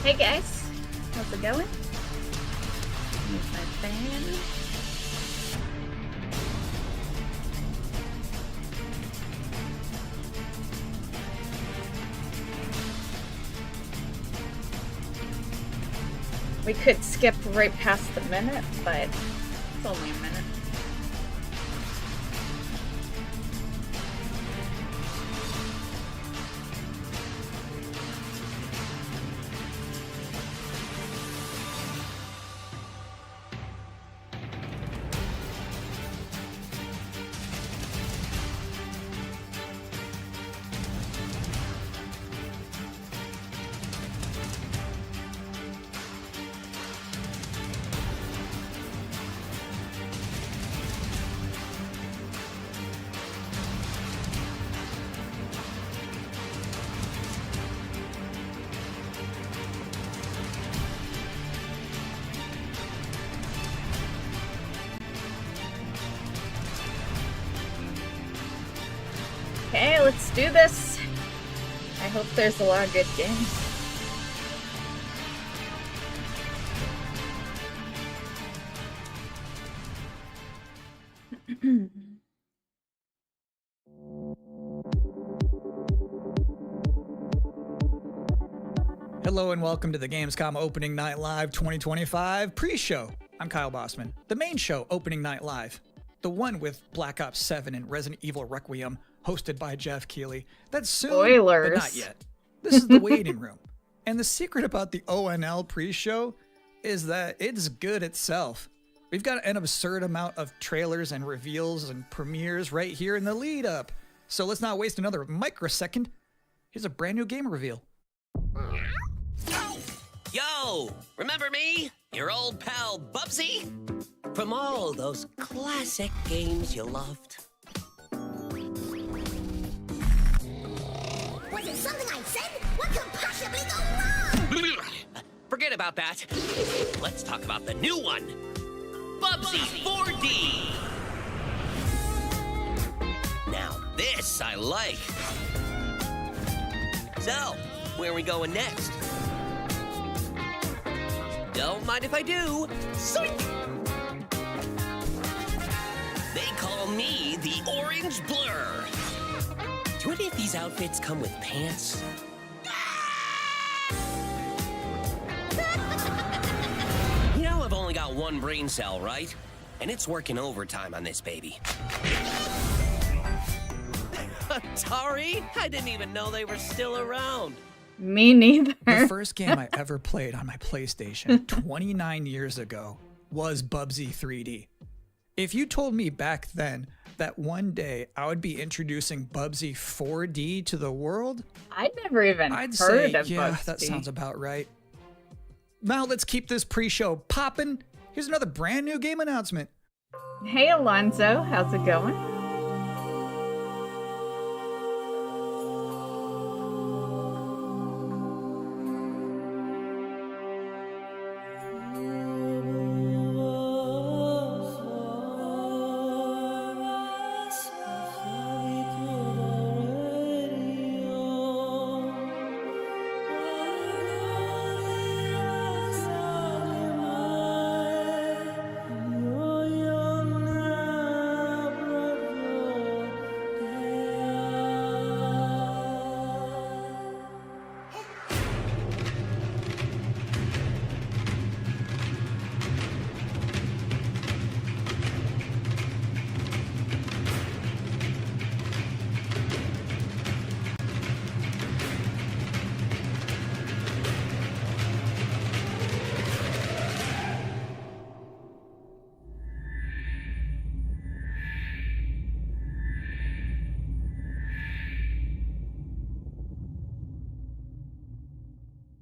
Hey guys, how's it going? Here's my fan. We could skip right past the minute, but it's only a minute. Okay, let's do this. I hope there's a lot of good games. Hello and welcome to the Gamescom Opening Night Live 2025 pre-show. I'm Kyle Bossman. The main show, Opening Night Live. The one with Black Ops 7 and Resident Evil Requiem, hosted by Jeff Keighley. That's soon, Spoilers. but not yet. This is the waiting room. And the secret about the ONL pre-show is that it's good itself. We've got an absurd amount of trailers and reveals and premieres right here in the lead up. So let's not waste another microsecond. Here's a brand new game reveal. Yo, remember me? Your old pal Bubsy? From all those classic games you loved. Was it something I said? What could possibly go wrong? Forget about that. Let's talk about the new one. Bubsy 4D. Now this I like. So, where are we going next? Don't mind if I do. Zoink! They call me the Orange Blur. Do any of these outfits come with pants? You know I've only got one brain cell, right? And it's working overtime on this baby. Atari? I didn't even know they were still around. Me neither. The first game I ever played on my PlayStation 29 years ago was Bubsy 3D. If you told me back then that one day I would be introducing Bubsy 4D to the world, I'd never even I'd heard say, of yeah, Bubsy. that sounds about right. Now let's keep this pre-show popping. Here's another brand new game announcement. Hey Alonzo, how's it going?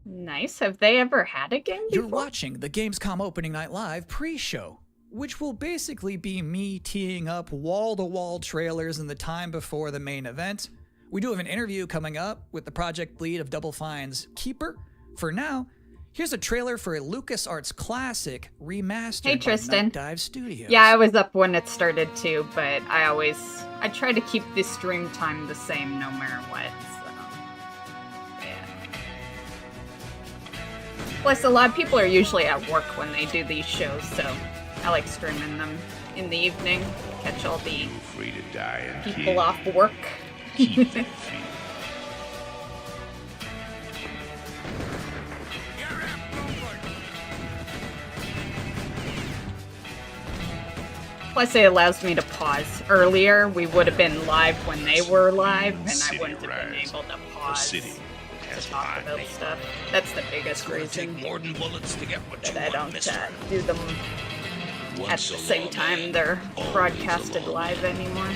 Nice. Have they ever had a game before? You're watching the Gamescom Opening Night Live pre-show, which will basically be me teeing up wall-to-wall trailers in the time before the main event. We do have an interview coming up with the project lead of Double Fine's Keeper. For now, here's a trailer for a LucasArts classic remastered Hey, by Tristan. Night Dive Studios. Yeah, I was up when it started too, but I try to keep the stream time the same no matter what. So, yeah. Plus, a lot of people are usually at work when they do these shows, so I like streaming them in the evening. Catch all the Feel free to die and people off work. keep that feeling. Plus, it allows me to pause. Earlier, we would have been live when they were live, and I wouldn't have been able to The pause city to has talk fine about name. stuff. That's the biggest It's gonna reason take more than bullets to get what that you I want, don't mister. do them at Once the a same law time man, they're always a broadcasted law live man. anymore.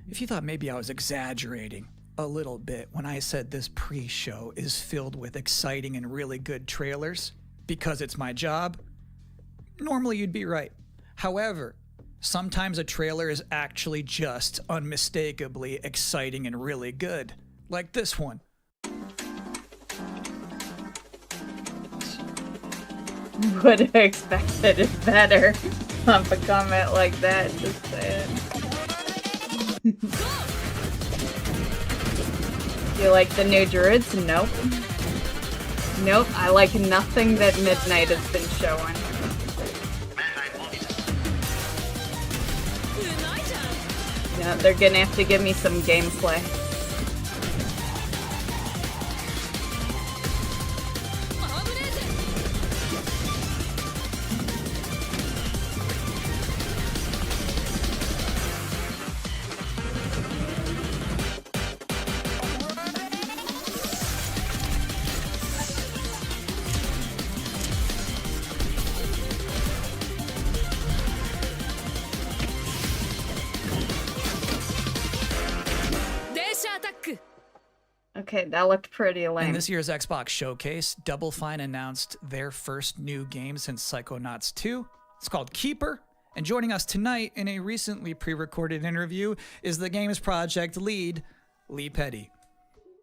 If you thought maybe I was exaggerating a little bit when I said this pre-show is filled with exciting and really good trailers because it's my job, normally you'd be right. However, sometimes a trailer is actually just unmistakably exciting and really good, like this one. Would have expected it better off a comment like that, just saying. You like the new druids? Nope. Nope, I like nothing that Midnight has been showing. Yeah, they're gonna have to give me some gameplay. Okay, that looked pretty In lame. this year's Xbox Showcase, Double Fine announced their first new game since Psychonauts 2. It's called Keeper. And joining us tonight in a recently pre-recorded interview is the game's project lead, Lee Petty.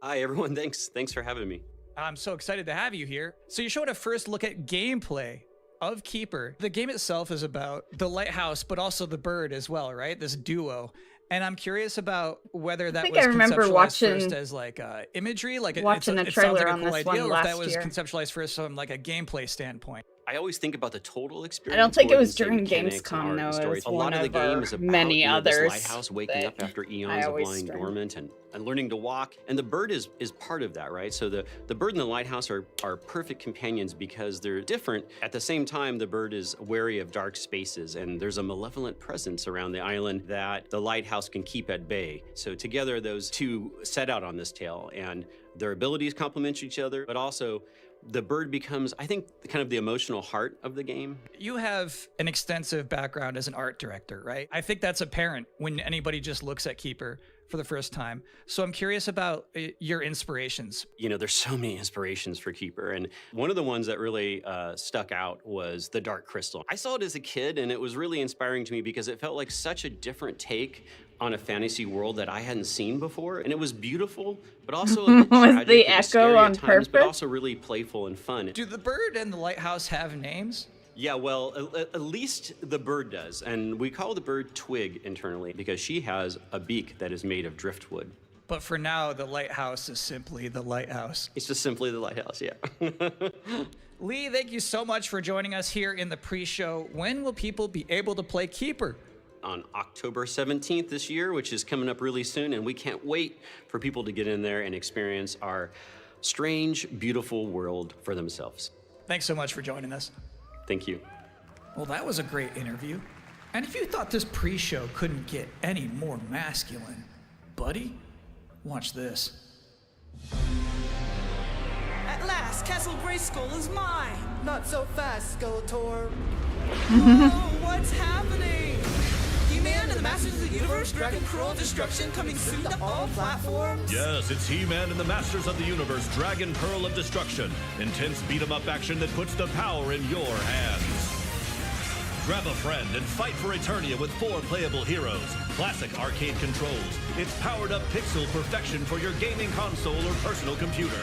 Hi, everyone. Thanks for having me. I'm so excited to have you here. So you showed a first look at gameplay of Keeper. The game itself is about the lighthouse, but also the bird as well, right? This duo. And I'm curious about whether that think was I remember conceptualized watching- first as like imagery, like watching a it sounds trailer like a on cool this idea, one or if that last was year. conceptualized first from like a gameplay standpoint. I always think about the total experience. I don't think it more was than, say, during mechanics and Gamescom, art and though. It stories. was A lot one of the of our game is about many this others lighthouse waking that up after I eons of always lying stream. dormant and learning to walk. And the bird is part of that, right? So the bird and the lighthouse are perfect companions because they're different. At the same time, the bird is wary of dark spaces, and there's a malevolent presence around the island that the lighthouse can keep at bay. So together, those two set out on this tale, and their abilities complement each other, but also the bird becomes, I think, kind of the emotional heart of the game. You have an extensive background as an art director, right? I think that's apparent when anybody just looks at Keeper for the first time. So I'm curious about your inspirations. You know, there's so many inspirations for Keeper, and one of the ones that really stuck out was the Dark Crystal. I saw it as a kid, and it was really inspiring to me because it felt like such a different take on a fantasy world that I hadn't seen before, and it was beautiful, but also a bit Was tragic. the It was echo scary on at times, but purpose? also really playful and fun. Do the bird and the lighthouse have names? Yeah, well, at least the bird does, and we call the bird Twig internally because she has a beak that is made of driftwood. But for now, the lighthouse is simply the lighthouse. It's just simply the lighthouse, yeah. Lee, thank you so much for joining us here in the pre-show. When will people be able to play Keeper? On October 17th this year, which is coming up really soon, and we can't wait for people to get in there and experience our strange, beautiful world for themselves. Thanks so much for joining us. Thank you. Well, that was a great interview. And if you thought this pre-show couldn't get any more masculine, buddy, watch this. At last, Castle Grayskull is mine! Not so fast, Skeletor. Oh, what's happening? He-Man and the Masters of the Universe, Dragon Pearl of Destruction coming soon to all platforms? Yes, it's He-Man and the Masters of the Universe, Dragon Pearl of Destruction. Intense beat-em-up action that puts the power in your hands. Grab a friend and fight for Eternia with 4 playable heroes. Classic arcade controls. It's powered-up pixel perfection for your gaming console or personal computer.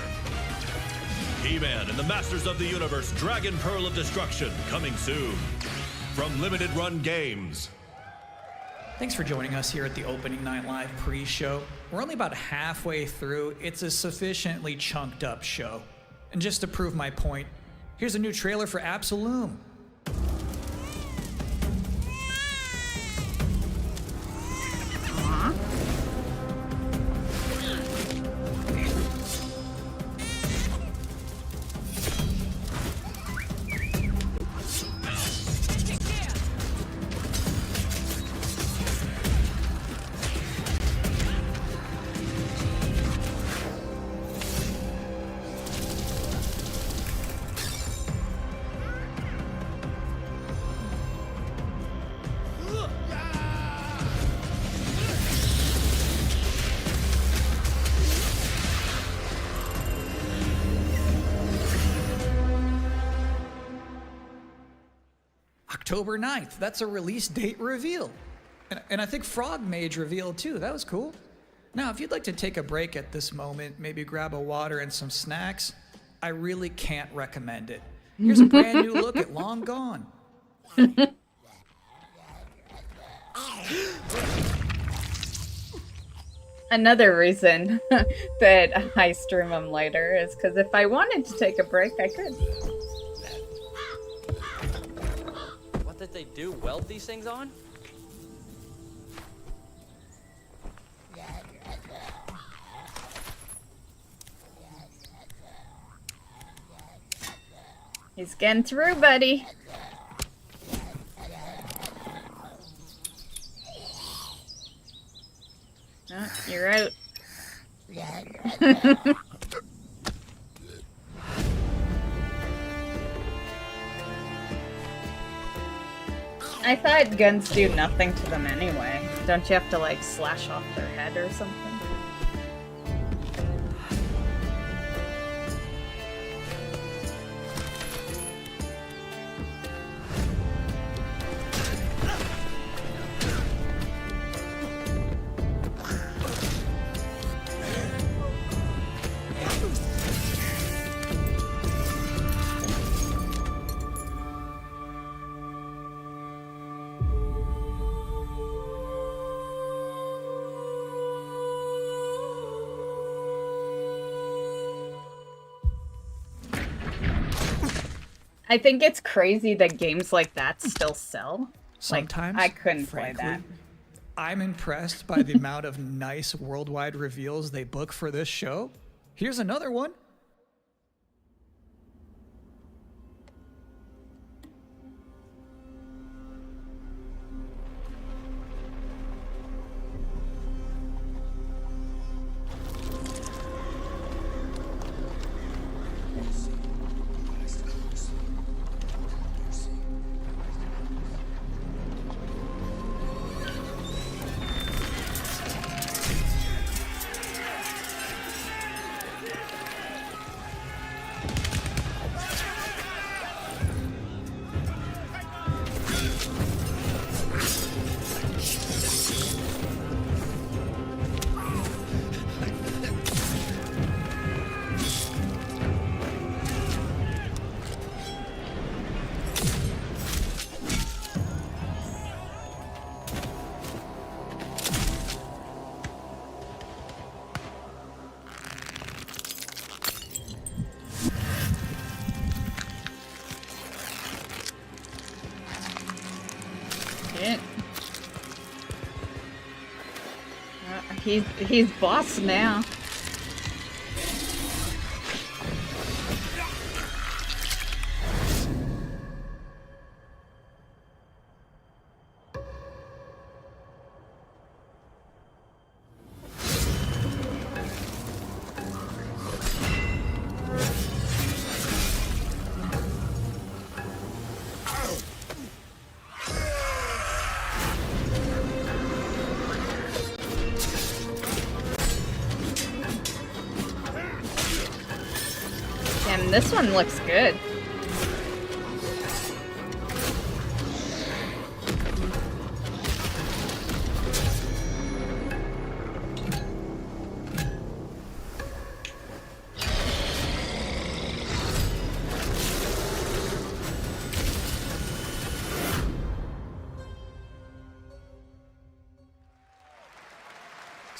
He-Man and the Masters of the Universe, Dragon Pearl of Destruction, coming soon. from Limited Run Games. Thanks for joining us here at the Opening Night Live pre-show. We're only about halfway through. It's a sufficiently chunked up show. And just to prove my point, here's a new trailer for Absolum. October 9th, that's a release date reveal. And I think Frog Mage revealed too, that was cool. Now, if you'd like to take a break at this moment, maybe grab a water and some snacks, I really can't recommend it. Here's a brand new look at Long Gone. Another reason that I stream them later is because if I wanted to take a break, I could. What did they do? Weld these things on? He's getting through, buddy. Oh, you're out. I thought guns do nothing to them anyway. Don't you have to, like, slash off their head or something? I think it's crazy that games like that still sell. Sometimes, like, I couldn't frankly, play that. I'm impressed by the amount of nice worldwide reveals they book for this show. Here's another one. He's boss now. This one looks good.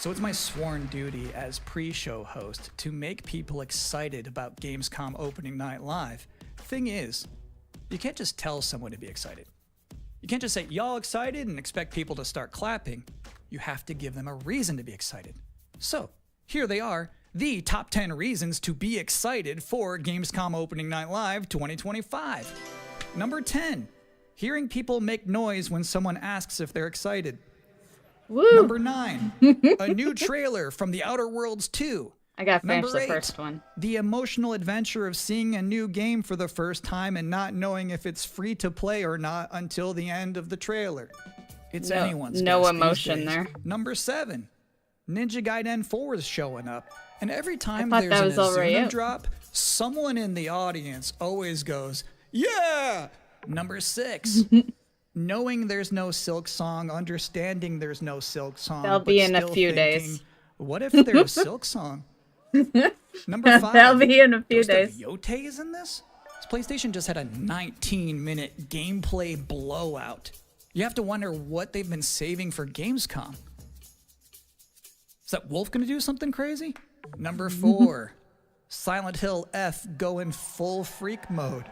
So it's my sworn duty as pre-show host to make people excited about Gamescom opening night live. Thing is, you can't just tell someone to be excited. You can't just say, y'all excited, and expect people to start clapping. You have to give them a reason to be excited. So, here they are, the top 10 reasons to be excited for Gamescom Opening Night Live 2025. Number 10, hearing people make noise when someone asks if they're excited. Woo. Number 9, a new trailer from The Outer Worlds 2. I got finished Number the 8, first one. the emotional adventure of seeing a new game for the first time and not knowing if it's free to play or not until the end of the trailer. It's anyone's no guess emotion these days. there. Number 7, Ninja Gaiden 4 is showing up, and every time thought there's that an was already Azuna out. drop, someone in the audience always goes, "Yeah!" Number 6, knowing there's no Silk Song, understanding there's no Silk Song. That'll but be in a still few thinking, days. What if there's Silk Song? Number 5, That'll be in a few there's days. the Yotes in this? PlayStation just had a 19-minute gameplay blowout. You have to wonder what they've been saving for Gamescom. Is that Wolf gonna do something crazy? Number 4, Silent Hill F going full freak mode.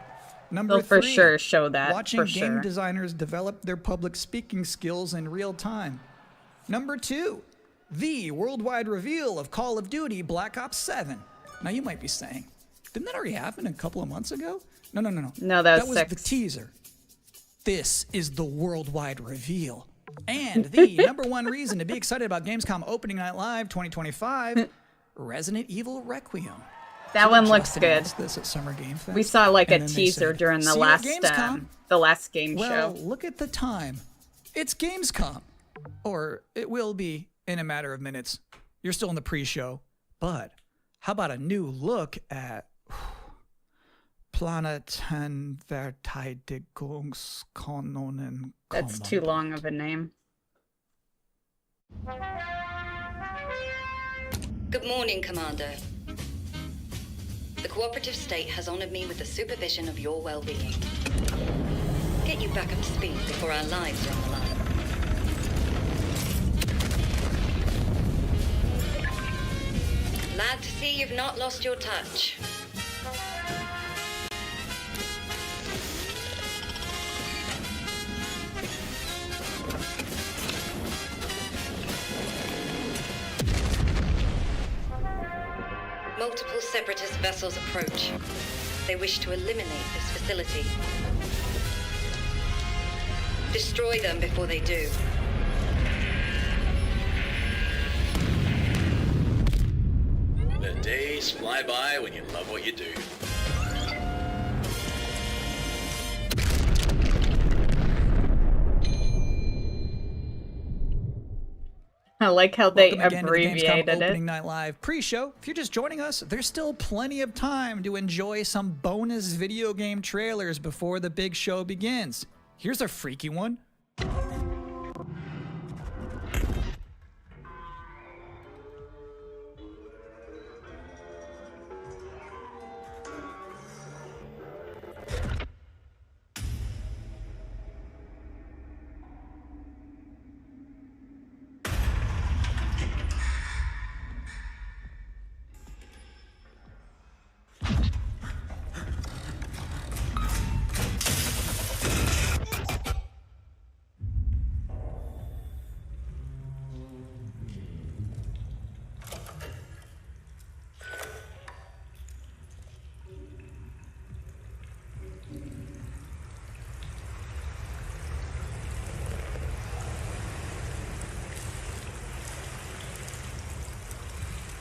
Number They'll for 3, sure show that. watching For game sure. designers develop their public speaking skills in real time. Number 2, the worldwide reveal of Call of Duty Black Ops 7. Now you might be saying, didn't that already happen a couple of months ago? No. No, that was the 6. teaser. This is the worldwide reveal. And the number one reason to be excited about Gamescom Opening Night Live 2025, Resident Evil Requiem. That one looks Just good. announced this at Summer Game Fest, We saw like a and then they teaser said, during "See you at the Gamescom." last game Well, show. look at the time. It's Gamescom. Or it will be in a matter of minutes. You're still in the pre-show. But how about a new look at Planeten-Verteidigungskanonen? That's too long of a name. Good morning, Commander. The cooperative state has honored me with the supervision of your well-being. Get you back up to speed before our lives are on the line. Glad to see you've not lost your touch. Multiple separatist vessels approach. They wish to eliminate this facility. Destroy them before they do. The days fly by when you love what you do. I like how they Welcome again to the Gamescom abbreviated Opening it. Night Live pre-show. If you're just joining us, there's still plenty of time to enjoy some bonus video game trailers before the big show begins. Here's a freaky one.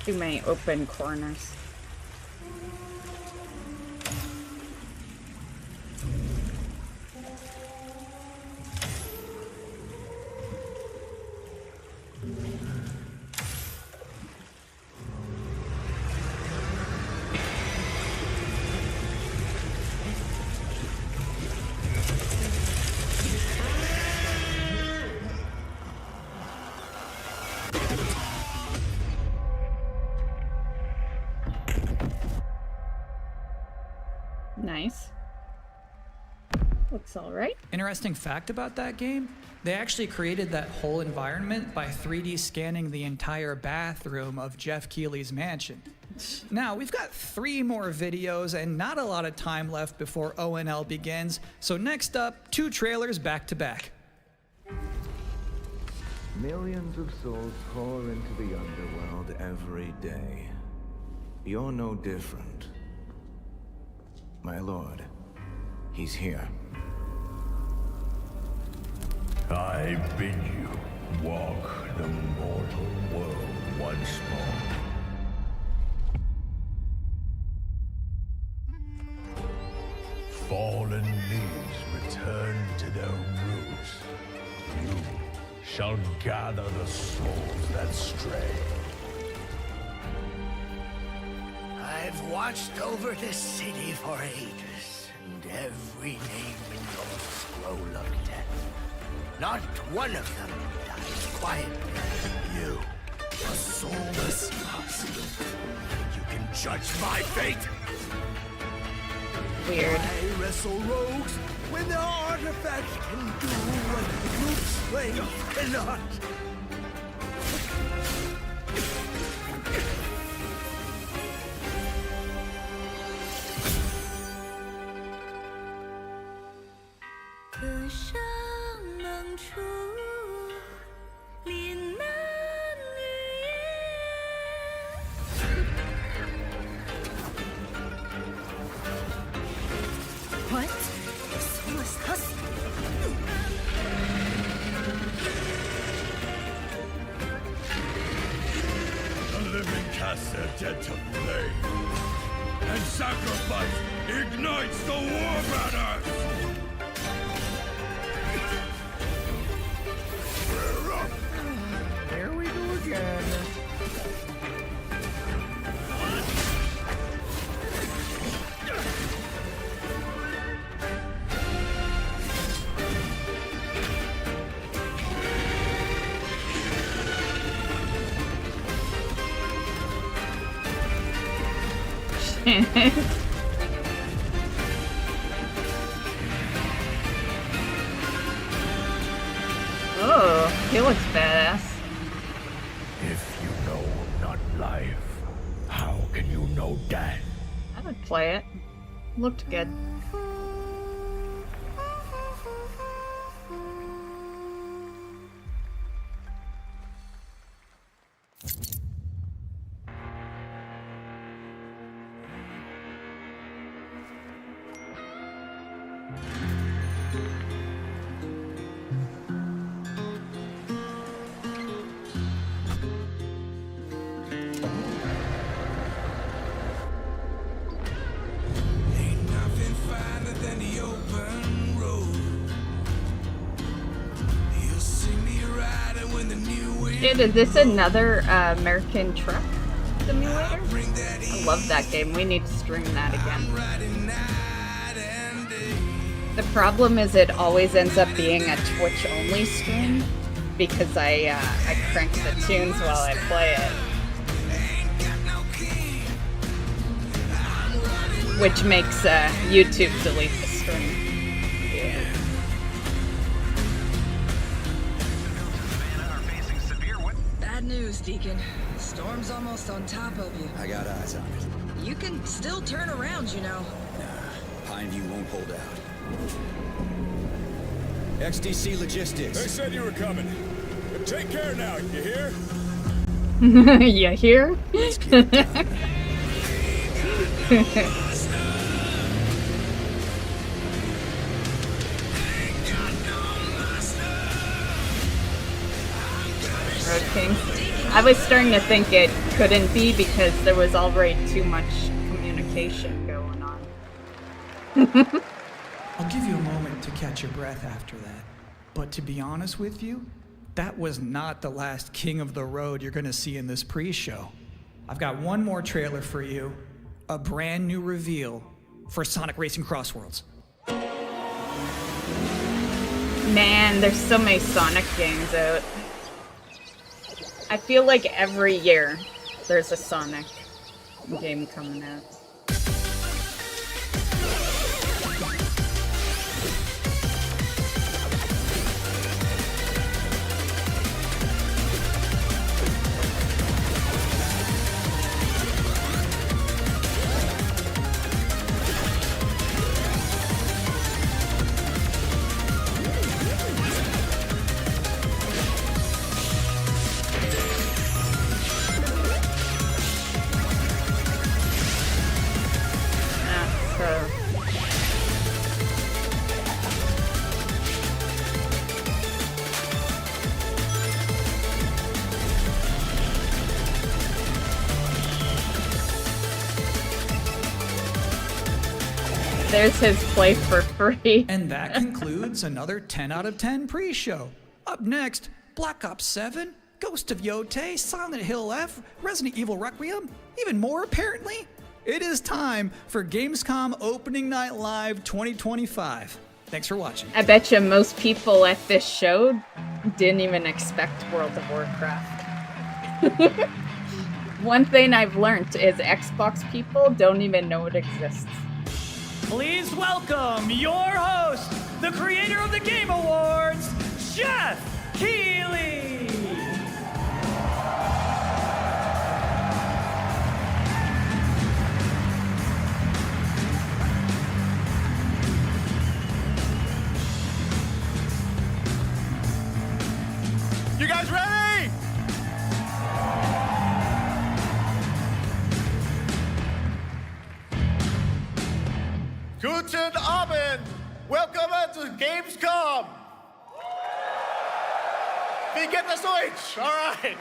Too many open corners. Nice. Looks alright. Interesting fact about that game, they actually created that whole environment by 3D scanning the entire bathroom of Jeff Keighley's mansion. Now, we've got 3 more videos and not a lot of time left before ONL begins, so next up, 2 trailers back to back. Millions of souls pour into the underworld every day. You're no different. My lord, he's here. I bid you walk the mortal world once more. Fallen leaves return to their roots. You shall gather the souls that stray. I've watched over this city for ages, and every name in your scroll of death. Not one of them dies quietly. You, a soulless husk. You can judge my fate. Weird. I wrestle rogues when the artifact can do what brute slaves cannot. What? The soulless husk? The living cast their dead to flame, and sacrifice ignites the war banners! Here we go again. Oh, he looks badass. If you know not life, how can you know death? I would play it. Looked good. Dude, is this another American Truck Simulator? I love that game. We need to stream that again. The problem is it always ends up being a Twitch-only stream because I crank the tunes while I play it. Which makes YouTube delete the stream. Yeah. Bad news, Deacon. The storm's almost on top of you. I got eyes on it. You can still turn around, you know. Nah, Pineview won't hold out. XDC Logistics. They said you were coming. But take care now, you hear? You hear? Let's get it done. Road King. I was starting to think it couldn't be because there was already too much communication going on. I'll give you a moment to catch your breath after that. But to be honest with you, that was not the last king of the road you're gonna see in this pre-show. I've got one more trailer for you, a brand new reveal for Sonic Racing Crossworlds. Man, there's so many Sonic games out. I feel like every year there's a Sonic game coming out. There's his play for free. And that concludes another 10 out of 10 pre-show. Up next, Black Ops 7, Ghost of Yotei, Silent Hill F, Resident Evil Requiem, even more apparently. It is time for Gamescom Opening Night Live 2025. Thanks for watching. I bet you most people at this show didn't even expect World of Warcraft. One thing I've learned is Xbox people don't even know it exists. Please welcome your host, the creator of the Game Awards, Jeff Keighley! You guys ready? Guten Abend! Welcome to Gamescom! Wie geht das Deutsch? All right.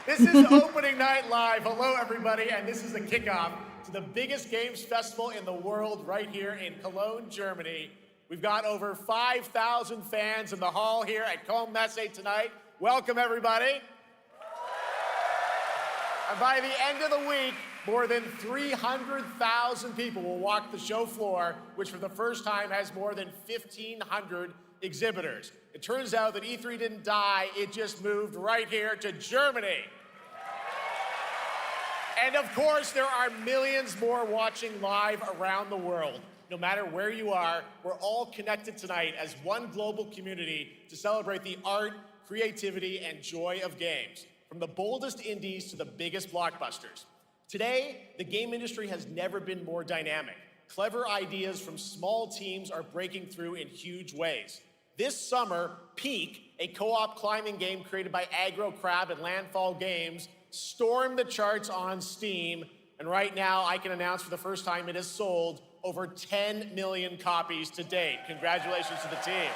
This is Opening Night Live. Hello, everybody, and this is the kickoff to the biggest games festival in the world right here in Cologne, Germany. We've got over 5,000 fans in the hall here at Cologne Messe tonight. Welcome, everybody. And by the end of the week, more than 300,000 people will walk the show floor, which for the first time has more than 1,500 exhibitors. It turns out that E3 didn't die, it just moved right here to Germany. And of course, there are millions more watching live around the world. No matter where you are, we're all connected tonight as one global community to celebrate the art, creativity, and joy of games, from the boldest indies to the biggest blockbusters. Today, the game industry has never been more dynamic. Clever ideas from small teams are breaking through in huge ways. This summer, Peak, a co-op climbing game created by Aggro Crab and Landfall Games, stormed the charts on Steam, and right now I can announce for the first time it has sold over 10 million copies to date. Congratulations to the team.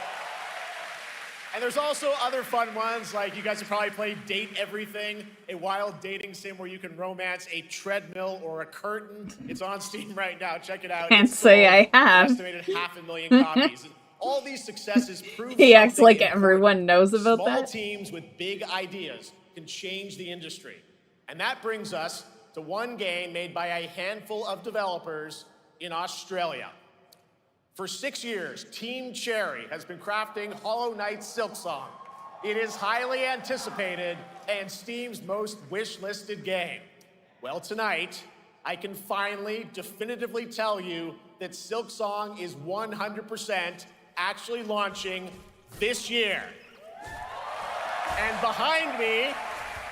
And there's also other fun ones, like you guys have probably played Date Everything, a wild dating sim where you can romance a treadmill or a curtain. It's on Steam right now. Check it out. Can't say I have. Estimated 500,000 copies. All these successes prove He acts something like important. everyone knows about Small that. teams with big ideas can change the industry. And that brings us to one game made by a handful of developers in Australia. For 6 years, Team Cherry has been crafting Hollow Knight's Silksong. It is highly anticipated and Steam's most wish-listed game. Well, tonight, I can finally definitively tell you that Silksong is 100% actually launching this year. And behind me,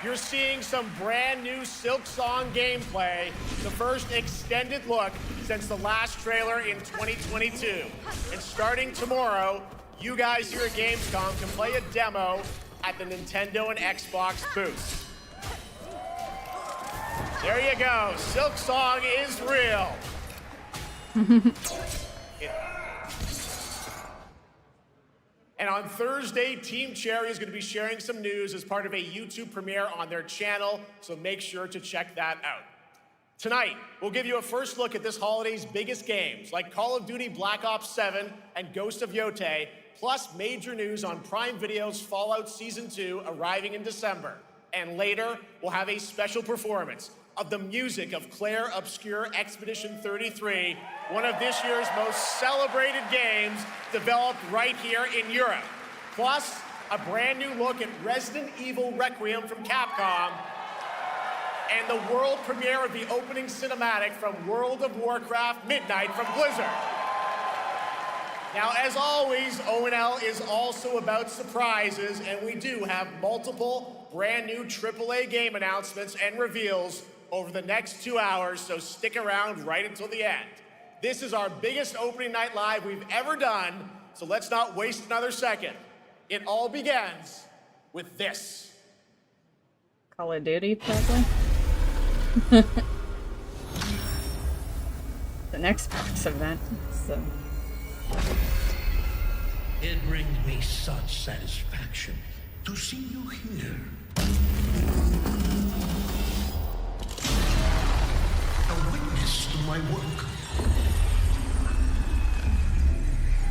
you're seeing some brand new Silksong gameplay, the first extended look since the last trailer in 2022. And starting tomorrow, you guys here at Gamescom can play a demo at the Nintendo and Xbox booths. There you go, Silksong is real. And on Thursday, Team Cherry is going to be sharing some news as part of a YouTube premiere on their channel, so make sure to check that out. Tonight, we'll give you a first look at this holiday's biggest games, like Call of Duty Black Ops 7 and Ghost of Yotei, plus major news on Prime Video's Fallout Season 2 arriving in December. And later, we'll have a special performance of the music of Claire Obscure Expedition 33, one of this year's most celebrated games developed right here in Europe. Plus, a brand new look at Resident Evil Requiem from Capcom, and the world premiere of the opening cinematic from World of Warcraft Midnight from Blizzard. Now, as always, O&L is also about surprises, and we do have multiple brand new AAA game announcements and reveals over the next 2 hours, so stick around right until the end. This is our biggest opening night live we've ever done, so let's not waste another second. It all begins with this. Call of Duty, probably. an Xbox event, so. It brings me such satisfaction to see you here. A witness to my work.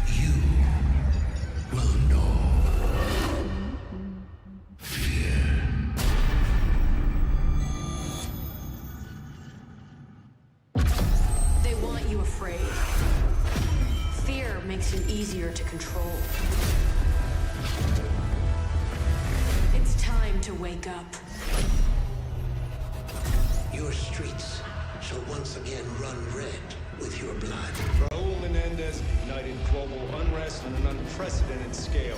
You will know fear. They want you afraid. Fear makes you easier to control. It's time to wake up. Your streets shall once again run red with your blood. Raul Menendez ignited global unrest on an unprecedented scale.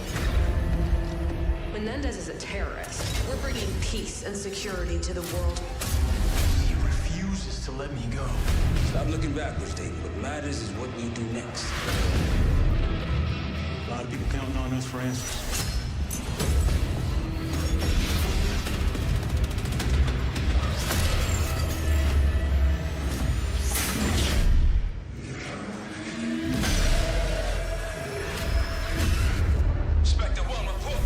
Menendez is a terrorist. We're bringing peace and security to the world. He refuses to let me go. Stop looking backwards, David. What matters is what we do next. A lot of people counting on us for answers. Inspector, one report.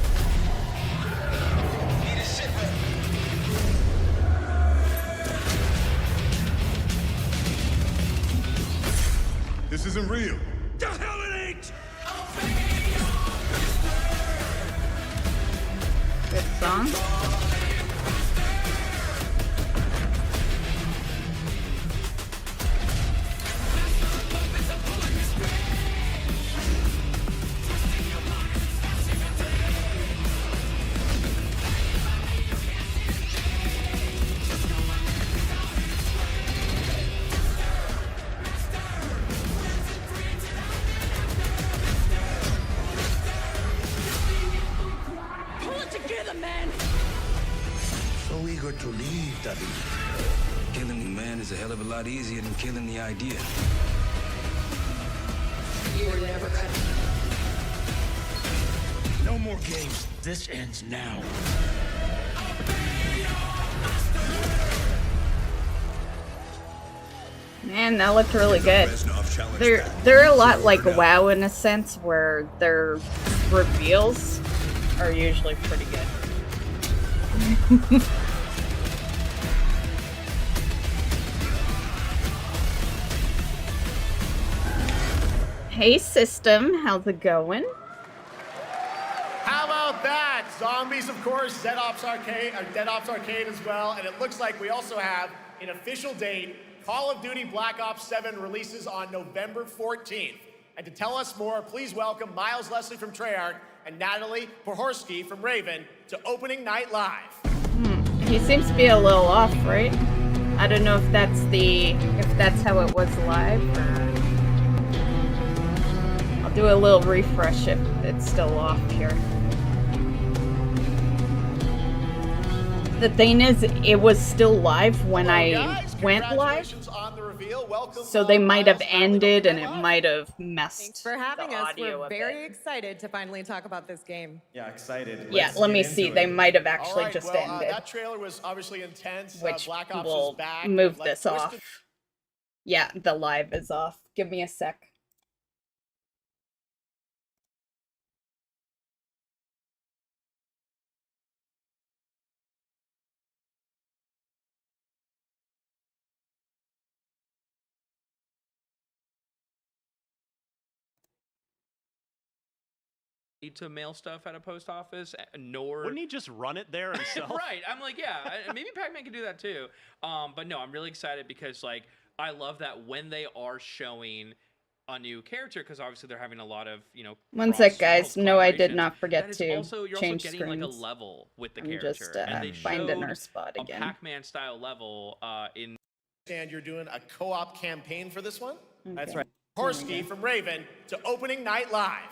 Need a sit rep. This isn't real. The hell it ain't! Good song. Pull it together, man! So eager to leave, David. Killing the man is a hell of a lot easier than killing the idea. You were never cut. No more games. This ends now. Man, that looked really good. They're a lot like WoW in a sense, where their reveals are usually pretty good. Hey system, how's it going? How about that? Zombies, of course, Dead Ops Arcade as well, and it looks like we also have an official date. Call of Duty Black Ops 7 releases on November 14th. And to tell us more, please welcome Miles Leslie from Treyarch and Natalie Pohorsky from Raven to Opening Night Live. He seems to be a little off, right? I don't know if that's how it was live, or I'll do a little refresh if it's still off here. The thing is, it was still live when I went live, so they might have ended and it might have messed. Thanks for having the us. audio We're a very bit. excited to finally talk about this game. Yeah, excited. Yeah, let me see. They might have actually All right, just well, ended, that trailer was obviously intense. which Black Ops will is back. move Like, this Twisted- off. Yeah, the live is off. Give me a sec. To mail stuff at a post office, nor wouldn't he just run it there himself? Right. I'm like, yeah, maybe Pac-Man can do that too. But no, I'm really excited because like I love that when they are showing a new character, because obviously they're having a lot of, you know. One sec, guys. No, I did collaborations, not forget that is to also, you're change also getting screens. like a level with the I'm character, just and they finding showed our spot again. a Pac-Man style level in. And you're doing a co-op campaign for this one? That's right. Pohorsky from Raven to Opening Night Live.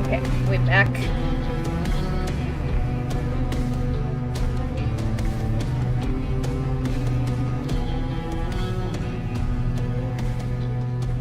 Okay, way back.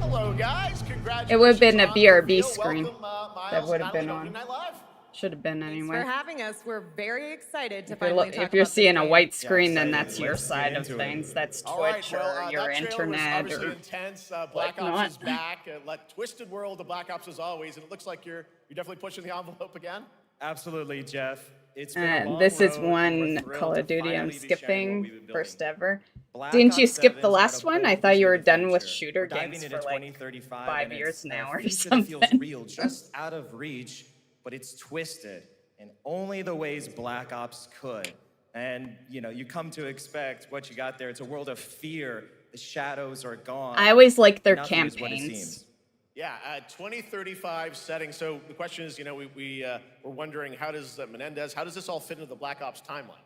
Hello, guys. Congratulations. It would have been a on the BRB reveal. screen Welcome, Miles that would have and been Natalie to on. Opening Night Live. Should have been Thanks anyway. for having us. We're very excited to If you're, finally talk if you're about this seeing a game. white screen, then that's your Let's get side of into it. things. That's All right, Twitch well, or your that trailer was internet obviously or intense. Black whatnot. Ops is back. Twisted world of Black Ops as always, and it looks like you're definitely pushing the envelope again. Absolutely, Jeff. It's been a long this is road, and one we're thrilled Call to of Duty I'm finally be sharing what we've skipping, been first building. ever. Black Didn't you Ops skip 7's the got last a one? bold I thought you vision were of the done with future. shooter We're diving games into for like 2035, 5 and years it's now a or future something. that feels real, just out of reach, but it's twisted in only the ways Black Ops could. And you come to expect what you got there. It's a world of fear. The shadows are gone. I always like their Nothing is what it campaigns. seems. Yeah, 2035 setting. So the question is, we're wondering how does Menendez, how does this all fit into the Black Ops timeline?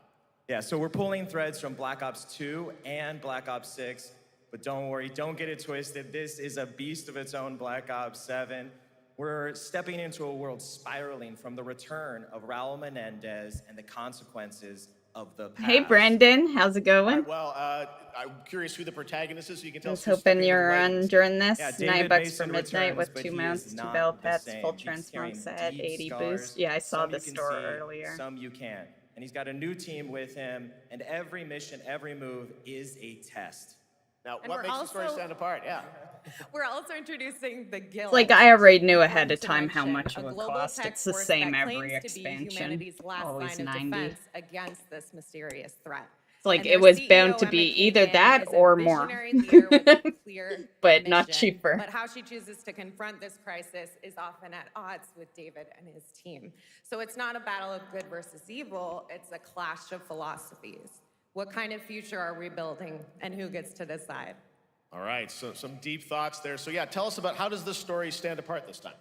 Yeah, so we're pulling threads from Black Ops 2 and Black Ops 6, but don't worry, don't get it twisted. This is a beast of its own, Black Ops 7. We're stepping into a world spiraling from the return of Raul Menendez and the consequences of the past. Hey Brandon, how's it going? Well, I'm curious who the protagonist is, so you can I tell was us who's hoping stepping you're into the on reins. during this. Yeah, $9 David for Mason midnight returns, with but 2 he mounts, is 2 not bell the pets, same. full He's transmog carrying set, deep 80 scars. boost. Yeah, I saw Some the you can store see, earlier. Some you can't. And he's got a new team with him, and every mission, every move is a test. Now, And what we're makes the story also- stand apart? Yeah. We're also introducing the Guild. It's like I already knew ahead of To time how mention, much it a would global cost. tech It's the force same that every claims to be expansion. humanity's last Always line of 90. defense against this mysterious threat. It's like And it their was CEO, bound to Emma be Kay either Kim, that is a or more. visionary leader with a clear But not mission. cheaper. But how she chooses to confront this crisis is often at odds with David and his team. So it's not a battle of good versus evil, it's a clash of philosophies. What kind of future are we building, and who gets to decide? All right, so some deep thoughts there. So yeah, tell us about how does this story stand apart this time?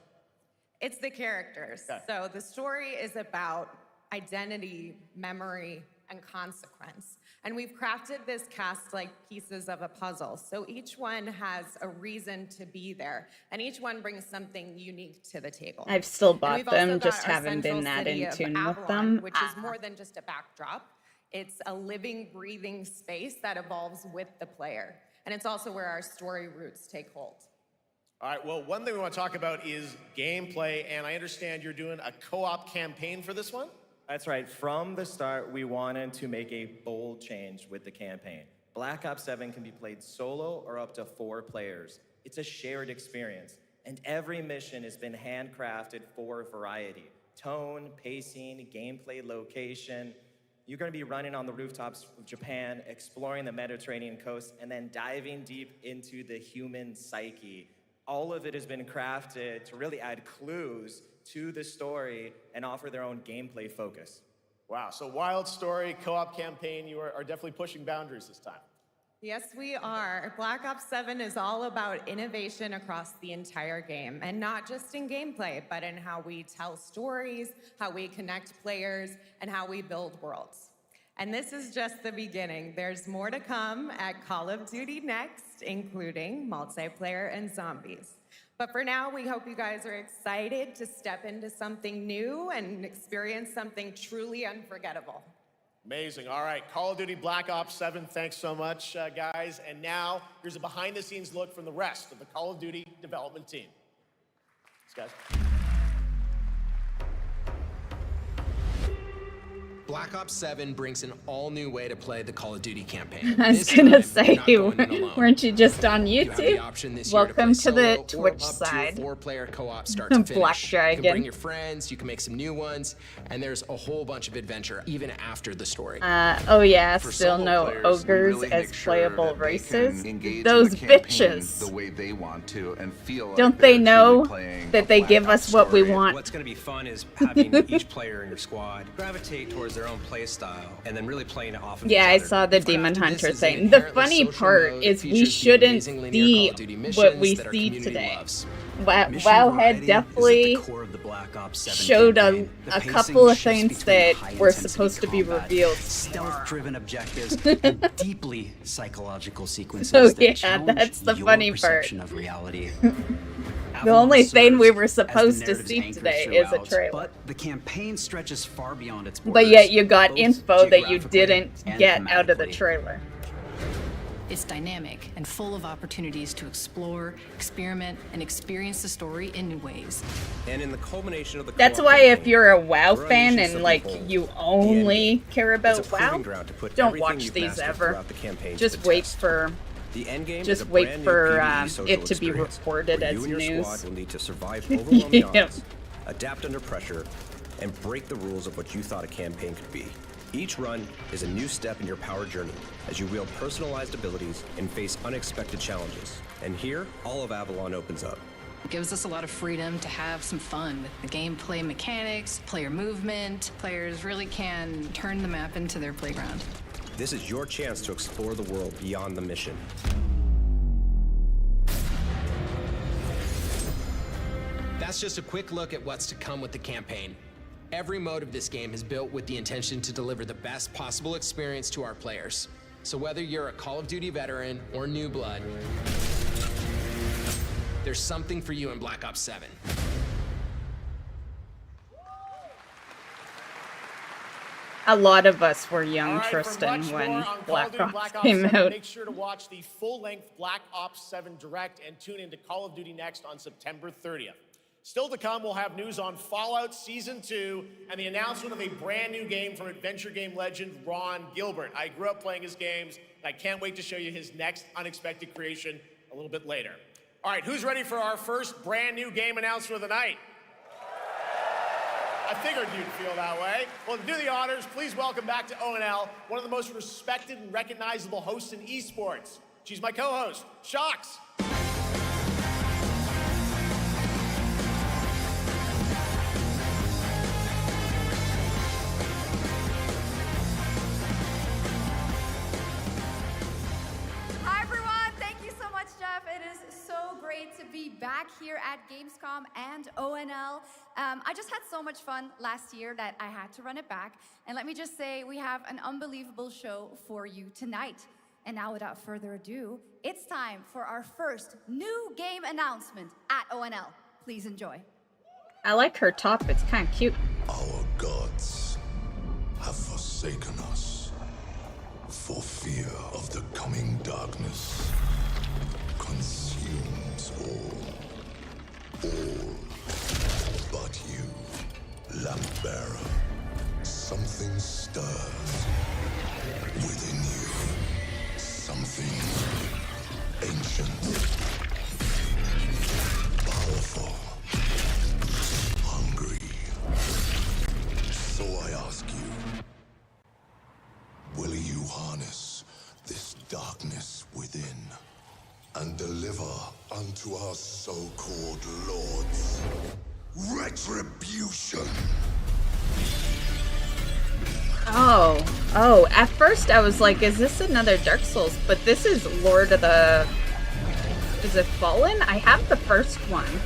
It's the characters. Okay. So the story is about identity, memory, and consequence. And we've crafted this cast like pieces of a puzzle. So each one has a reason to be there, and each one brings something unique to the table. I've still And bought we've also them, got just our haven't been central that city in of tune with Avalon, them. which is more than just a backdrop. It's a living, breathing space that evolves with the player. And it's also where our story roots take hold. All right, well, one thing we want to talk about is gameplay, and I understand you're doing a co-op campaign for this one? That's right. From the start, we wanted to make a bold change with the campaign. Black Ops 7 can be played solo or up to 4 players. It's a shared experience, and every mission has been handcrafted for variety. Tone, pacing, gameplay location. You're going to be running on the rooftops of Japan, exploring the Mediterranean coast, and then diving deep into the human psyche. All of it has been crafted to really add clues to the story and offer their own gameplay focus. Wow, so wild story, co-op campaign, you are definitely pushing boundaries this time. Yes, we are. Black Ops 7 is all about innovation across the entire game, and not just in gameplay, but in how we tell stories, how we connect players, and how we build worlds. And this is just the beginning. There's more to come at Call of Duty Next, including multiplayer and zombies. But for now, we hope you guys are excited to step into something new and experience something truly unforgettable. Amazing. All right, Call of Duty Black Ops 7, thanks so much, guys. And now, here's a behind-the-scenes look from the rest of the Call of Duty development team. Thanks, guys. Black Ops 7 brings an all-new way to play the Call of Duty campaign. I was This gonna time, say, you're not going in alone. weren't you just on You have the YouTube? option this year Welcome to play the solo or Twitch up to side. 4-player co-op start to finish. Black You can Dragon. bring your friends, you can make some new ones, and there's a whole bunch of adventure even after the story. Oh yeah, For still solo no players, we ogres really as make sure playable that they races. can engage in Those the campaign bitches. the way they want to and feel like Don't they they're know truly playing that a they Black give Ops us what we story. want? What's going to be fun is having each player in your squad gravitate towards their own play style and then really playing it off of Yeah, each I other. saw the Demon This Hunter is thing. an The inherently funny social part mode is that we features the shouldn't amazing linear see Call of Duty what missions we that our see community today. loves. Mission Wowhead variety is definitely at the core of the Black Ops 7 showed a campaign. The pacing couple of shifts things between that high were intensity supposed to be combat, revealed. stealth-driven objectives, and deeply psychological sequences Oh that yeah, challenge that's the your funny part. perception of reality. The only Avalon thing we serves were as the supposed to narrative's see anchor today is a throughout, trailer. But the campaign stretches far beyond its borders. But yet you got both info that you geographically didn't and get out of the thematically. trailer. It's dynamic and full of opportunities to explore, experiment, and experience the story in new ways. And in the culmination of the That's why if you're a WoW fan and like you only care about WoW, don't watch these ever. Just wait for it to be reported as news. Will need to survive overwhelming odds, adapt under pressure, and break the rules of what you thought a campaign could be. Each run is a new step in your power journey as you wield personalized abilities and face unexpected challenges. And here, all of Avalon opens up. It gives us a lot of freedom to have some fun with the gameplay mechanics, player movement. Players really can turn the map into their playground. This is your chance to explore the world beyond the mission. That's just a quick look at what's to come with the campaign. Every mode of this game is built with the intention to deliver the best possible experience to our players. So whether you're a Call of Duty veteran or new blood, there's something for you in Black Ops 7. A lot of us were young, Tristan, when Black Ops came out. Make sure to watch the full-length Black Ops 7 Direct and tune into Call of Duty Next on September 30th. Still to come, we'll have news on Fallout Season 2 and the announcement of a brand new game from adventure game legend Ron Gilbert. I grew up playing his games, and I can't wait to show you his next unexpected creation a little bit later. All right, who's ready for our first brand new game announcement of the night? I figured you'd feel that way. Well, to do the honors, please welcome back to ONL one of the most respected and recognizable hosts in esports. She's my co-host, Shox. Hi everyone, thank you so much, Jeff. It is so great to be back here at Gamescom and ONL. I just had so much fun last year that I had to run it back. And let me just say, we have an unbelievable show for you tonight. And now without further ado, it's time for our first new game announcement at ONL. Please enjoy. I like her top, it's kind of cute. Our gods have forsaken us for fear of the coming darkness. Consumes all but you, lamp bearer. Something stirs within you. Something ancient, powerful, hungry. So I ask you, will you harness this darkness within and deliver unto our so-called lords retribution? Oh, at first I was like, is this another Dark Souls? But this is Lord of the... Is it Fallen? I have the first one.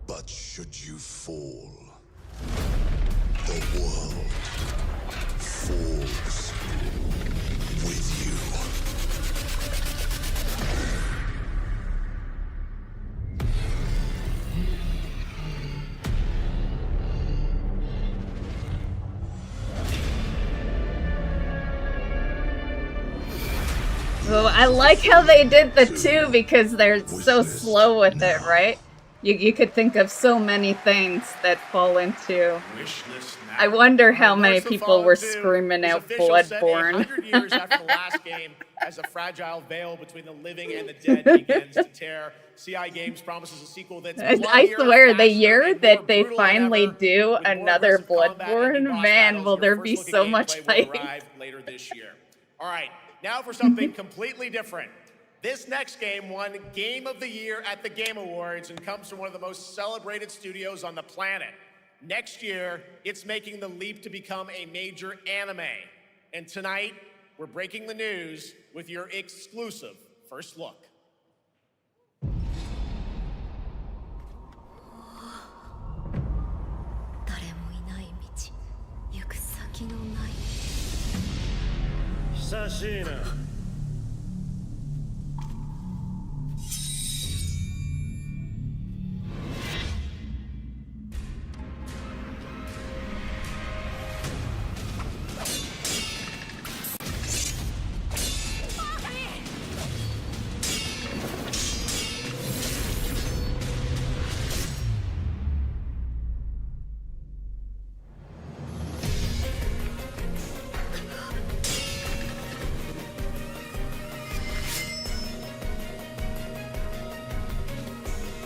But should you fall, the world falls with you. Oh, I like how they did the two because they're so slow with it, right? You could think of so many things that fall into. I wonder how many people were screaming out Bloodborne. 100 years after the last game, as a fragile veil between the living and the dead begins to tear, CI Games promises a sequel that's I swear, the year that they finally do another Bloodborne, man, will there be so much hype. Later this year. All right, now for something completely different. This next game won Game of the Year at the Game Awards and comes from one of the most celebrated studios on the planet. Next year, it's making the leap to become a major anime. And tonight, we're breaking the news with your exclusive first look. Sashina.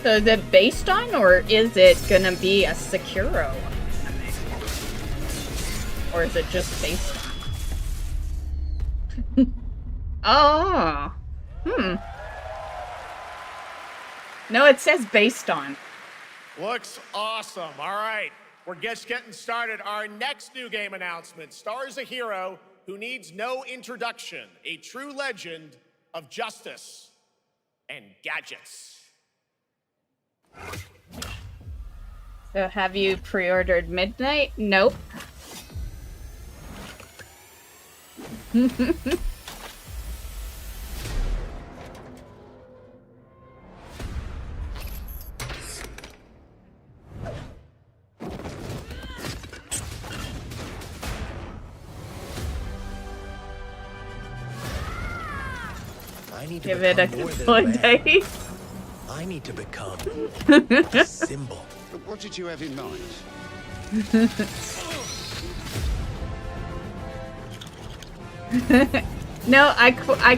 So is it based on, or is it gonna be a Sekiro anime? Or is it just based on? Oh. No, it says based on. Looks awesome. All right, we're just getting started. Our next new game announcement stars a hero who needs no introduction, a true legend of justice and gadgets. So have you pre-ordered Midnight? Nope. I need to Give it a become more than couple a of man. days. I need to become a symbol. What did you have in mind? No, I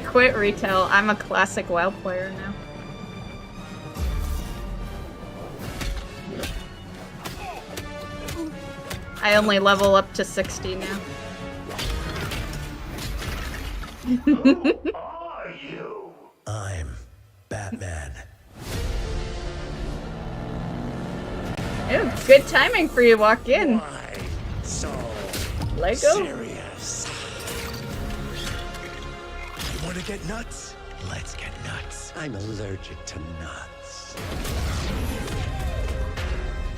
quit retail. I'm a classic WoW player now. I only level up to 60 now. Who are you? I'm Batman. Ew, good timing for you walk in. Why so Lego? serious? You want to get nuts? Let's get nuts. I'm allergic to nuts.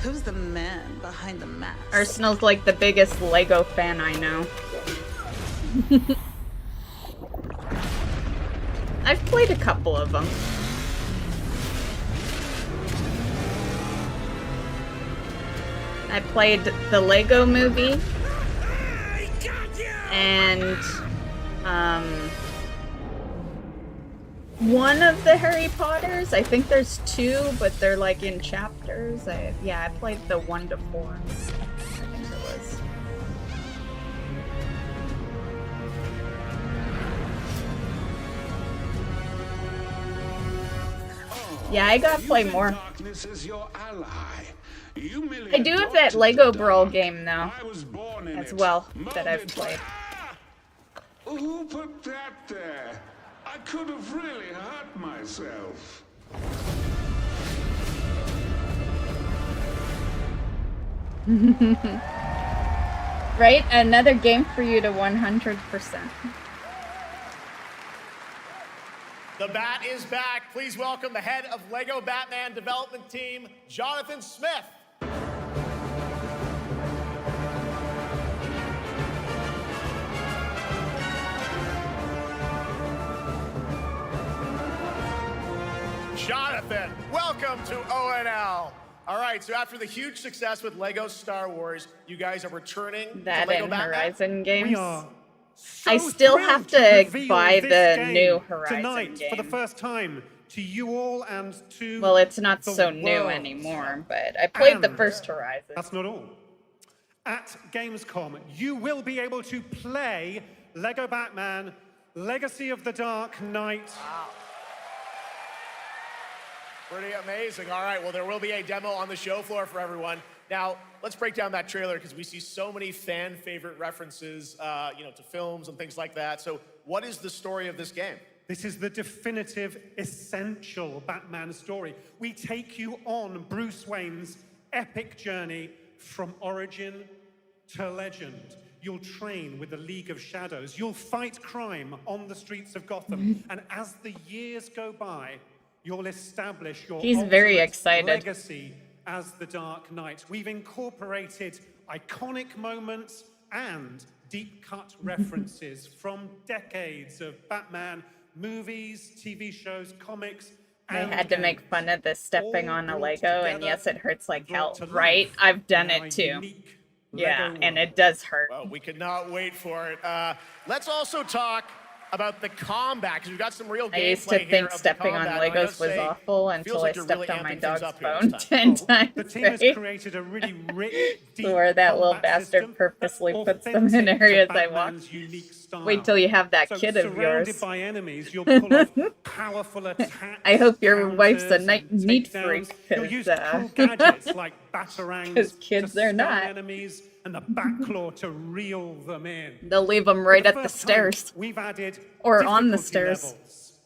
Who's the man behind the mask? Arsenal's like the biggest Lego fan I know. I've played a couple of them. I played the Lego movie and one of the Harry Potters. I think there's two, but they're like in chapters. I played the 1 to 4. I think it was. Yeah, I gotta play more. Darkness is your ally. I do have that Lego Brawl game though, as well, that I've played. Who put that there? I could have really hurt myself. Right? Another game for you to 100%. The Bat is back. Please welcome the head of Lego Batman development team, Jonathan Smith. Jonathan, welcome to ONL. All right, so after the huge success with Lego Star Wars, you guys are returning That to Lego and Batman? Horizon games. We are I still have to reveal buy this the game new Horizon tonight game. for the first time to you all and to Well, it's not the so new world. anymore, but I played the And first Horizon. That's not all. At Gamescom, you will be able to play Lego Batman: Legacy of the Dark Knight. Wow. Pretty amazing. All right, well, there will be a demo on the show floor for everyone. Now, let's break down that trailer because we see so many fan favorite references, to films and things like that. So what is the story of this game? This is the definitive, essential Batman story. We take you on Bruce Wayne's epic journey from origin to legend. You'll train with the League of Shadows. You'll fight crime on the streets of Gotham. And as the years go by, you'll establish your He's very ultimate excited. legacy as the Dark Knight. We've incorporated iconic moments and deep-cut references from decades of Batman movies, TV shows, comics, I and had to make games. fun of the stepping on a brought Lego, and together yes, it hurts like hell, to life right? I've done in our it too. unique Yeah, Lego and world. it does hurt. Well, we could not wait for it. Let's also talk about the combat, because we've got some real gameplay. I used to think stepping on Legos was awful until I stepped on my dog's bone 10 times. The team has created a really rich, deep where that little bastard purposely puts them in areas I want. Wait till you have that kid of yours. Surrounded by enemies, you'll pull off powerful attacks. I hope your wife's a neat freak, You'll use cool gadgets like batarangs because kids are not. Enemies and the backclaw to reel them in. They'll leave them right at the stairs. We've added or on the stairs. Levels.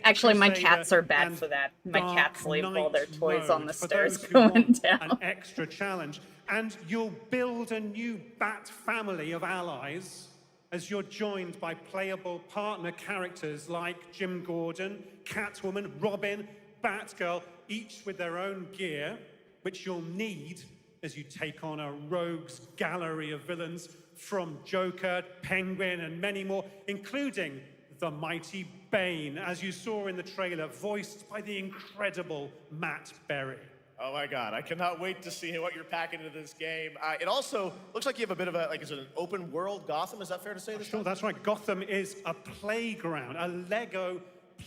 Actually, my cats are bad for that. My cats leave all their toys on the stairs going down. An extra challenge. And you'll build a new Bat family of allies as you're joined by playable partner characters like Jim Gordon, Catwoman, Robin, Batgirl, each with their own gear, which you'll need as you take on a rogues gallery of villains from Joker, Penguin, and many more, including the mighty Bane, as you saw in the trailer, voiced by the incredible Matt Berry. Oh my God, I cannot wait to see what you're packing into this game. It also looks like you have a bit of a, is it an open world Gotham? Is that fair to say? Sure, that's right. Gotham is a playground, a Lego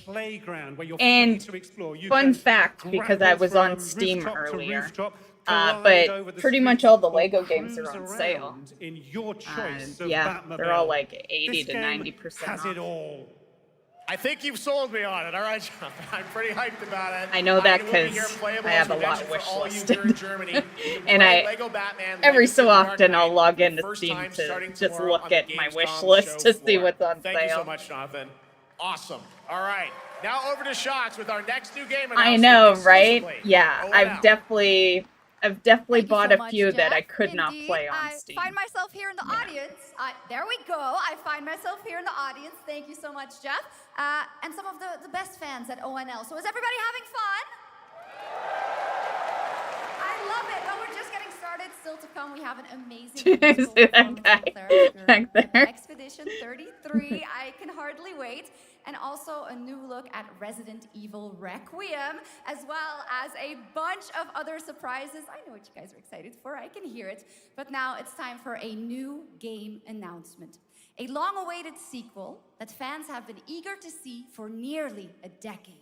playground where you're free to explore. Fun fact, because I was on Steam earlier, but pretty much all the Lego games are on sale. In your choice of yeah, Batmobile. they're all like 80 This to game 90% has off. it all. I think you've sold me on it. All right, John. I'm pretty hyped about it. I know that because I have a lot wish listed. And every so often I'll log into Steam to just look at my wish list to see what's on sale. Thank you so much, Jonathan. Awesome. All right. Now over to Shocks with our next new game I announcement. know, right? Yeah, ONL. I've definitely bought a few that I could not play on Steam. I find myself here in the audience. There we go. I find myself here in the audience. Thank you so much, Jeff. And some of the best fans at ONL. So is everybody having fun? I love it. Well, we're just getting started. Still to come, we have an amazing See that guy back there? Expedition 33. I can hardly wait. And also a new look at Resident Evil Requiem, as well as a bunch of other surprises. I know what you guys are excited for. I can hear it. But now it's time for a new game announcement. A long-awaited sequel that fans have been eager to see for nearly a decade.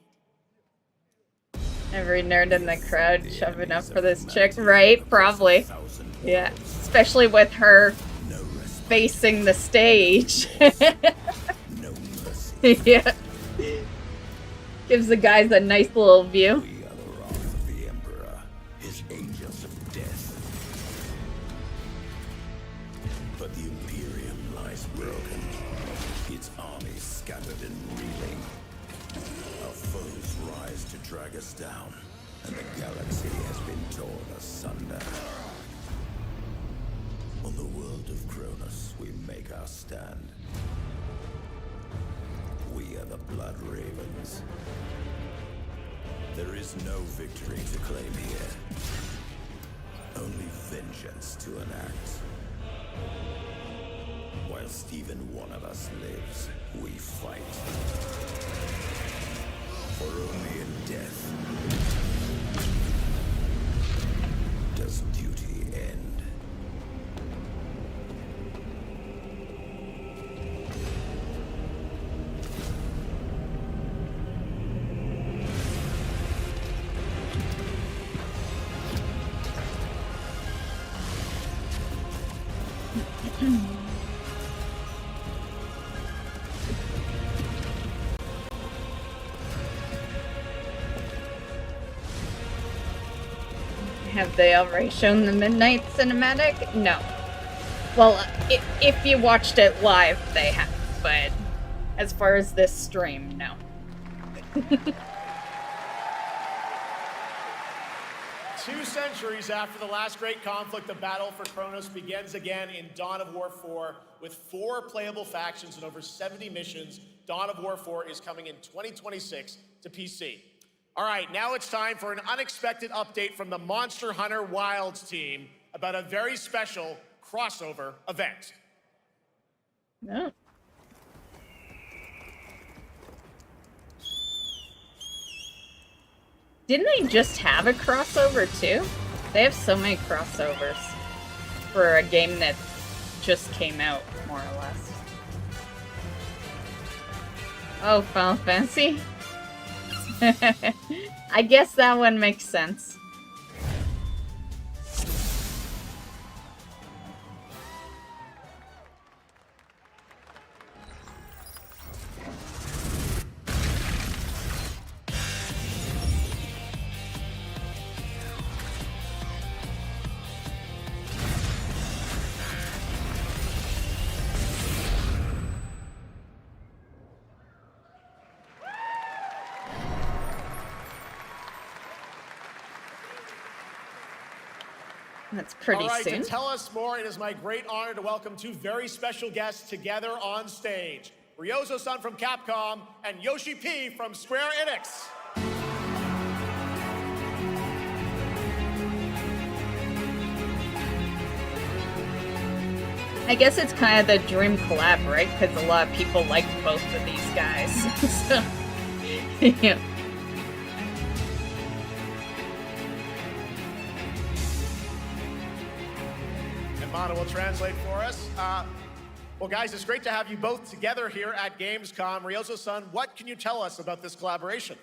Every nerd in the crowd shoving up for this chick, right? Probably. Yeah, especially with her facing the stage. Yeah. Gives the guys a nice little view. We are the wrath of the Emperor, his angels of death. But the Imperium lies broken, its armies scattered and reeling. Our foes rise to drag us down, and the galaxy has been torn asunder. On the world of Cronus, we make our stand. We are the Blood Ravens. There is no victory to claim here. Only vengeance to enact. Whilst even one of us lives, we fight. For only in death does duty end. Have they already shown the Midnight Cinematic? No. Well, if you watched it live, they have, but as far as this stream, no. 2 centuries after the last great conflict, the battle for Kronos begins again in Dawn of War 4 with 4 playable factions and over 70 missions. Dawn of War 4 is coming in 2026 to PC. All right, now it's time for an unexpected update from the Monster Hunter Wilds team about a very special crossover event. No. Didn't they just have a crossover too? They have so many crossovers for a game that just came out, more or less. Oh, Final Fantasy? I guess that one makes sense. That's pretty All right, soon. to tell us more, it is my great honor to welcome two very special guests together on stage. Ryozo-san from Capcom and Yoshi P from Square Enix. I guess it's kind of the dream collab, right? Because a lot of people like both of these guys. So, yeah. And Mana will translate for us. Well, guys, it's great to have you both together here at Gamescom. Ryozo-san, what can you tell us about this collaboration?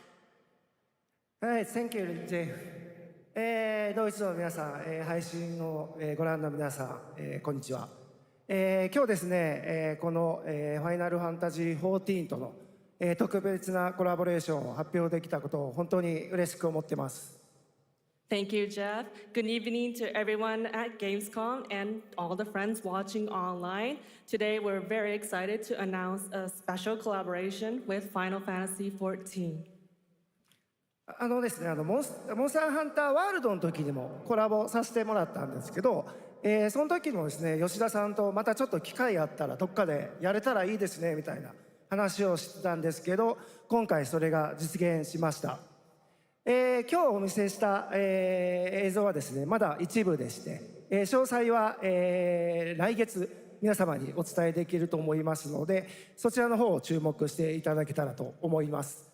Hey, thank you, Jeff. ドイツの皆さん、配信をご覧の皆さん、こんにちは。今日ですね、この、ファイナルファンタジー14との、特別なコラボレーションを発表できたことを本当に嬉しく思っています。Thank you, Jeff. Good evening to everyone at Gamescom and all the friends watching online. Today, we're very excited to announce a special collaboration with Final Fantasy XIV. ですね、モンスターハンターワールドの時にもコラボさせてもらったんですけど、その時もですね、吉田さんとまたちょっと機会あったらどっかでやれたらいいですねみたいな話をしてたんですけど、今回それが実現しました。今日お見せした、映像はですね、まだ一部でして、詳細は、来月皆様にお伝えできると思いますので、そちらの方を注目していただけたらと思います。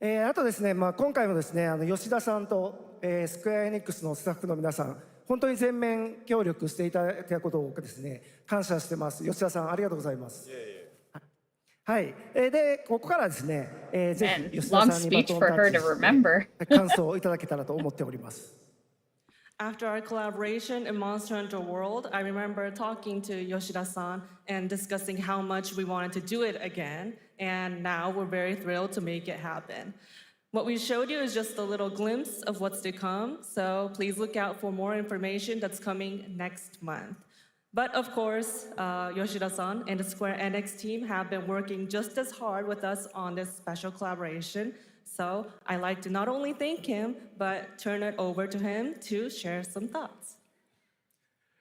あとですね、今回もですね、吉田さんと、スクエアエニックスのスタッフの皆さん、本当に全面協力していただいたことをですね、感謝してます。吉田さん、ありがとうございます。はい。で、ここからですね、ぜひ吉田さんにバトンタッチして感想をいただけたらと思っております。After our collaboration in Monster Hunter World, I remember talking to Yoshida-san and discussing how much we wanted to do it again, and now we're very thrilled to make it happen. What we showed you is just a little glimpse of what's to come, so please look out for more information that's coming next month. But of course, Yoshida-san and the Square Enix team have been working just as hard with us on this special collaboration. So I'd like to not only thank him, but turn it over to him to share some thoughts.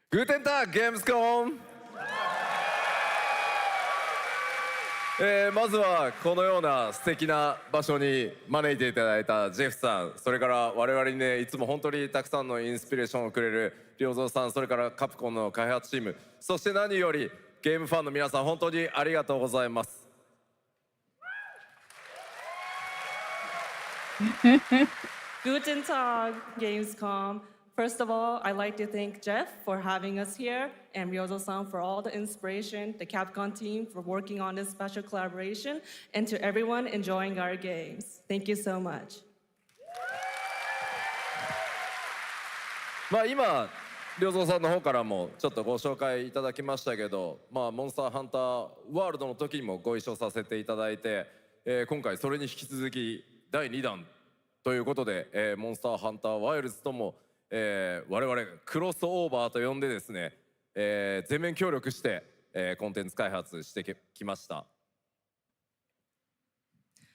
Guten Tag, Gamescom! まずはこのような素敵な場所に招いていただいたジェフさん、それから我々にね、いつも本当にたくさんのインスピレーションをくれる良三さん、それからカプコンの開発チーム、そして何よりゲームファンの皆さん、本当にありがとうございます。Guten Tag, Gamescom. First of all, I'd like to thank Jeff for having us here and Ryozo-san for all the inspiration, the Capcom team for working on this special collaboration, and to everyone enjoying our games. Thank you so much. 今、良三さんの方からもちょっとご紹介いただきましたけど、モンスターハンターワールドの時にもご一緒させていただいて、今回それに引き続き第2弾ということで、モンスターハンターワイルズとも、我々クロスオーバーと呼んでですね、全面協力して、コンテンツ開発してきました。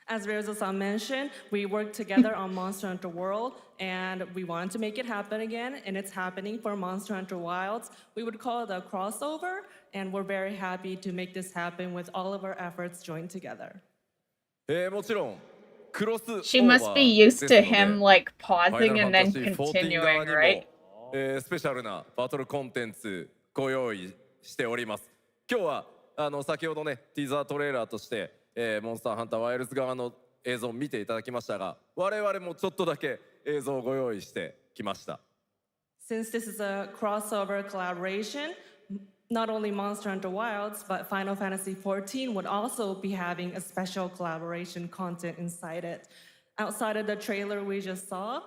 As Ryozo-san mentioned, we worked together on Monster Hunter World, and we wanted to make it happen again, and it's happening for Monster Hunter Wilds. We would call it a crossover, and we're very happy to make this happen with all of our efforts joined together. もちろん She must be used to him like pausing and then continuing, right? スペシャルなバトルコンテンツご用意しております。今日は先ほどねティーザートレーラーとして、モンスターハンターワイルズ側の映像を見ていただきましたが、我々もちょっとだけ映像をご用意してきました。Since this is a crossover collaboration, Not only Monster Hunter Wilds, but Final Fantasy XIV would also be having a special collaboration content inside it. Outside of the trailer we just saw,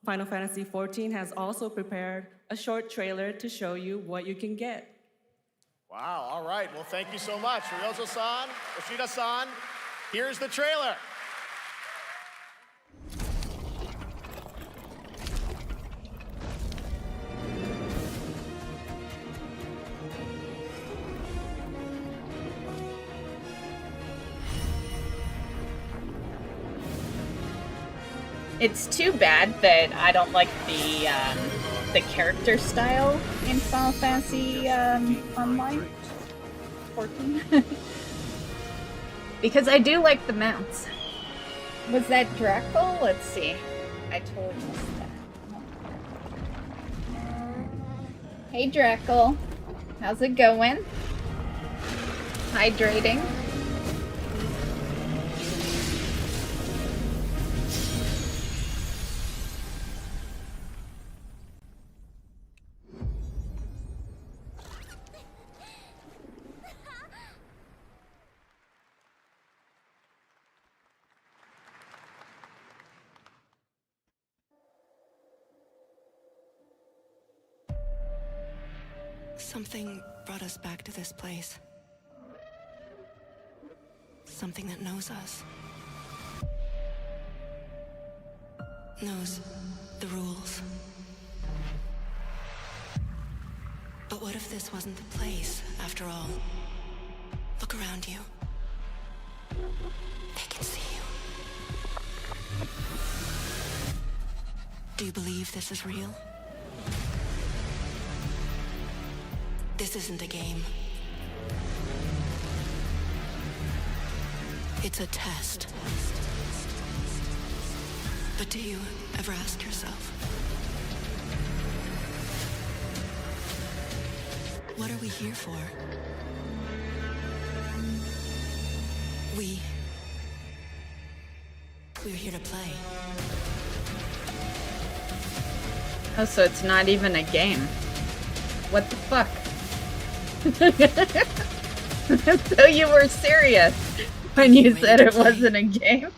Final Fantasy XIV has also prepared a short trailer to show you what you can get. Wow, all right. Well, thank you so much. Ryozo-san, Yoshida-san, here's the trailer. It's too bad that I don't like the character style in Final Fantasy Online 14. Because I do like the mounts. Was that Draco? Let's see. I totally missed that. Hey Draco. How's it going? Hydrating. Something brought us back to this place. Something that knows us. Knows the rules. But what if this wasn't the place, after all? Look around you. They can see you. Do you believe this is real? This isn't a game. It's a test. But do you ever ask yourself, what are we here for? We're here to play. Oh, so it's not even a game. What the fuck? So you were serious when you said it wasn't a game?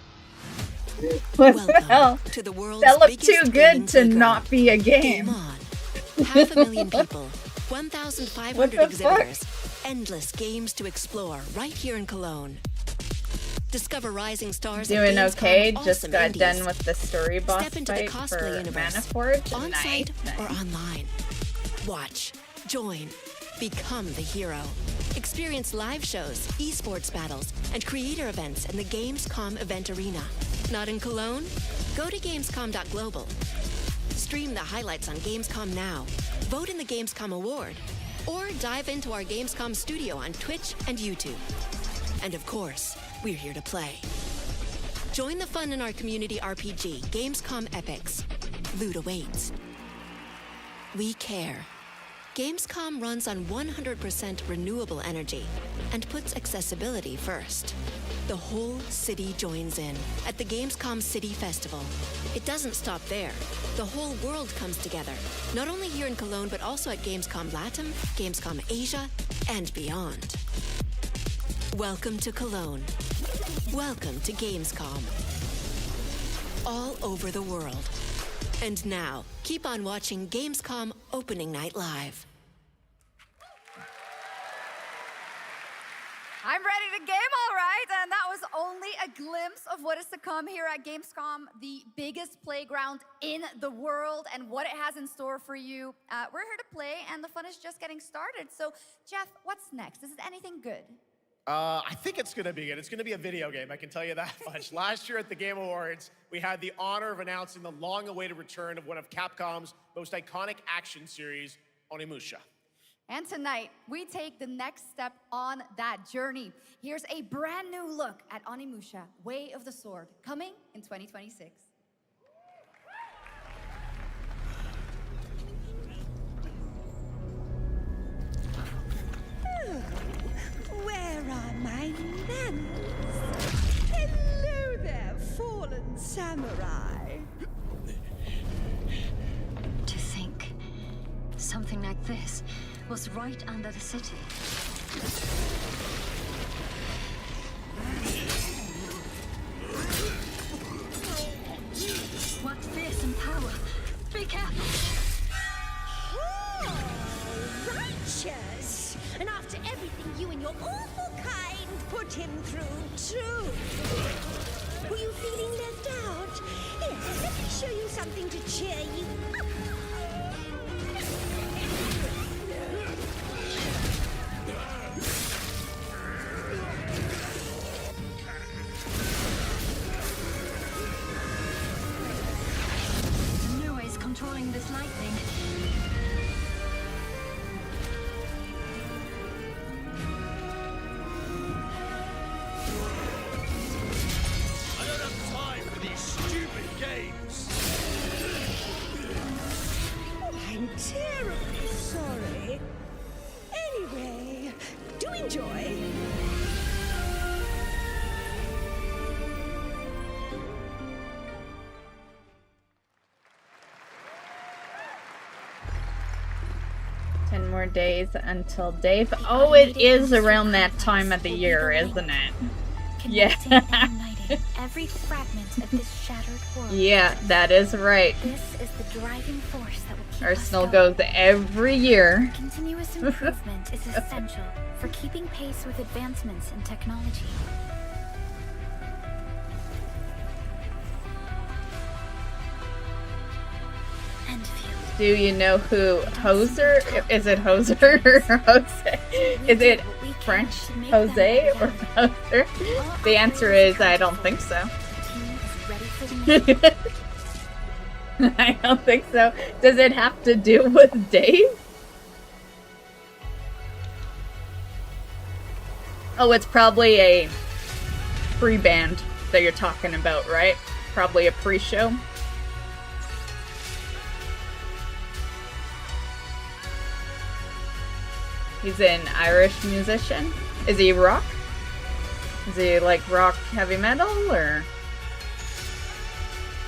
What the hell? To the world's that looked biggest too gaming good to playground. not be a game. Game on. 500,000 people, 1,500 exhibitors, endless games to explore right here in Cologne. Discover rising stars. at Doing Gamescom's okay. awesome Just got indies. done with the story boss Step into the fight cosplay for universe, Maniforge. on site Nice. or online. Watch, join, become the hero. Experience live shows, esports battles, and creator events in the Gamescom event arena. Not in Cologne? Go to Gamescom.global. Stream the highlights on Gamescom Now. Vote in the Gamescom Award. Or dive into our Gamescom studio on Twitch and YouTube. And of course, we're here to play. Join the fun in our community RPG, Gamescom Epics. Loot awaits. We care. Gamescom runs on 100% renewable energy and puts accessibility first. The whole city joins in at the Gamescom City Festival. It doesn't stop there. The whole world comes together, not only here in Cologne, but also at Gamescom Latam, Gamescom Asia, and beyond. Welcome to Cologne. Welcome to Gamescom. All over the world. And now, keep on watching Gamescom Opening Night Live. I'm ready to game, all right, and that was only a glimpse of what is to come here at Gamescom, the biggest playground in the world, and what it has in store for you. We're here to play, and the fun is just getting started. So, Jeff, what's next? Is it anything good? I think it's going to be good. It's going to be a video game, I can tell you that much. Last year at the Game Awards, we had the honor of announcing the long-awaited return of one of Capcom's most iconic action series, Onimusha. And tonight, we take the next step on that journey. Here's a brand new look at Onimusha, Way of the Sword, coming in 2026. Where are my manners? Hello there, fallen samurai. To think something like this was right under the city. What fearsome power! Be careful! Oh, righteous! And after everything you and your awful kind put him through, too. Were you feeling left out? Here, let me show you something to cheer you up. The new is controlling this lightning. I'm terribly sorry. Anyway, do enjoy. Ten more days until Dave. Oh, it is around that time of the year, isn't it? Yeah. Every fragment of this shattered world. Yeah, that is right. This is the driving force that will keep Arsenal us going. goes every year. Continuous improvement is essential for keeping pace with advancements in technology. Do you know who Hoser? Is it Hoser or Jose? Is it French Jose or Hoser? The answer is I don't think so. I don't think so. Does it have to do with Dave? Oh, it's probably a pre-band that you're talking about, right? Probably a pre-show. He's an Irish musician. Is he rock? Is he like rock heavy metal or?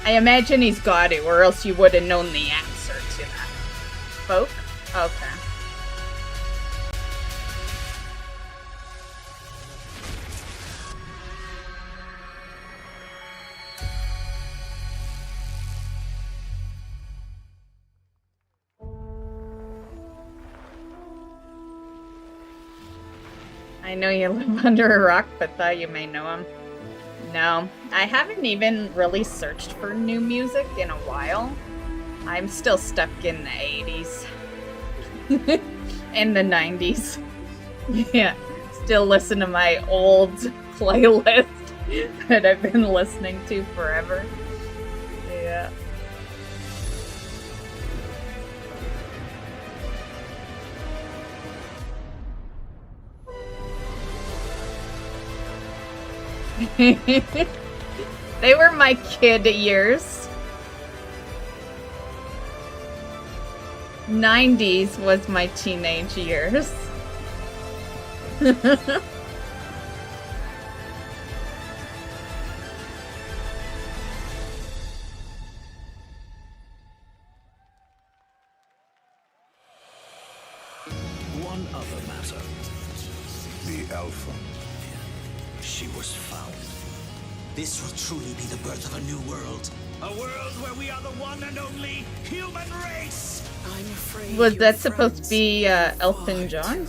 I imagine he's got it, or else you would have known the answer to that. Folk? Okay. I know you live under a rock, but thought you may know him. No, I haven't even really searched for new music in a while. I'm still stuck in the 80s. And the 90s. Yeah, still listen to my old playlist that I've been listening to forever. Yeah. They were my kid years. 90s was my teenage years. One other matter. The Alpha. She was found. This will truly be the birth of a new world. A world where we are the one and only human race. I'm afraid. Was that supposed to be Elton John?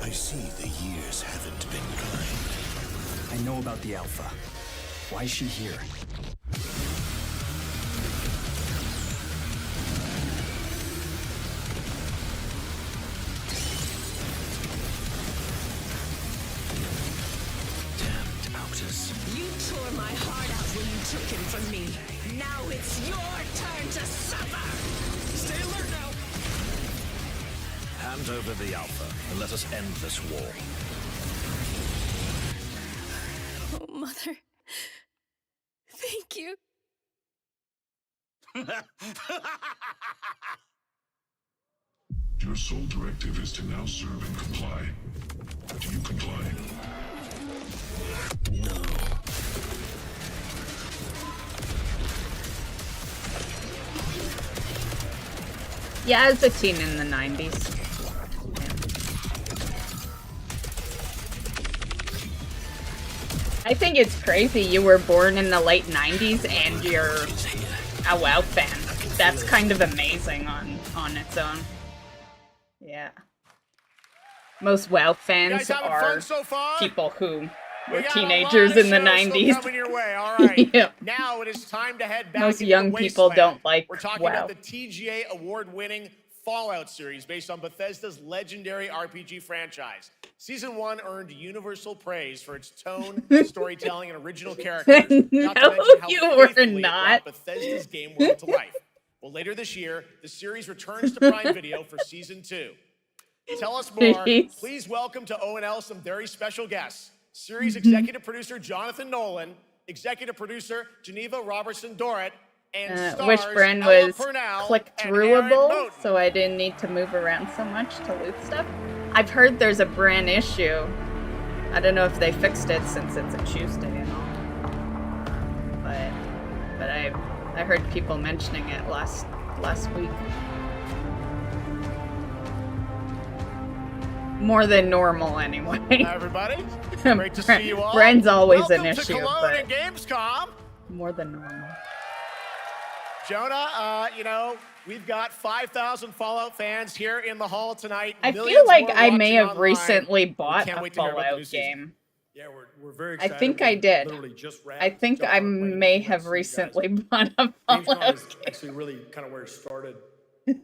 I see the years haven't been kind. I know about the Alpha. Why is she here? You tore my heart out when you took him from me. Now it's your turn to suffer. Stay alert now. Hand over the Alpha and let us end this war. Oh, Mother. Thank you. Your sole directive is to now serve and comply. Do you comply? No. Yeah, I was a teen in the 90s. Yeah. I think it's crazy you were born in the late 90s and you're a WoW fan. That's kind of amazing on its own. Yeah. Most WoW fans are people who were teenagers in the 90s. Coming your way. All right. Yeah. Now it is time to head back Most into young the people wasteland. don't like We're talking WoW. about the TGA award-winning Fallout series based on Bethesda's legendary RPG franchise. Season 1 earned universal praise for its tone, storytelling, and original characters. No, not to mention how you were faithfully it not. brought Bethesda's game world to life. Well, later this year, the series returns to Prime Video for Season 2. Tell us more. Please welcome to ONL some very special guests. Series executive producer Jonathan Nolan, executive producer Geneva Robertson-Dorrit, and Wish stars Bren Ella was Purnell click-throughable, so I didn't need to move around so much to loot stuff. I've heard there's a Bren issue. I don't know if they fixed it since it's a Tuesday and all. But I heard people mentioning it last week. More than normal, anyway. Hi, everybody. Great to see you all. Bren's always Welcome an issue, to Cologne but and Gamescom. more than normal. Jonah, you know, we've got 5,000 Fallout fans here in the hall tonight. I Millions feel like more I may watching have online. recently We bought can't a wait to hear about the new Fallout season. game. Yeah, we're very I excited. think I did. Literally just wrapped. I think I may have recently bought a Gamescom Fallout is game. actually really kind of where it started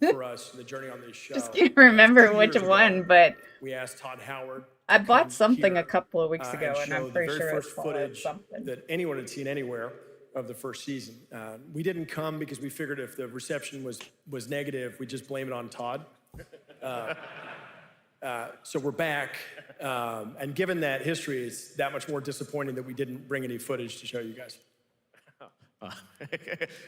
for us, the journey on this show. Just can't remember 2 which years ago, one, but we asked Todd Howard. I bought something a couple of weeks ago, and show I'm the pretty very sure it's first Fallout footage something. that anyone had seen anywhere of the first season. We didn't come because we figured if the reception was negative, we'd just blame it on Todd. So we're back, and given that history, it's that much more disappointing that we didn't bring any footage to show you guys.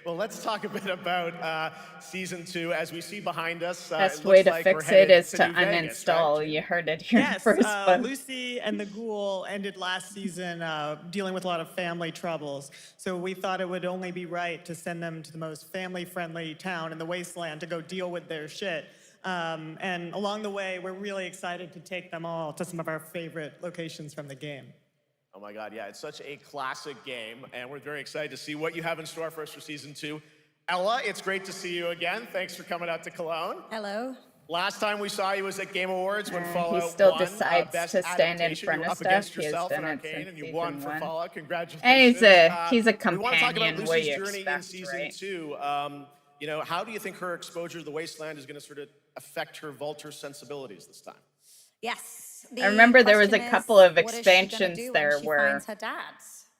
Well, let's talk a bit about Season 2. As we see behind us, Best it way looks to like we're fix it headed is to New Vegas, uninstall. right? You heard it here Yes, first. But Lucy and the Ghoul ended last season dealing with a lot of family troubles. So we thought it would only be right to send them to the most family-friendly town in the wasteland to go deal with their shit. And along the way, we're really excited to take them all to some of our favorite locations from the game. Oh my God, yeah, it's such a classic game, and we're very excited to see what you have in store for us for Season 2. Ella, it's great to see you again. Thanks for coming out to Cologne. Hello. Last time we saw you was at Game Awards when Fallout he still won, decides Best to stand in Adaptation. front You of were up stuff. against He has yourself done in it Arcane, since and you won season for 1. Fallout. Congratulations. And he's a We want to talk companion, about what Lucy's you journey in expect, Season right? 2. You know, how do you think her exposure to the Wasteland is going to sort of affect her Vulture sensibilities this time? Yes. I remember there was a question couple is, of what is she gonna expansions do when there she where finds her dad?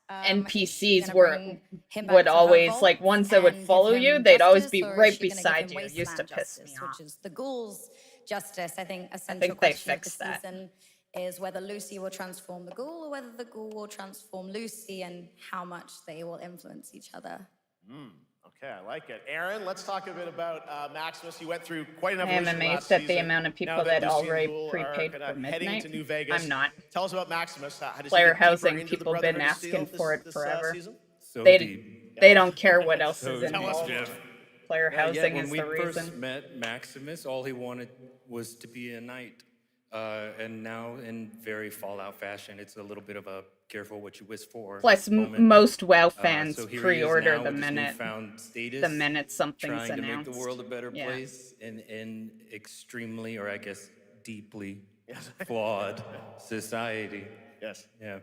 NPCs gonna bring him back would to her always, vault like, ones that would and give follow him you, they'd always justice, be or is right she gonna give beside him you. It used to wasteland piss me justice, off. Which is the ghouls' justice. I think a central think they question of the fixed that. season is whether Lucy will transform the ghoul or whether the ghoul will transform Lucy, and how much they will influence each other. Okay, I like it. Aaron, let's talk a bit about Maximus. He went through quite an I am evolution amazed last at the season. amount of people Now that Lucy and already Ghoul are prepaid kinda for heading Midnight. to New Vegas. I'm not. Tell us about Maximus. How does he Player get deeper housing, into the people been Brotherhood of Steel asking for it this forever. season? They don't care what else So is deep. involved. Jeff. Player housing when is we the first reason. met Maximus, all he wanted was to be a knight. And now, in very Fallout fashion, it's a little bit of a careful what you wish for. Plus, moment. most WoW fans So here he is pre-order now the with his minute newfound status, the minute something's trying to announced. make the world a better Yeah. place in extremely, or I guess deeply flawed society. Yes. Yeah.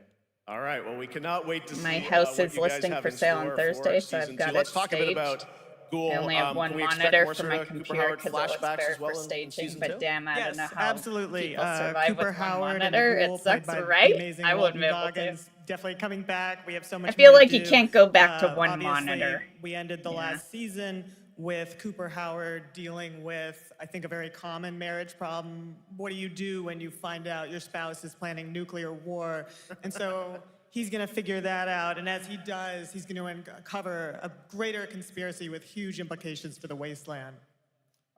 All right. Well, we cannot wait to see My house what is you guys listing have for in sale on store Thursday, for so I've Season got 2. it Let's talk a bit staged. about Ghoul. I only have Can one we expect monitor more for sort my of Cooper computer Howard because it looks flashbacks better as well for in staging, Season but 2? damn, I don't Yes, know how absolutely. people survive Cooper with one Howard monitor. and the It Ghoul, sucks, played by right? the amazing I wouldn't Walton be able to. Goggins, definitely coming back. We have so much I feel more like to you do. can't go back to one Obviously, monitor. We ended the Yeah. last season with Cooper Howard dealing with, I think, a very common marriage problem. What do you do when you find out your spouse is planning nuclear war? And so he's going to figure that out. And as he does, he's going to uncover a greater conspiracy with huge implications for the wasteland.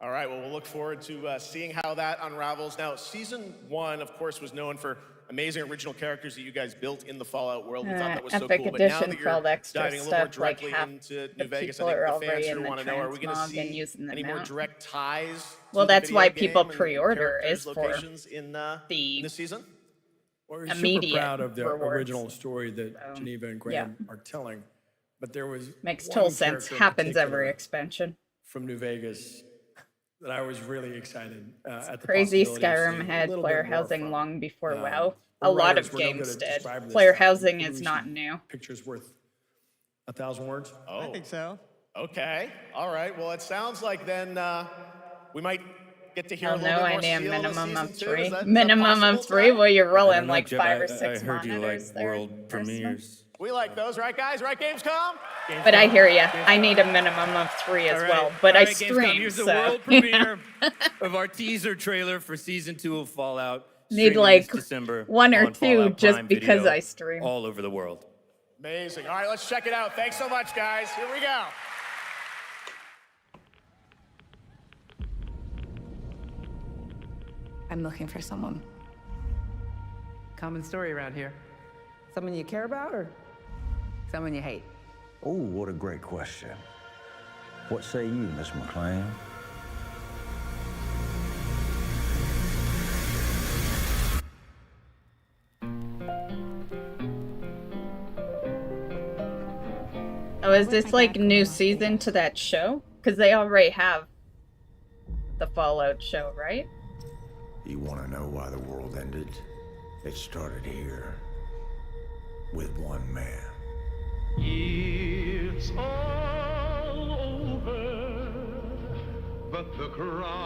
All right. Well, we'll look forward to seeing how that unravels. Now, Season 1, of course, was known for amazing original characters that you guys built in the Fallout world. We thought that was so Epic cool. But now Edition that for all the you're extra diving a little more stuff, like directly half into the New Vegas, I people think are the already fans in here the want to know, are we going to transmog and see using the any more mount. direct ties Well, to the that's video why game people and pre-order characters, is for locations in this season? We're super immediate proud of the rewards. original story that Geneva and Graham are telling, but there was Makes one total sense. character in Happens every particular expansion. from New Vegas that I was really excited at the Crazy possibility of Skyrim seeing a had little player bit more housing from. long before WoW. The A lot writers of were no games good at did. describing this Player stuff. housing Maybe is we not should- new. Pictures worth 1,000 words. I think so. Okay. All right. Well, it sounds like then we might get to hear Oh a little no, bit I more need a Seal of minimum of season 2. three. Is that Minimum possible of 3? tonight? Well, you're I don't rolling know, like Jeff, 5 or I 6 heard you like monitors there. world premieres. We like those, right, guys? Right, Gamescom? But I hear you. I need a minimum of 3 as well. But I Gamescom, stream, here's so the world premiere of our teaser trailer for season 2 of Fallout. Need streaming like this December 1 or on 2 Fallout just Prime because Video I stream. all over the world. Amazing. All right, let's check it out. Thanks so much, guys. Here we go. I'm looking for someone. Common story around here. Someone you care about or someone you hate? Oh, what a great question. What say you, Miss McClane? Oh, is this like new season to that show? Because they already have the Fallout show, right? You want to know why the world ended? It started here with one man. It's all over, but the cry.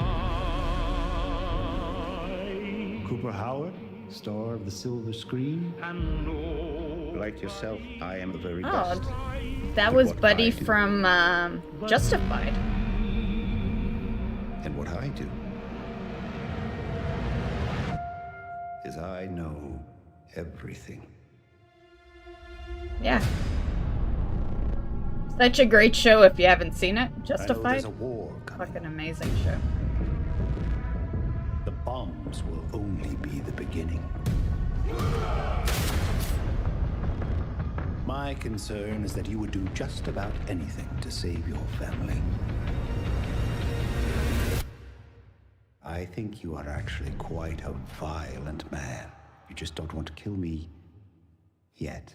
Cooper Howard, star of the silver screen. Like yourself, I am the very best. Oh, that was Buddy from Justified. And what I do is I know everything. Yeah. Such a great show if you haven't seen it. I know Justified. there's a war coming. Fucking amazing show. The bombs will only be the beginning. My concern is that you would do just about anything to save your family. I think you are actually quite a violent man. You just don't want to kill me yet.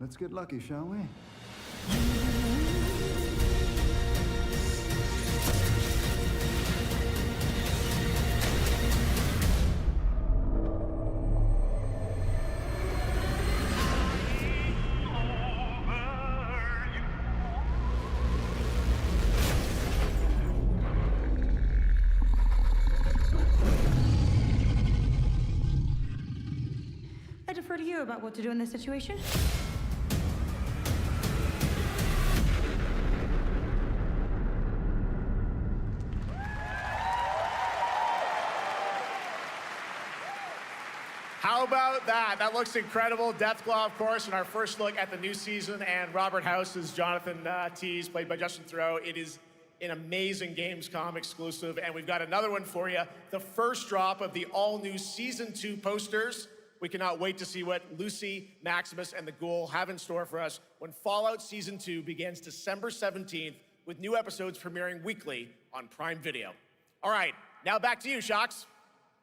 Let's get lucky, shall we? I defer to you about what to do in this situation. How about that? That looks incredible. Deathclaw, of course, in our first look at the new season, and Robert House is Jonathan Tease, played by Justin Theroux. It is an amazing Gamescom exclusive, and we've got another one for you. The first drop of the all-new Season 2 posters. We cannot wait to see what Lucy, Maximus, and the Ghoul have in store for us when Fallout Season 2 begins December 17th, with new episodes premiering weekly on Prime Video. All right, now back to you, Shox.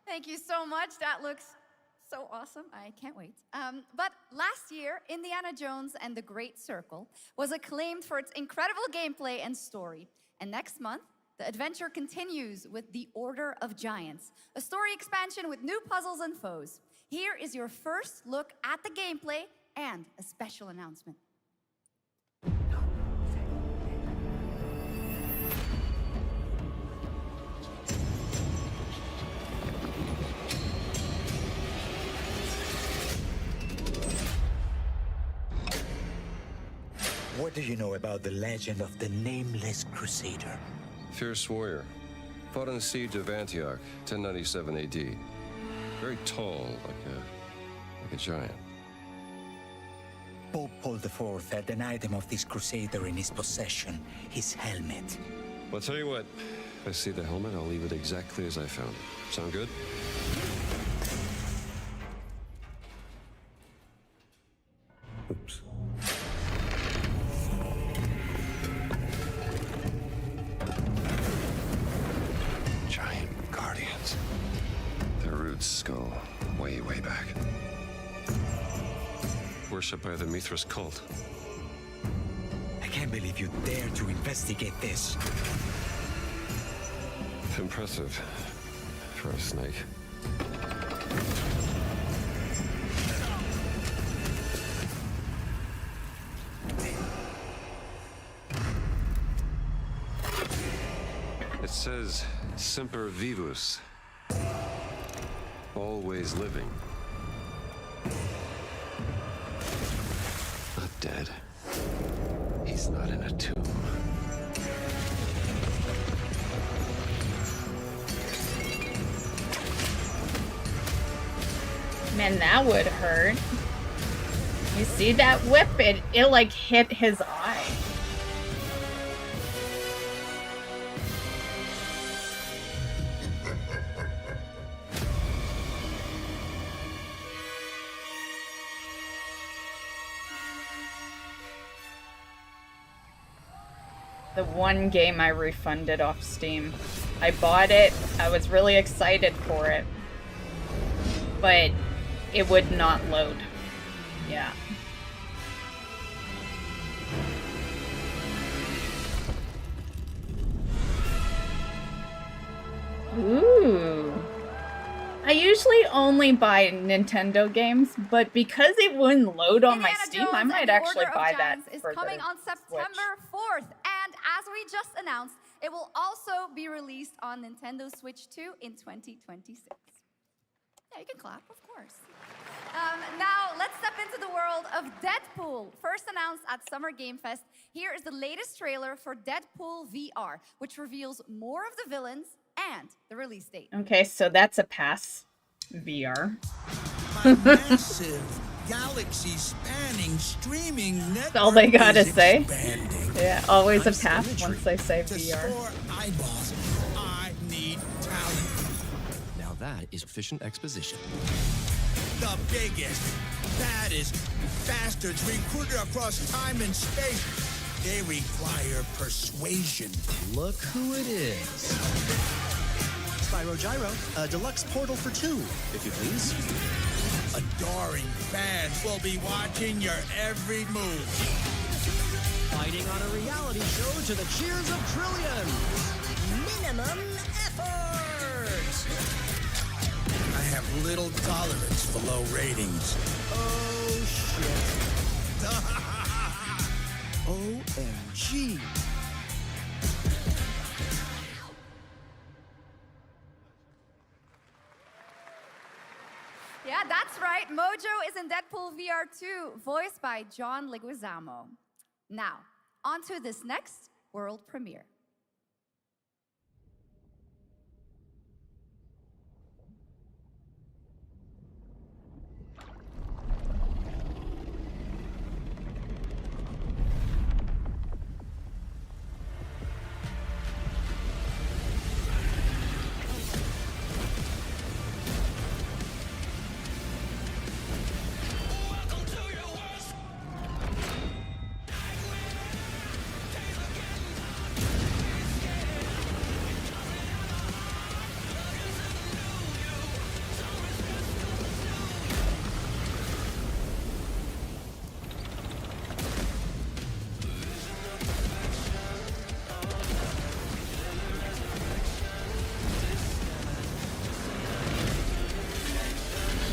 Thank you so much. That looks so awesome. I can't wait. But last year, Indiana Jones and the Great Circle was acclaimed for its incredible gameplay and story. And next month, the adventure continues with The Order of Giants, a story expansion with new puzzles and foes. Here is your first look at the gameplay and a special announcement. What do you know about the legend of the Nameless Crusader? Fierce warrior. Fought in the siege of Antioch, 1097 AD. Very tall, like a giant. Pope Paul IV had an item of this crusader in his possession, his helmet. Well, I'll tell you what. If I see the helmet, I'll leave it exactly as I found it. Sound good? Oops. Giant guardians. Their roots go way, way back. Worshipped by the Mithras cult. I can't believe you dare to investigate this. Impressive for a snake. It says Semper Vivus. Always living. Not dead. He's not in a tomb. Man, that would hurt. You see that whip? It like hit his eye. The one game I refunded off Steam. I bought it, I was really excited for it, but it would not load. Yeah. Ooh. I usually only buy Nintendo games, but because it wouldn't load on my Steam, I might actually buy that for the coming on September 4th, and as we just announced, it will also be released on Nintendo Switch 2 in 2026. Yeah, you can clap, of course. Now, let's step into the world of Deadpool. First announced at Summer Game Fest, here is the latest trailer for Deadpool VR, which reveals more of the villains and the release date. Okay, so that's a pass. VR. Massive, galaxy-spanning, streaming network. That's all they gotta say. Expanding. Yeah, always a pass once they say VR. Store eyeballs. I need talent. Now that is efficient exposition. The biggest, baddest bastards recruited across time and space. They require persuasion. Look who it is. Spyro Gyro, a deluxe portal for 2, if you please. Adoring fans will be watching your every move. Fighting on a reality show to the cheers of trillions. Minimum effort. I have little tolerance for low ratings. Oh, shit. OMG. Yeah, that's right. Mojo is in Deadpool VR 2, voiced by John Leguizamo. Now, on to this next world premiere.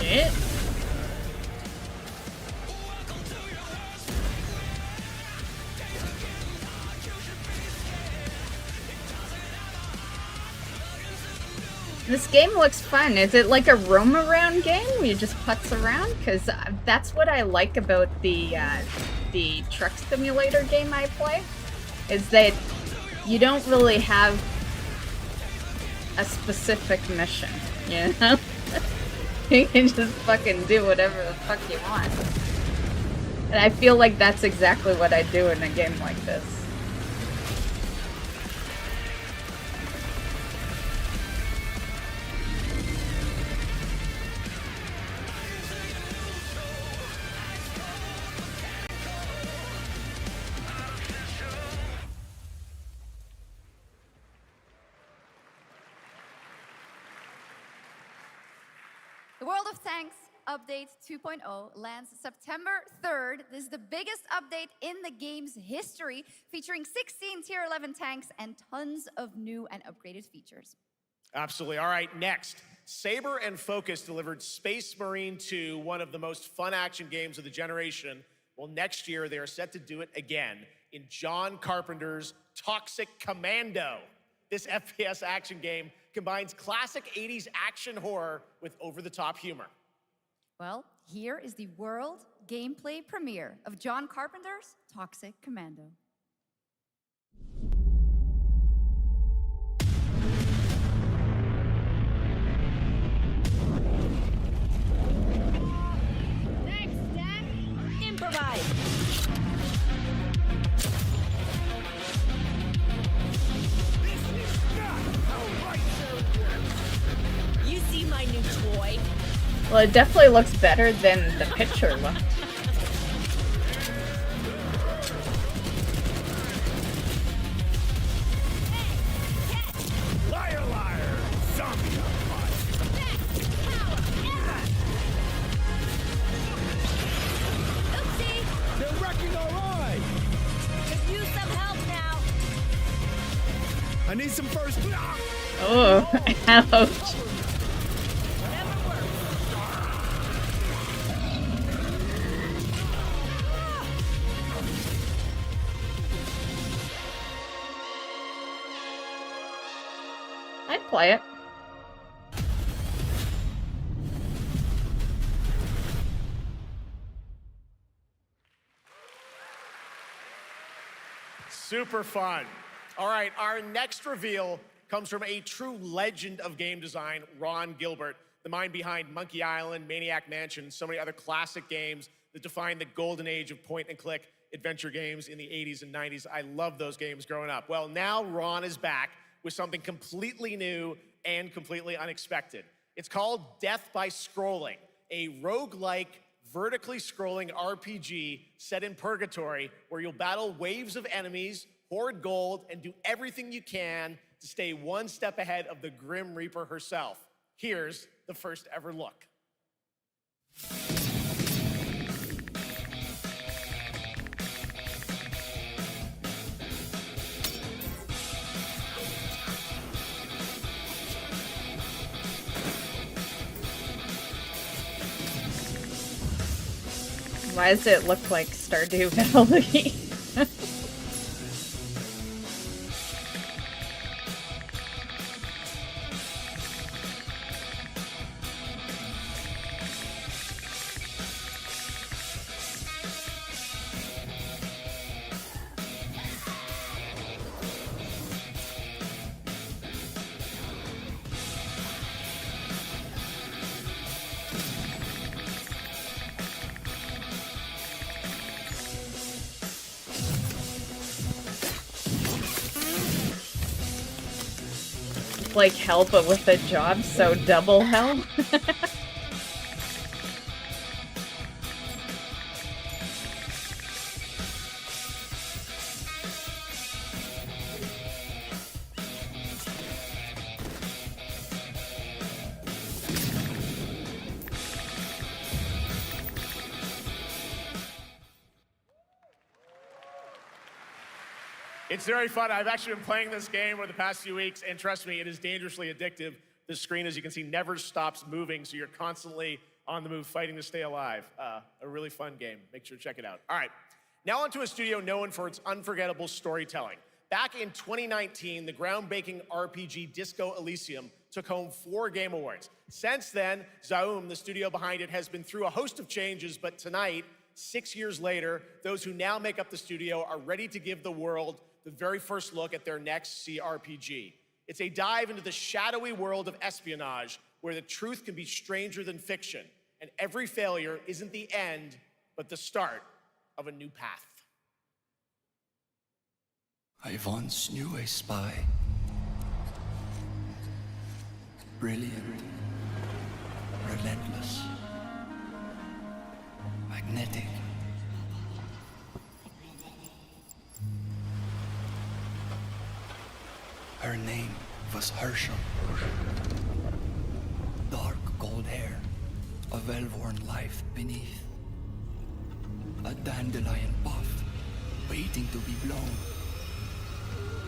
Shit. This game looks fun. Is it like a roam around game where you just putz around? Because that's what I like about the truck simulator game I play, is that you don't really have a specific mission, you know? You can just fucking do whatever the fuck you want. And I feel like that's exactly what I do in a game like this. The World of Tanks Update 2.0 lands September 3rd. This is the biggest update in the game's history, featuring 16 Tier 11 tanks and tons of new and upgraded features. Absolutely. All right, next. Saber and Focus delivered Space Marine 2, one of the most fun action games of the generation. Well, next year they are set to do it again in John Carpenter's Toxic Commando. This FPS action game combines classic 80s action horror with over-the-top humor. Well, here is the world gameplay premiere of John Carpenter's Toxic Commando. Thanks, Dad. Improvise. You see my new toy? Well, it definitely looks better than the picture looked. Liar, liar! Zombie Oopsie! They're wrecking our ride! Could use some help now. I need some first. Oh, ouch. I'd play it. Super fun. All right, our next reveal comes from a true legend of game design, Ron Gilbert, the mind behind Monkey Island, Maniac Mansion, and so many other classic games that defined the golden age of point-and-click adventure games in the 80s and 90s. I loved those games growing up. Well, now Ron is back with something completely new and completely unexpected. It's called Death by Scrolling, a roguelike, vertically scrolling RPG set in purgatory where you'll battle waves of enemies, hoard gold, and do everything you can to stay one step ahead of the Grim Reaper herself. Here's the first ever look. Why does it look like Stardew Valley? Like hell, but with a job, so double hell. It's very fun. I've actually been playing this game over the past few weeks, and trust me, it is dangerously addictive. The screen, as you can see, never stops moving, so you're constantly on the move, fighting to stay alive. A really fun game. Make sure to check it out. All right, now onto a studio known for its unforgettable storytelling. Back in 2019, the groundbreaking RPG Disco Elysium took home 4 Game Awards. Since then, Zaum, the studio behind it, has been through a host of changes, but tonight, 6 years later, those who now make up the studio are ready to give the world the very first look at their next CRPG. It's a dive into the shadowy world of espionage, where the truth can be stranger than fiction, and every failure isn't the end, but the start of a new path. I once knew a spy. Brilliant, relentless, magnetic. Her name was Herschel. Dark gold hair, a well-worn life beneath. A dandelion puff, waiting to be blown.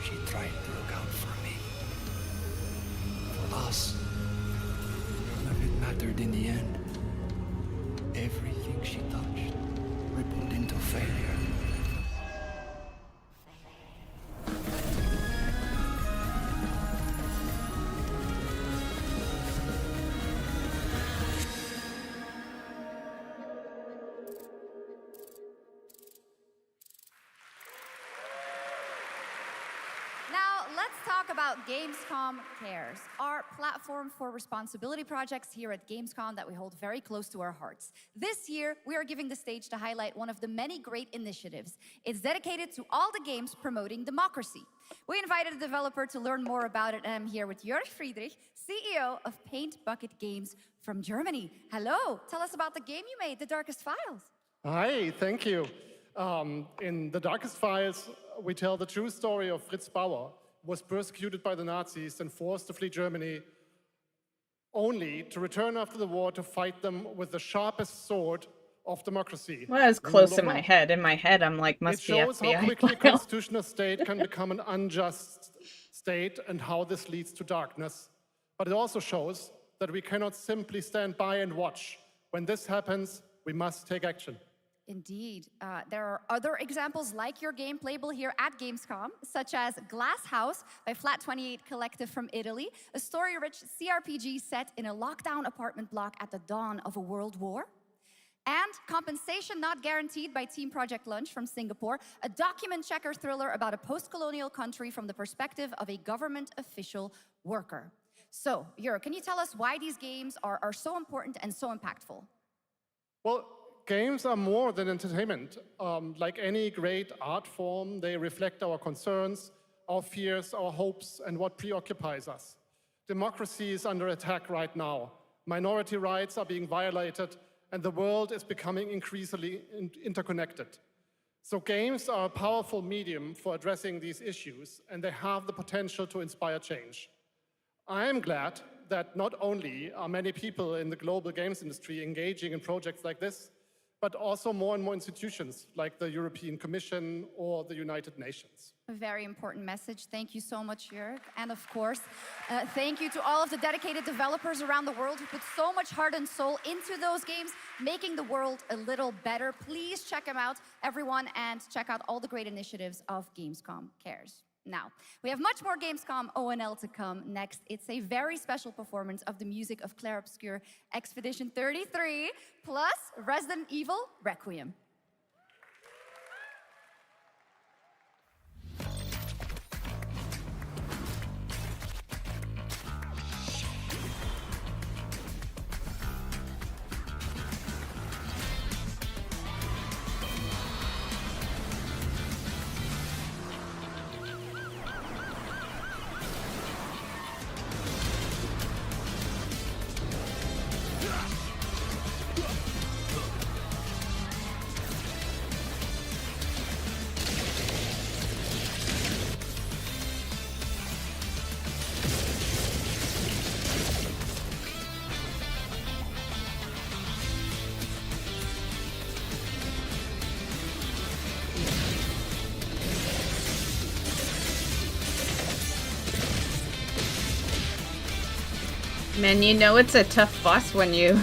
She tried to look out for me. For us. None of it mattered in the end. Everything she touched rippled into failure. Now, let's talk about Gamescom Cares, our platform for responsibility projects here at Gamescom that we hold very close to our hearts. This year, we are giving the stage to highlight one of the many great initiatives. It's dedicated to all the games promoting democracy. We invited a developer to learn more about it, and I'm here with Jörg Friedrich, CEO of Paint Bucket Games from Germany. Hello, tell us about the game you made, The Darkest Files. Hi, thank you. In The Darkest Files, we tell the true story of Fritz Bauer, who was persecuted by the Nazis and forced to flee Germany, only to return after the war to fight them with the sharpest sword of democracy. Well, it's close in my head. In my head, I'm like, must be FBI. It shows how quickly a constitutional state can become an unjust state and how this leads to darkness. But it also shows that we cannot simply stand by and watch. When this happens, we must take action. Indeed. There are other examples like your game playable here at Gamescom, such as Glass House by Flat 28 Collective from Italy, a story-rich CRPG set in a lockdown apartment block at the dawn of a world war. And Compensation Not Guaranteed by Team Project Lunch from Singapore, a document checker thriller about a post-colonial country from the perspective of a government official worker. So, Jörg, can you tell us why these games are so important and so impactful? Well, games are more than entertainment. Like any great art form, they reflect our concerns, our fears, our hopes, and what preoccupies us. Democracy is under attack right now. Minority rights are being violated, and the world is becoming increasingly interconnected. So games are a powerful medium for addressing these issues, and they have the potential to inspire change. I am glad that not only are many people in the global games industry engaging in projects like this, but also more and more institutions like the European Commission or the United Nations. A very important message. Thank you so much, Jörg. And of course, thank you to all of the dedicated developers around the world who put so much heart and soul into those games, making the world a little better. Please check them out, everyone, and check out all the great initiatives of Gamescom Cares. Now, we have much more Gamescom ONL to come next. It's a very special performance of the music of Clair Obscur Expedition 33, plus Resident Evil Requiem. Man, you know it's a tough boss when you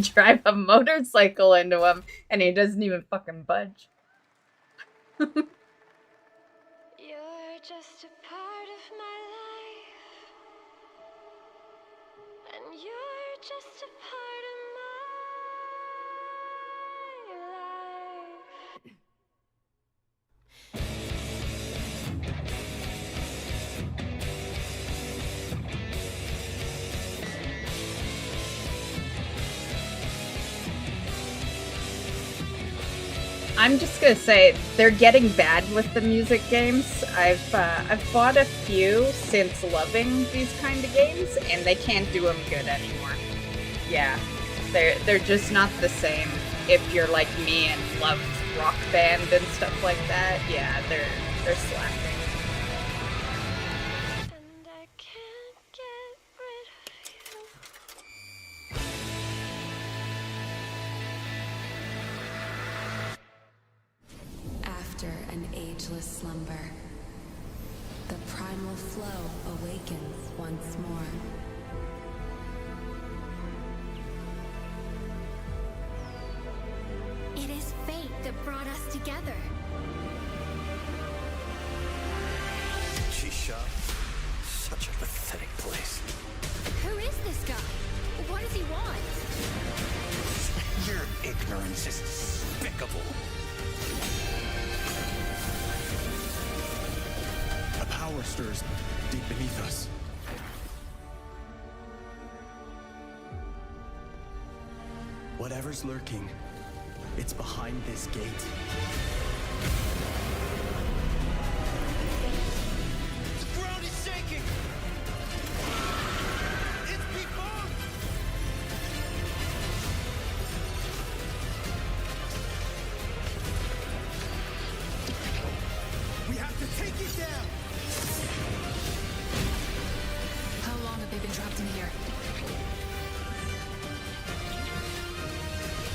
drive a motorcycle into him and he doesn't even fucking budge. You're just a part of my life, and you're just a part of my life. I'm just gonna say they're getting bad with the music games. I've bought a few since loving these kind of games, and they can't do them good anymore. Yeah, they're just not the same. If you're like me and love Rock Band and stuff like that, yeah, they're slacking. After an ageless slumber, the primal flow awakens once more. It is fate that brought us together. Shisha. Such a pathetic place. Who is this guy? What does he want? Your ignorance is despicable. A power stirs deep beneath us. Whatever's lurking, it's behind this gate. The ground is shaking! It's people! We have to take it down! How long have they been trapped in here?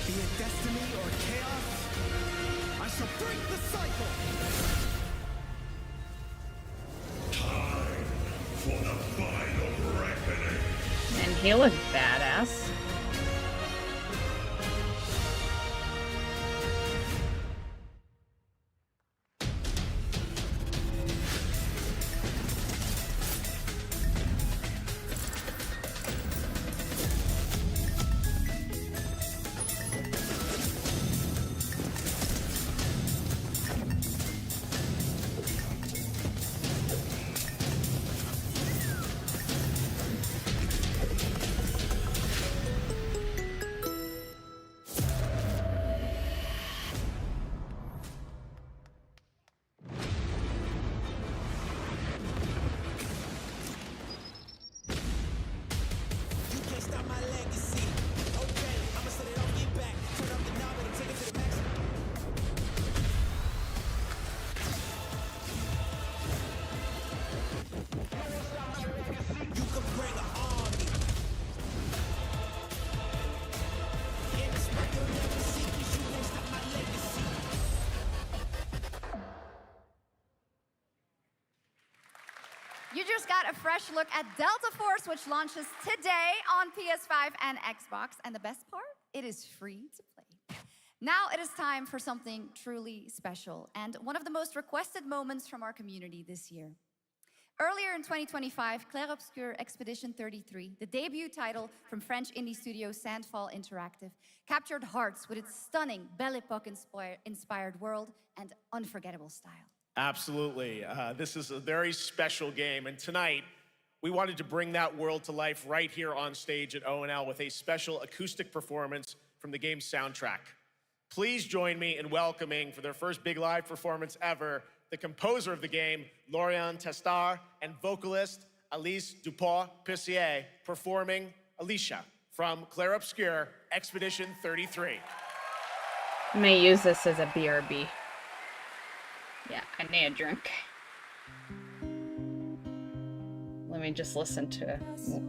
Be it destiny or chaos, I shall break the cycle! Time for the final reckoning. And he looks badass. You just got a fresh look at Delta Force, which launches today on PS5 and Xbox. And the best part, it is free to play. Now it is time for something truly special and one of the most requested moments from our community this year. Earlier in 2025, Clair Obscur Expedition 33, the debut title from French indie studio Sandfall Interactive, captured hearts with its stunning Belle Epoque-inspired world and unforgettable style. Absolutely. This is a very special game, and tonight we wanted to bring that world to life right here on stage at ONL with a special acoustic performance from the game's soundtrack. Please join me in welcoming, for their first big live performance ever, the composer of the game, Laurent Testard, and vocalist Alice Dupont-Pessier, performing Alicia from Clair Obscur Expedition 33. I may use this as a BRB. Yeah, I need a drink. Let me just listen to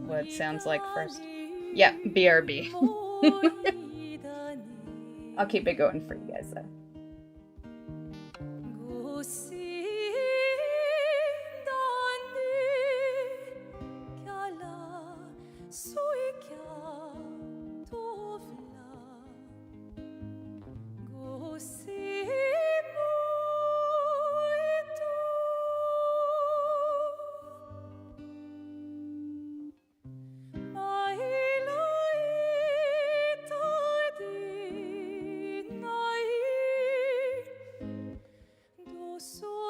what it sounds like first. Yeah, BRB. I'll keep it going for you guys though. So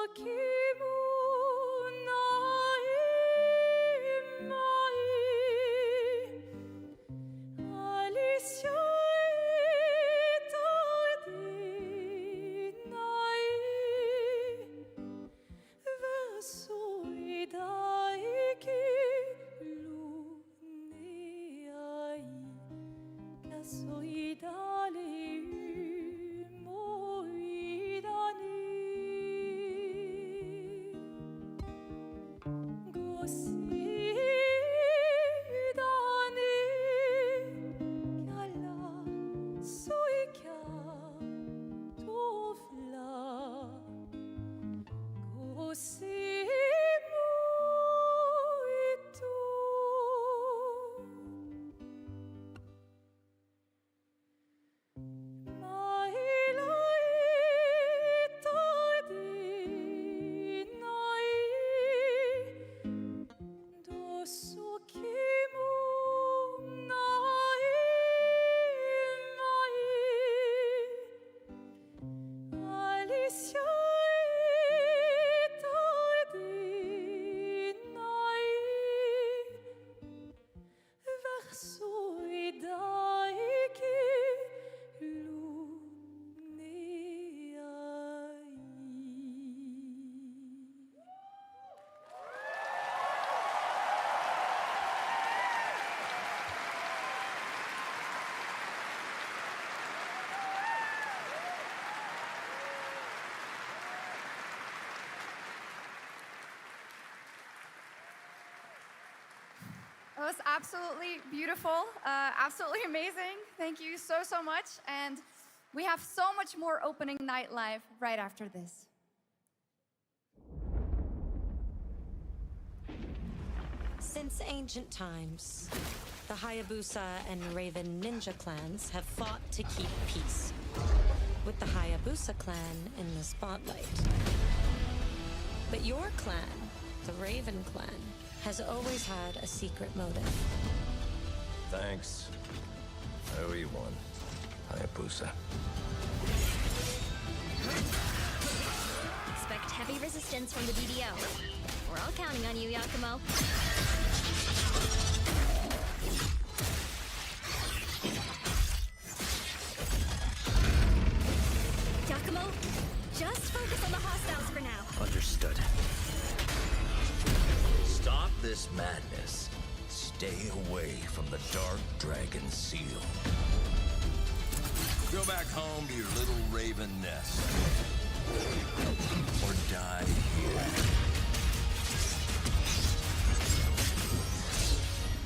It was absolutely beautiful, absolutely amazing. Thank you so, so much. And we have so much more opening night live right after this. Since ancient times, the Hayabusa and Raven ninja clans have fought to keep peace, with the Hayabusa clan in the spotlight. But your clan, the Raven clan, has always had a secret motive. Thanks. I owe you one, Hayabusa. Expect heavy resistance from the DDO. We're all counting on you, Yakumo. Yakumo, just focus on the hostiles for now. Understood. Stop this madness. Stay away from the Dark Dragon Seal. Go back home to your little raven nest. Or die here.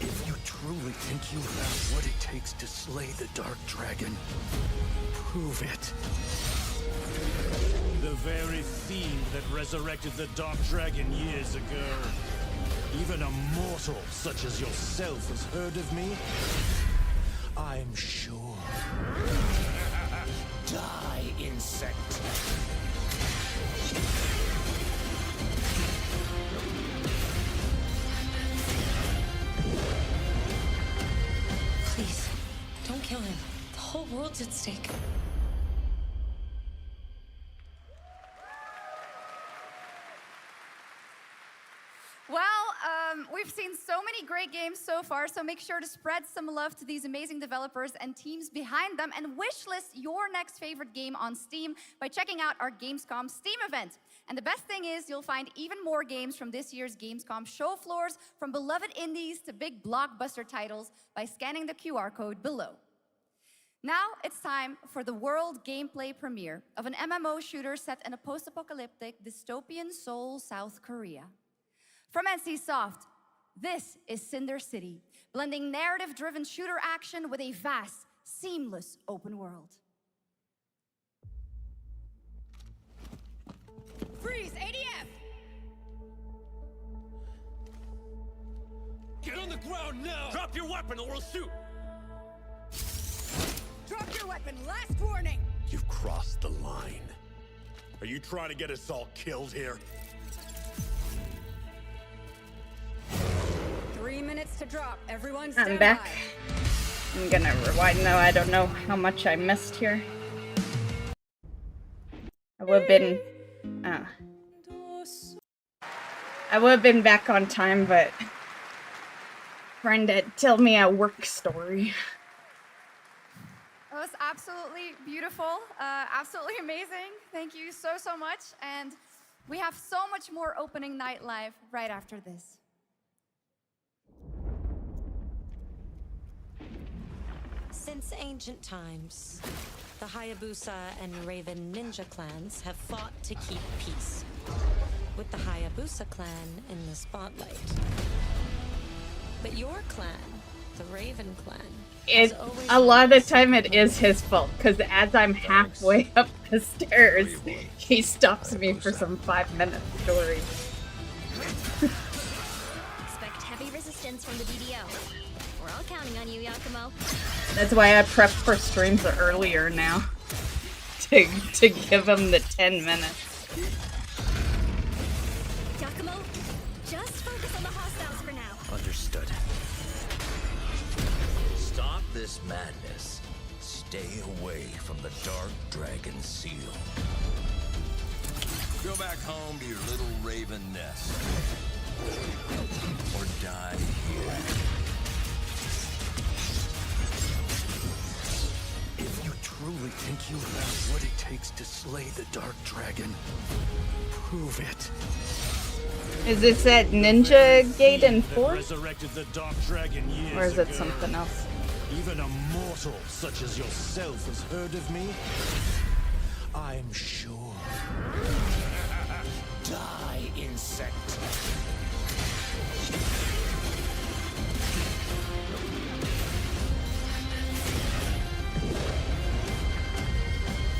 If you truly think you have what it takes to slay the Dark Dragon, prove it. The very fiend that resurrected the Dark Dragon years ago. Even a mortal such as yourself has heard of me? I'm sure. Die, insect. Please, don't kill him. The whole world's at stake. Well, we've seen so many great games so far, so make sure to spread some love to these amazing developers and teams behind them, and wishlist your next favorite game on Steam by checking out our Gamescom Steam event. And the best thing is you'll find even more games from this year's Gamescom show floors, from beloved indies to big blockbuster titles, by scanning the QR code below. Now it's time for the world gameplay premiere of an MMO shooter set in a post-apocalyptic dystopian Seoul, South Korea. From NCSoft, this is Cinder City, blending narrative-driven shooter action with a vast, seamless open world. Freeze, ADF! Get on the ground now! Drop your weapon or we'll shoot! Drop your weapon, last warning! You've crossed the line. Are you trying to get us all killed here? 3 minutes to drop. Everyone stand I'm back. by. I'm gonna rewind though. I don't know how much I missed here. I would have been back on time, but trying to tell me a work story. It was absolutely beautiful, absolutely amazing. Thank you so, so much. And we have so much more opening night live right after this. Since ancient times, the Hayabusa and Raven ninja clans have fought to keep peace, with the Hayabusa clan in the spotlight. But your clan, the Raven clan, A lot of the time it is his fault, because as I'm halfway up the stairs, he stops me for some 5-minute story. Expect heavy resistance from the BDO. We're all counting on you, Yakumo. That's why I prep for streams earlier now. To give him the 10 minutes. Yakumo, just focus on the hostiles for now. Understood. Stop this madness. Stay away from the Dark Dragon Seal. Go back home to your little raven nest. Or die here. If you truly think you have what it takes to slay the Dark Dragon, prove it. Is this at Ninja Gate in 4? Resurrected the Dark Dragon years Or is it ago. something else? Even a mortal such as yourself has heard of me? I'm sure. Die, insect.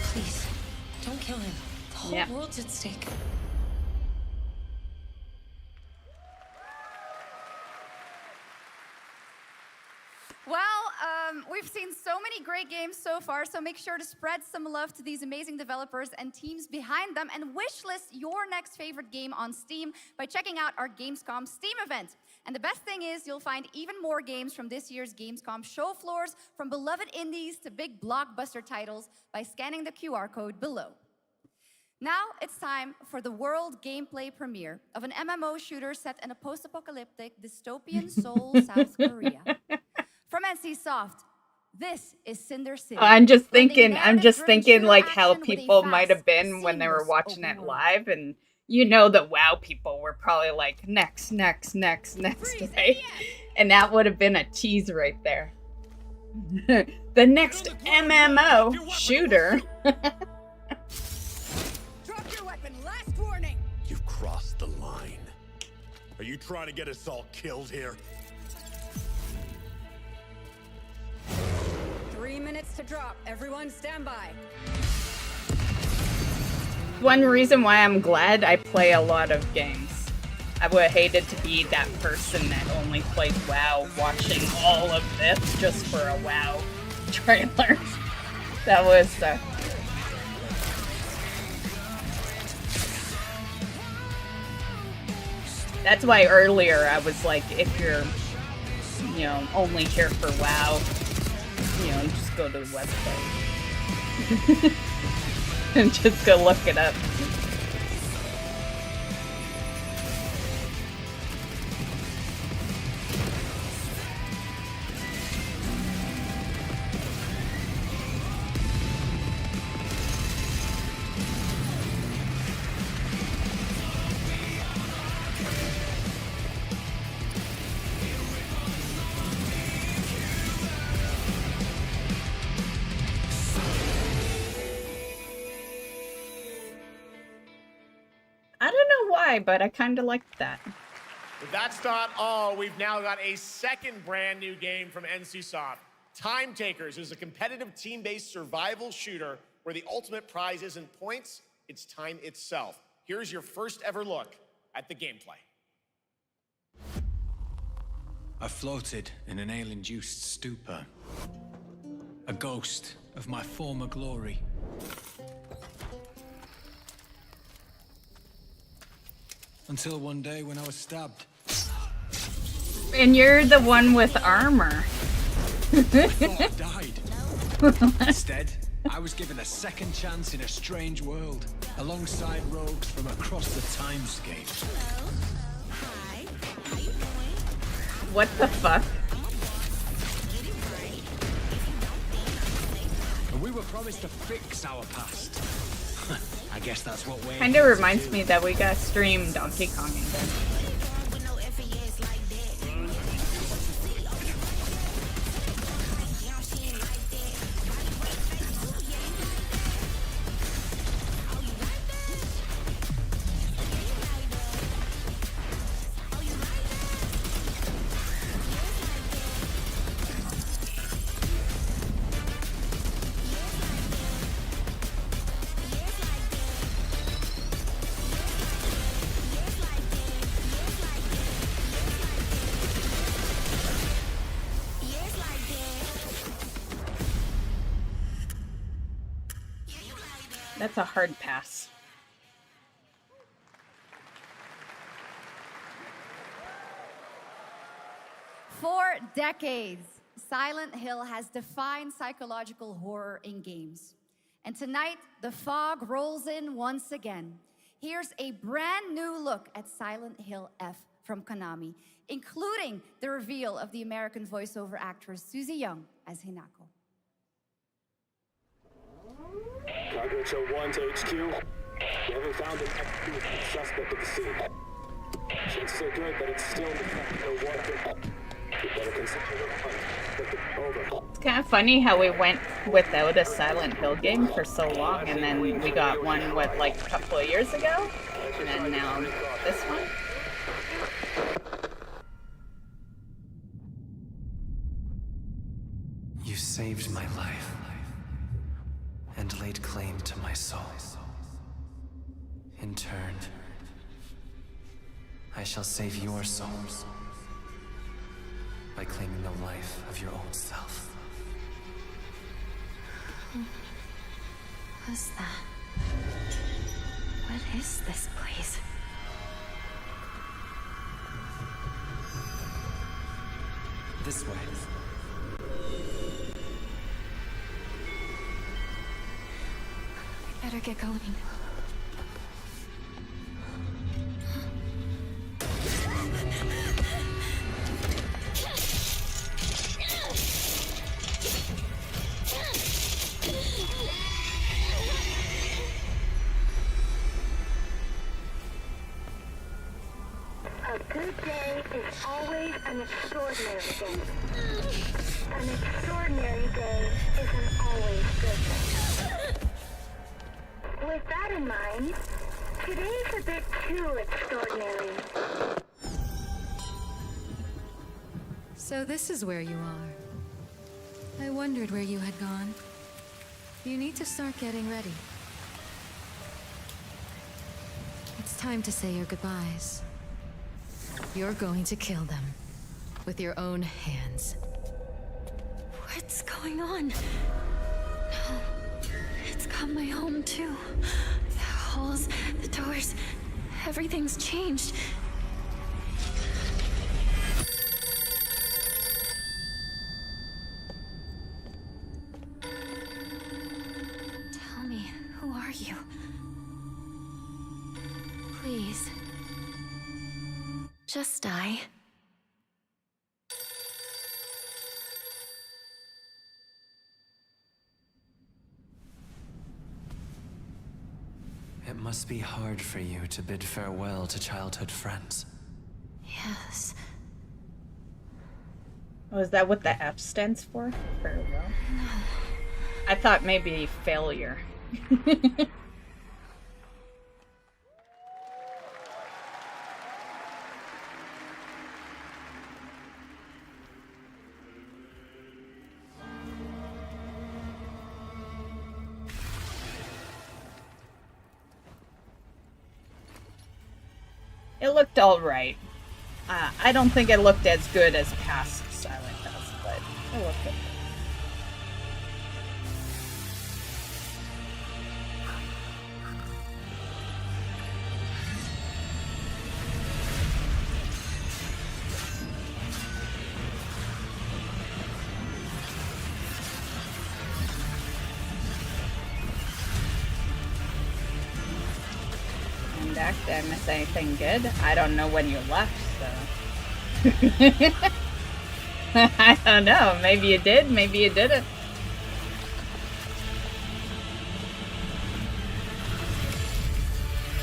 Please, don't kill him. The whole world's at stake. Well, we've seen so many great games so far, so make sure to spread some love to these amazing developers and teams behind them, and wishlist your next favorite game on Steam by checking out our Gamescom Steam event. And the best thing is you'll find even more games from this year's Gamescom show floors, from beloved indies to big blockbuster titles, by scanning the QR code below. Now it's time for the world gameplay premiere of an MMO shooter set in a post-apocalyptic dystopian Seoul, South Korea. From NCSoft, this is Cinder City. I'm just thinking like how people might have been when they were watching it live, and you know the WoW people were probably like next, right? And that would have been a tease right there. The next MMO shooter. Drop your weapon, last warning! You've crossed the line. Are you trying to get us all killed here? 3 minutes to drop. Everyone stand by. One reason why I'm glad I play a lot of games. I would have hated to be that person that only plays WoW, watching all of this just for a WoW trailer. That was that's why earlier I was like, if you're, you know, only here for WoW, you know, just go to the website. And just go look it up. I don't know why, but I kind of liked that. But that's not all. We've now got a second brand new game from NCSoft. Time Takers is a competitive team-based survival shooter where the ultimate prize isn't points, it's time itself. Here's your first ever look at the gameplay. I floated in an ale-induced stupor, a ghost of my former glory. Until one day when I was stabbed. And you're the one with armor. I thought I died. Instead, I was given a second chance in a strange world, alongside rogues from across the timescape. Hi. How you doing? What the fuck? And we were promised to fix our past. I guess that's what we're... Kinda reminds me that we got stream Donkey Kong again. That's a hard pass. For decades, Silent Hill has defined psychological horror in games. And tonight, the fog rolls in once again. Here's a brand new look at Silent Hill F from Konami, including the reveal of the American voiceover actress Susie Young as Hinako. Target show 1 to HQ. We haven't found an active suspect at the scene. Chances are good, but it's still in the water. We better consider the hunt. Over. It's kind of funny how we went without a Silent Hill game for so long, and then we got one, what, like a couple of years ago? And then now this one? You saved my life and laid claim to my soul. In turn, I shall save your souls by claiming the life of your own self. Who was that? What is this place? This way. We better get going. A good day is always an extraordinary day. An extraordinary day isn't always good. With that in mind, today's a bit too extraordinary. So this is where you are. I wondered where you had gone. You need to start getting ready. It's time to say your goodbyes. You're going to kill them with your own hands. What's going on? No. It's got my home too. The halls, the doors, everything's changed. Tell me, who are you? Please. Just die. It must be hard for you to bid farewell to childhood friends. Yes. Oh, is that what the F stands for? Farewell? No. I thought maybe failure. It looked alright. I don't think it looked as good as past Silent Hills, but it looked good. Did I miss anything good? I don't know when you left, so... I don't know. Maybe you did, maybe you didn't.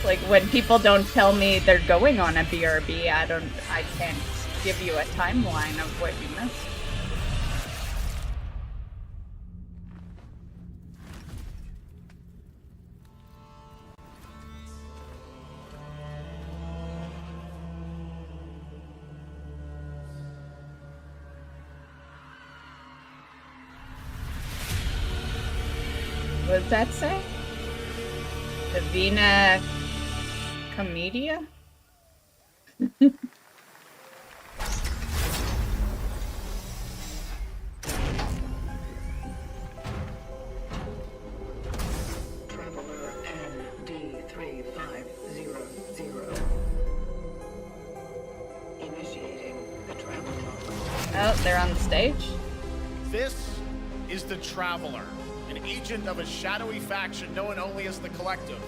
Like, when people don't tell me they're going on a BRB, I can't give you a timeline of what you missed. What does that say? Divina Commedia? Oh, they're on the stage. This is the Traveler, an agent of a shadowy faction known only as the Collective.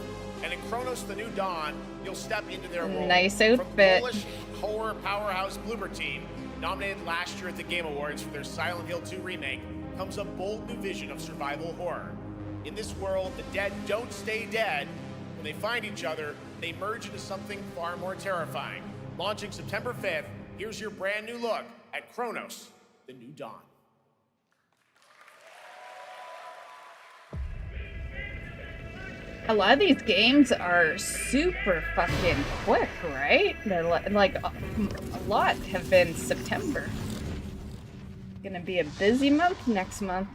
And in Kronos: The New Dawn, you'll step into their role. Nice From the outfit. Polish horror powerhouse Bloober Team, nominated last year at the Game Awards for their Silent Hill 2 remake, comes a bold new vision of survival horror. In this world, the dead don't stay dead. When they find each other, they merge into something far more terrifying. Launching September 5th, here's your brand new look at Kronos: The New Dawn. A lot of these games are super fucking quick, right? They're like a lot have been September. Gonna be a busy month next month.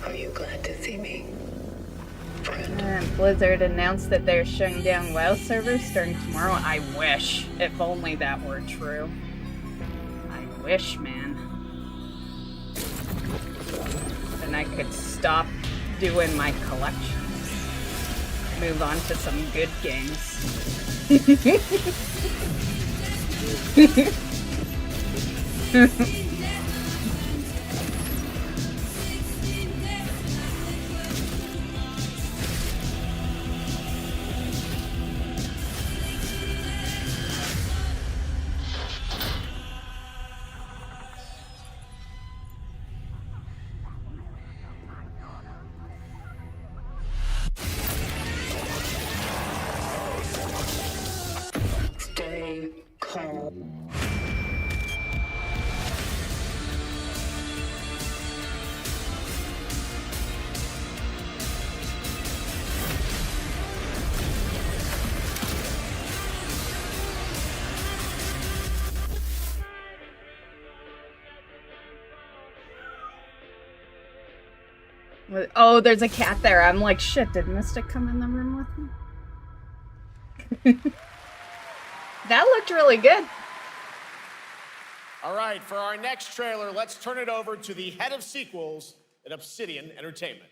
Are you glad to see me? Blizzard announced that they're shutting down WoW servers starting tomorrow. I wish. If only that were true. I wish, man. Then I could stop doing my collections. Move on to some good games. Stay calm. Oh, there's a cat there. I'm like, shit, did Mystic come in the room with me? That looked really good. All right, for our next trailer, let's turn it over to the head of sequels at Obsidian Entertainment.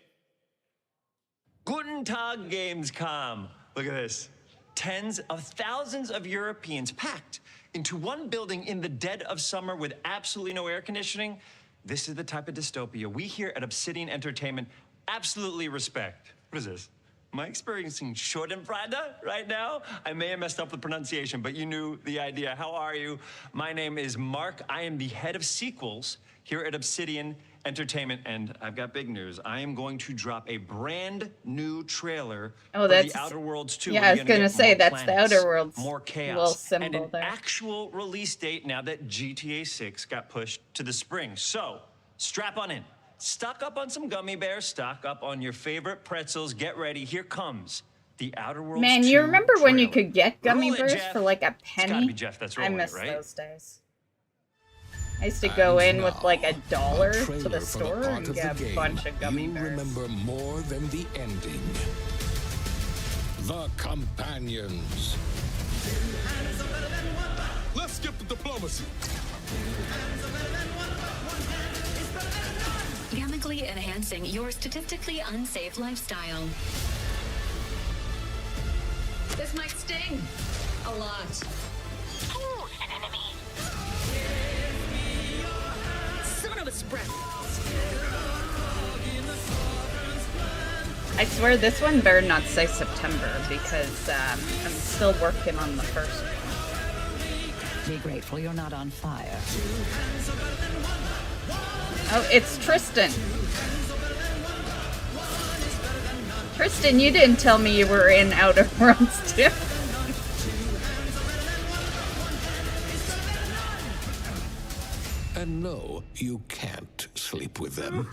Guten Tag, Gamescom. Look at this. Tens of thousands of Europeans packed into one building in the dead of summer with absolutely no air conditioning. This is the type of dystopia we here at Obsidian Entertainment absolutely respect. What is this? Am I experiencing Schadenfreude right now? I may have messed up the pronunciation, but you knew the idea. How are you? My name is Mark. I am the head of sequels here at Obsidian Entertainment, and I've got big news. I am going to drop a brand new trailer for The Outer Worlds 2. Yeah, I was gonna say that's the Outer Worlds more chaos, little symbol and an there. actual release date now that GTA 6 got pushed to the spring. So strap on in. Stock up on some gummy bears, stock up on your favorite pretzels. Get ready. Here comes The Outer Worlds 2. Man, you remember when you could get gummy Roll it, bears Jeff. for like a It's penny? gotta be Jeff that's I rolling it, miss right? those days. I used to go in with like $1 to the store and get a bunch of gummy bears. Remember more than the ending. The Companions. Let's skip the diplomacy. Chemically enhancing your statistically unsafe lifestyle. This might sting. A lot. Ooh, an enemy. Son of a spread. I swear this one better not say September because I'm still working on the first one. Be grateful you're not on fire. Oh, it's Tristan. Tristan, you didn't tell me you were in Outer Worlds too. And no, you can't sleep with them.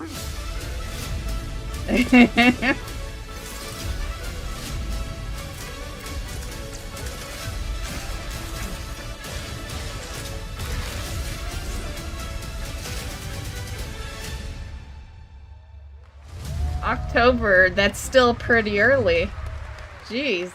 October, that's still pretty early. Jeez.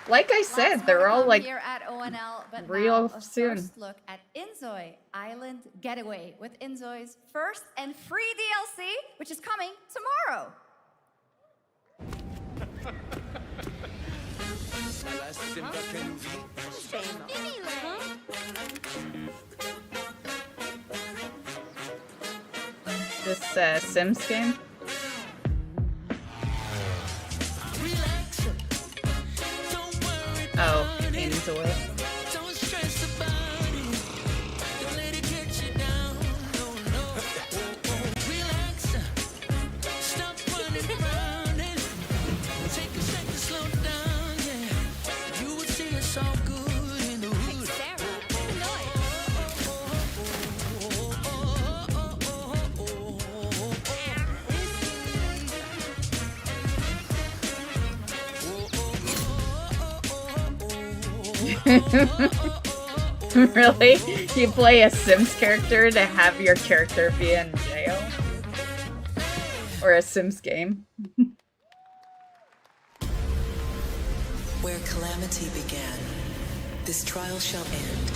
Like I said, they're all like here at ONL, but real now a soon. first look at Inzoi Island Getaway with Inzoi's first and free DLC, which is coming tomorrow. This Sims game. Oh, Inzoi. Really? You play a Sims character to have your character be in jail? Or a Sims game? Where calamity began, this trial shall end.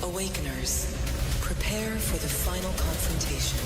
Awakeners, prepare for the final confrontation.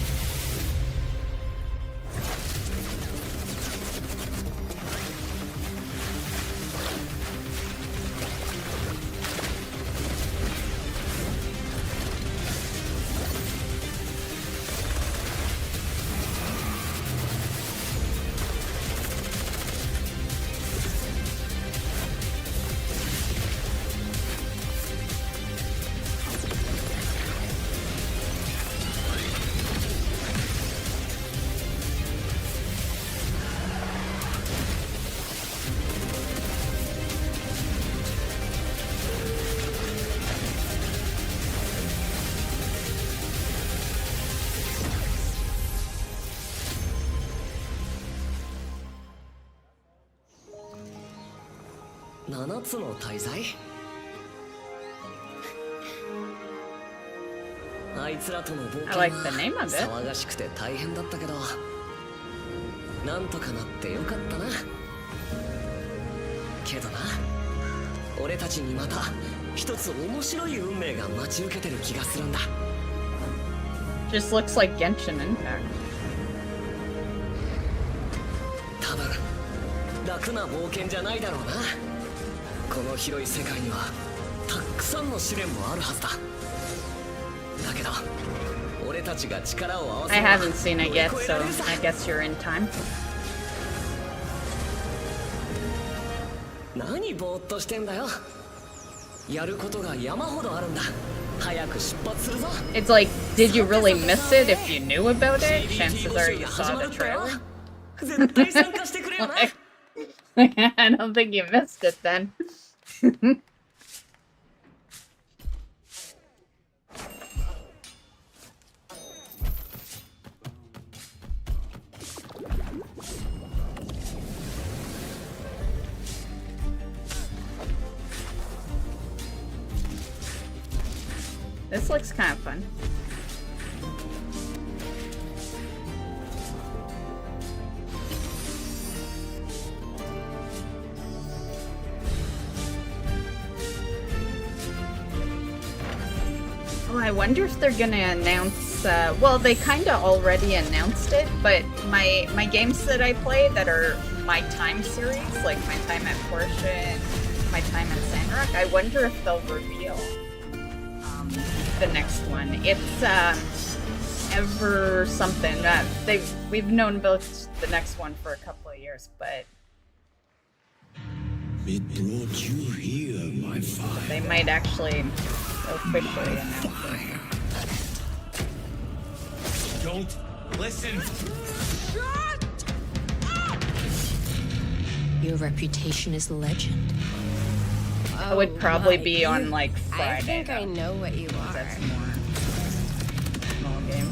I like the name of it. なんとかなってよかったな。けどな、俺たちにまた一つ面白い運命が待ち受けてる気がするんだ。Just looks like Genshin Impact. 多分楽な冒険じゃないだろうな。この広い世界にはたくさんの試練もあるはずだ。だけど俺たちが力を合わせ I haven't seen it yet, so I guess you're in time. 何ぼーっとしてんだよ。やることが山ほどあるんだ。早く出発するぞ。 It's like, did you really miss it if you knew about it? Chances are you saw the trailer. 絶対参加してくれよな。I don't think you missed it then. This looks kind of fun. Oh, I wonder if they're gonna announce, well, they kinda already announced it, but my games that I play that are my time series, like my time at Porsche and my time at Sandrock, I wonder if they'll reveal the next one. It's ever something. We've known about the next one for a couple of years, but it brought you here, my father. They might actually officially announce it. Don't listen. Your reputation is legend. It would probably be on like Friday. I think I know what you are. That's more small game.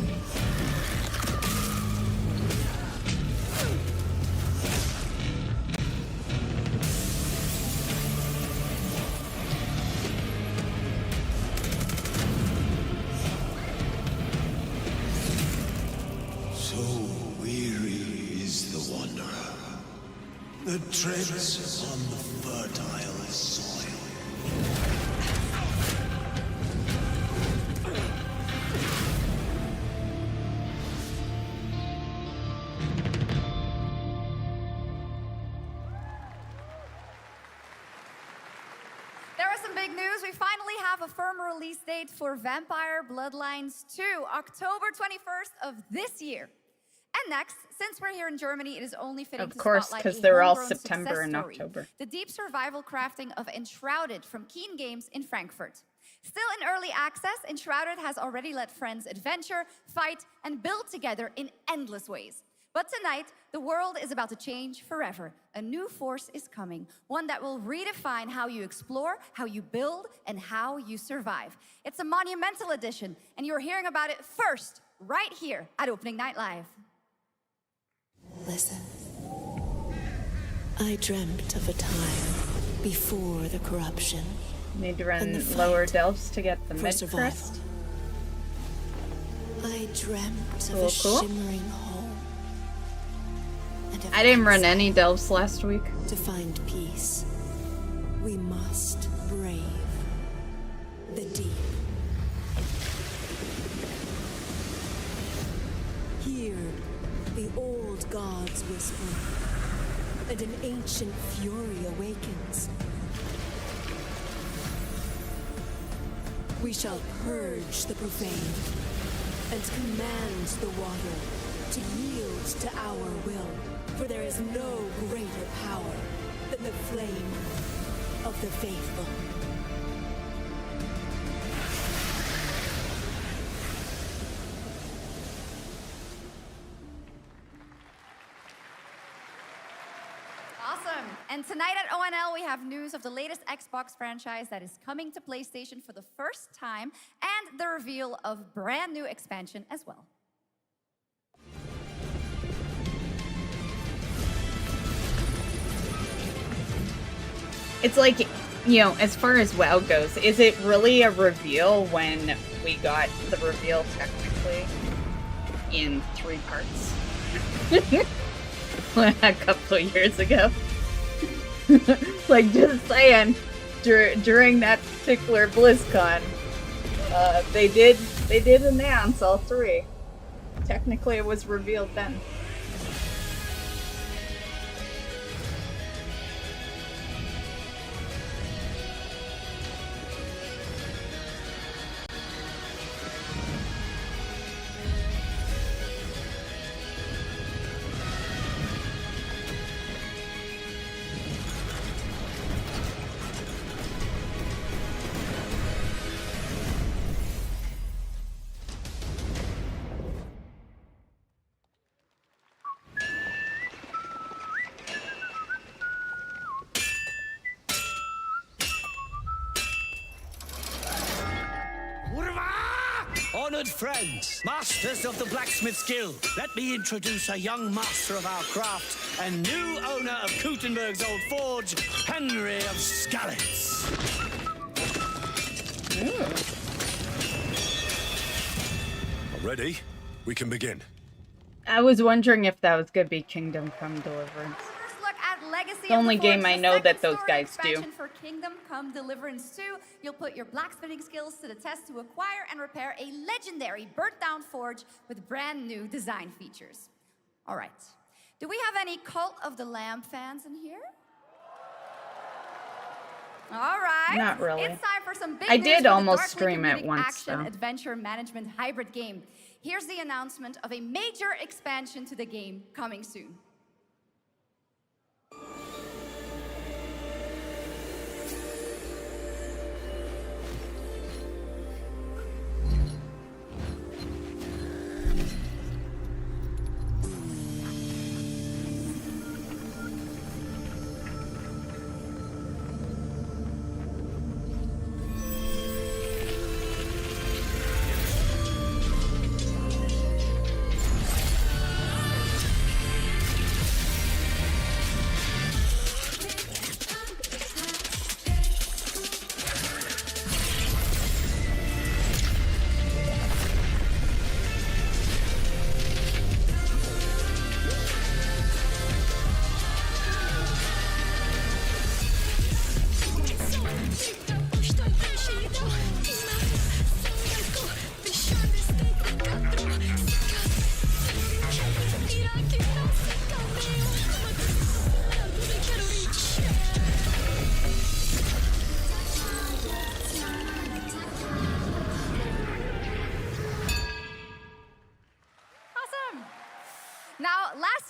So weary. that treads on the fertile soil. There is some big news. We finally have a firm release date for Vampire Bloodlines 2, October 21st of this year. And next, since we're here in Germany, it is only fitting to course, spotlight because a they're all homegrown September success and story, October. the deep survival crafting of Enshrouded from Keen Games in Frankfurt. Still in early access, Enshrouded has already let friends adventure, fight, and build together in endless ways. But tonight, the world is about to change forever. A new force is coming, one that will redefine how you explore, how you build, and how you survive. It's a monumental edition, and you're hearing about it first, right here at Opening Night Live. Listen. I dreamt of a time before the corruption. Need to run lower delves to get the for mid survival. crest. I dreamt of Cool, a cool. shimmering home. And of I didn't run any delves last week. To find peace, we must brave the deep. Hear the old gods whisper, and an ancient fury awakens. We shall purge the profane and command the water to yield to our will, for there is no greater power than the flame of the faithful. Awesome. And tonight at ONL, we have news of the latest Xbox franchise that is coming to PlayStation for the first time, and the reveal of brand new expansion as well. It's like, you know, as far as WoW goes, is it really a reveal when we got the reveal technically in 3 parts? A couple of years ago. Like, just saying, during that particular BlizzCon, they did announce all 3. Technically, it was revealed then. Honored friends, masters of the blacksmith guild, let me introduce a young master of our craft and new owner of Kutenberg's old forge, Henry of Skalitz. Ready? We can begin. I was wondering if that was gonna be Kingdom Come Deliverance. First look at Legacy The of only the Forge, game I the know second that those story guys do. expansion for Kingdom Come Deliverance 2. You'll put your blacksmithing skills to the test to acquire and repair a legendary burnt-down forge with brand new design features. All right. Do we have any Cult of the Lamb fans in here? All right. Not really. It's time for some big I news did for the almost darkly stream it comedic once, action though. adventure management hybrid game. Here's the announcement of a major expansion to the game coming soon.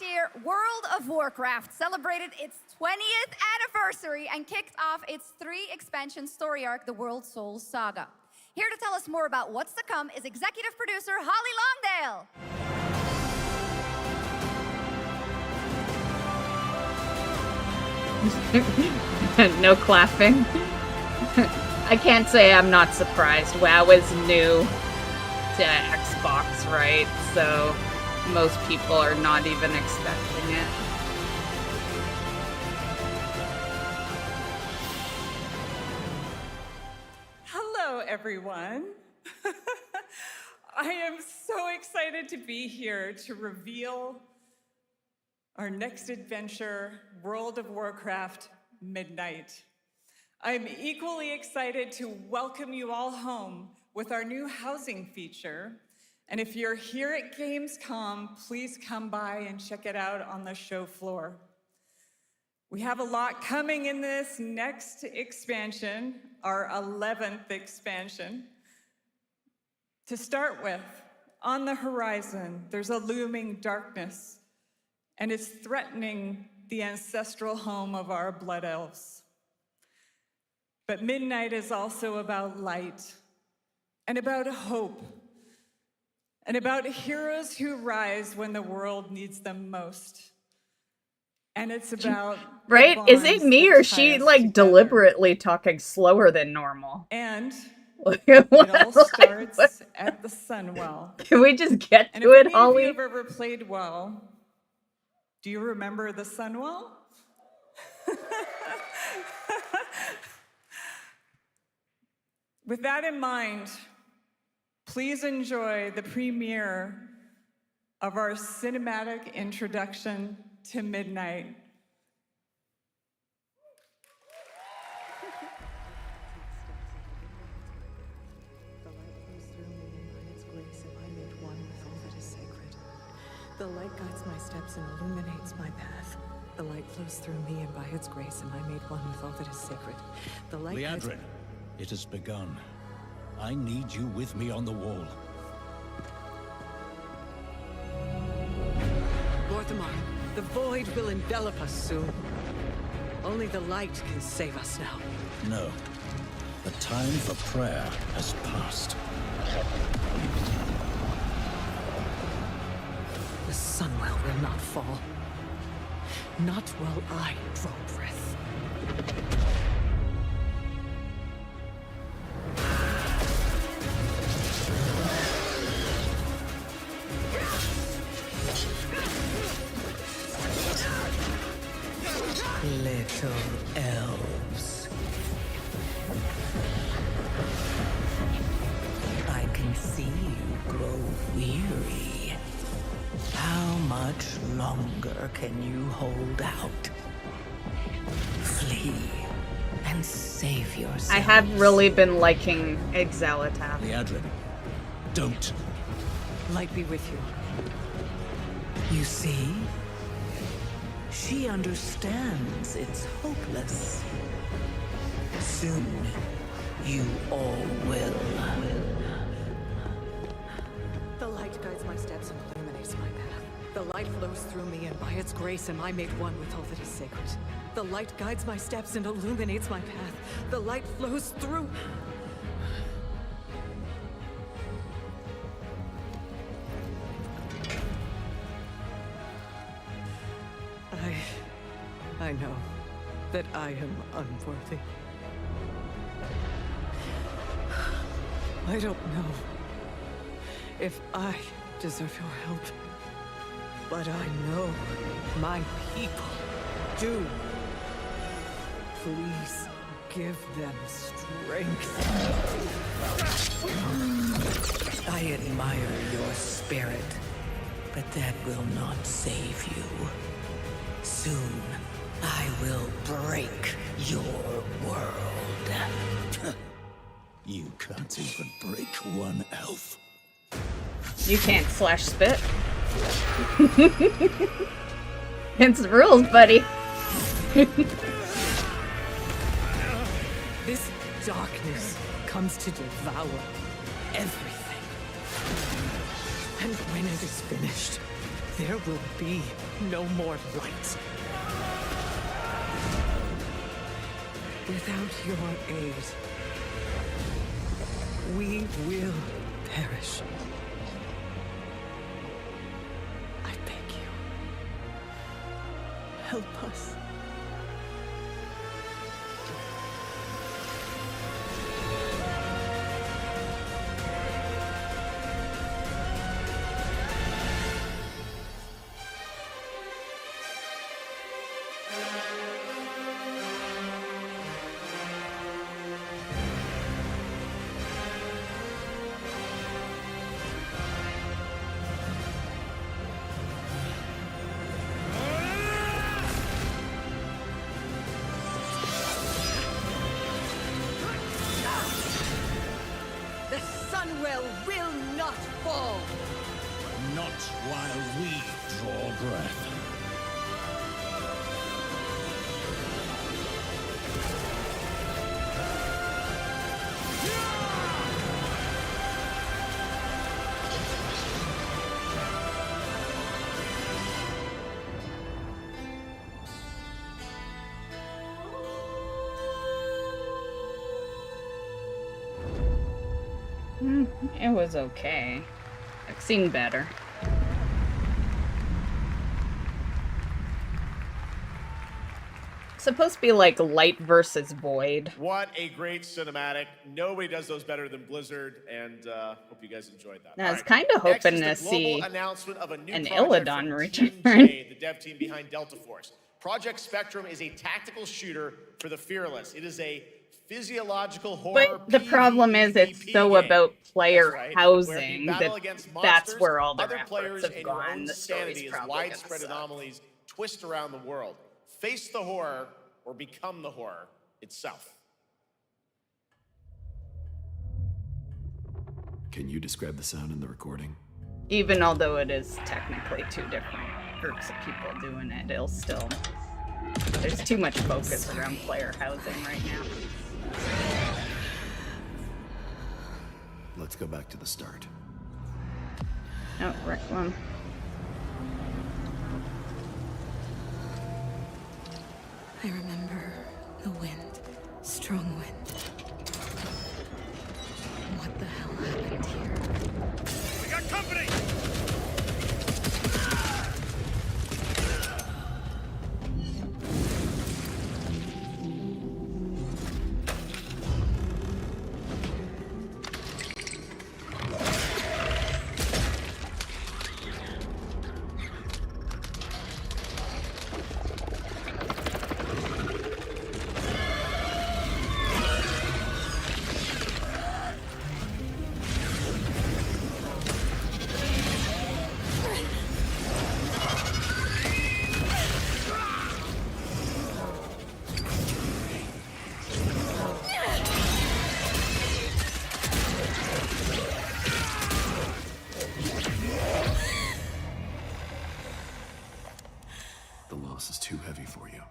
year, World of Warcraft celebrated its 20th anniversary and kicked off its 3-expansion story arc, the World Souls Saga. Here to tell us more about what's to come is executive producer Holly Longdale. No clapping. I can't say I'm not surprised. WoW is new to Xbox, right? So most people are not even expecting it. Hello, everyone. I am so excited to be here to reveal our next adventure, World of Warcraft Midnight. I'm equally excited to welcome you all home with our new housing feature. And if you're here at Gamescom, please come by and check it out on the show floor. We have a lot coming in this next expansion, our 11th expansion. To start with, on the horizon, there's a looming darkness, and it's threatening the ancestral home of our blood elves. But Midnight is also about light, and about hope, and about heroes who rise when the world needs them most. And it's about right? Is it me or is she like deliberately talking slower than normal? And it all starts at the Sunwell. Can we just get to it, Holly? If you've ever played WoW, do you remember the Sunwell? With that in mind, please enjoy the premiere of our cinematic introduction to Midnight. The light guides my steps and illuminates my path. The light flows through me, and by its grace am I made one with all that is sacred. The light guides... Liadrin, it has begun. I need you with me on the wall. Lorthamar, the void will envelop us soon. Only the light can save us now. No. The time for prayer has passed. The Sunwell will not fall. Not while I draw breath. Little elves. I can see you grow weary. How much longer can you hold out? Flee and save yourself. I have really been liking Exalitath. Liadrin, don't. Light be with you. You see? She understands it's hopeless. Soon, you all will. The light guides my steps and illuminates my path. The light flows through me, and by its grace am I made one with all that is sacred. The light guides my steps and illuminates my path. The light flows through... I know that I am unworthy. I don't know if I deserve your help, but I know my people do. Please give them strength. I admire your spirit, but that will not save you. Soon, I will break your world. You can't even break one elf. You can't slash spit. It's the rules, buddy. This darkness comes to devour everything. And when it is finished, there will be no more light. Without your aid, we will perish. I beg you, help us. The Sunwell will not fall! Not while we draw breath. It was okay. I've seen better. Supposed to be like light versus void. What a great cinematic. Nobody does those better than Blizzard, and hope you guys enjoyed that. I was kind of hoping to see announcement of a new an project Illidan from return. Team J, the dev team behind Delta Force. Project Spectrum is a tactical shooter for the fearless. It is a physiological horror. But the problem is it's so game. about player That's right. housing Where you battle that against that's monsters, where all their other players, efforts have and your gone. own The story's sanity as probably gonna widespread suck. anomalies twist around the world. Face the horror or become the horror itself. Can you describe the sound in the recording? Even although it is technically two different groups of people doing it, it'll still... There's too much focus around player housing right now. Let's go back to the start. Oh, Requiem. I remember the wind, strong wind. What the hell happened here? We got company! The loss is too heavy for you.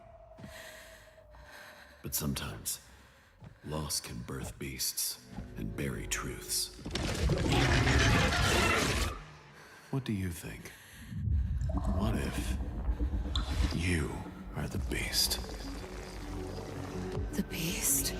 But sometimes, loss can birth beasts and bury truths. What do you think? What if you are the beast? The beast?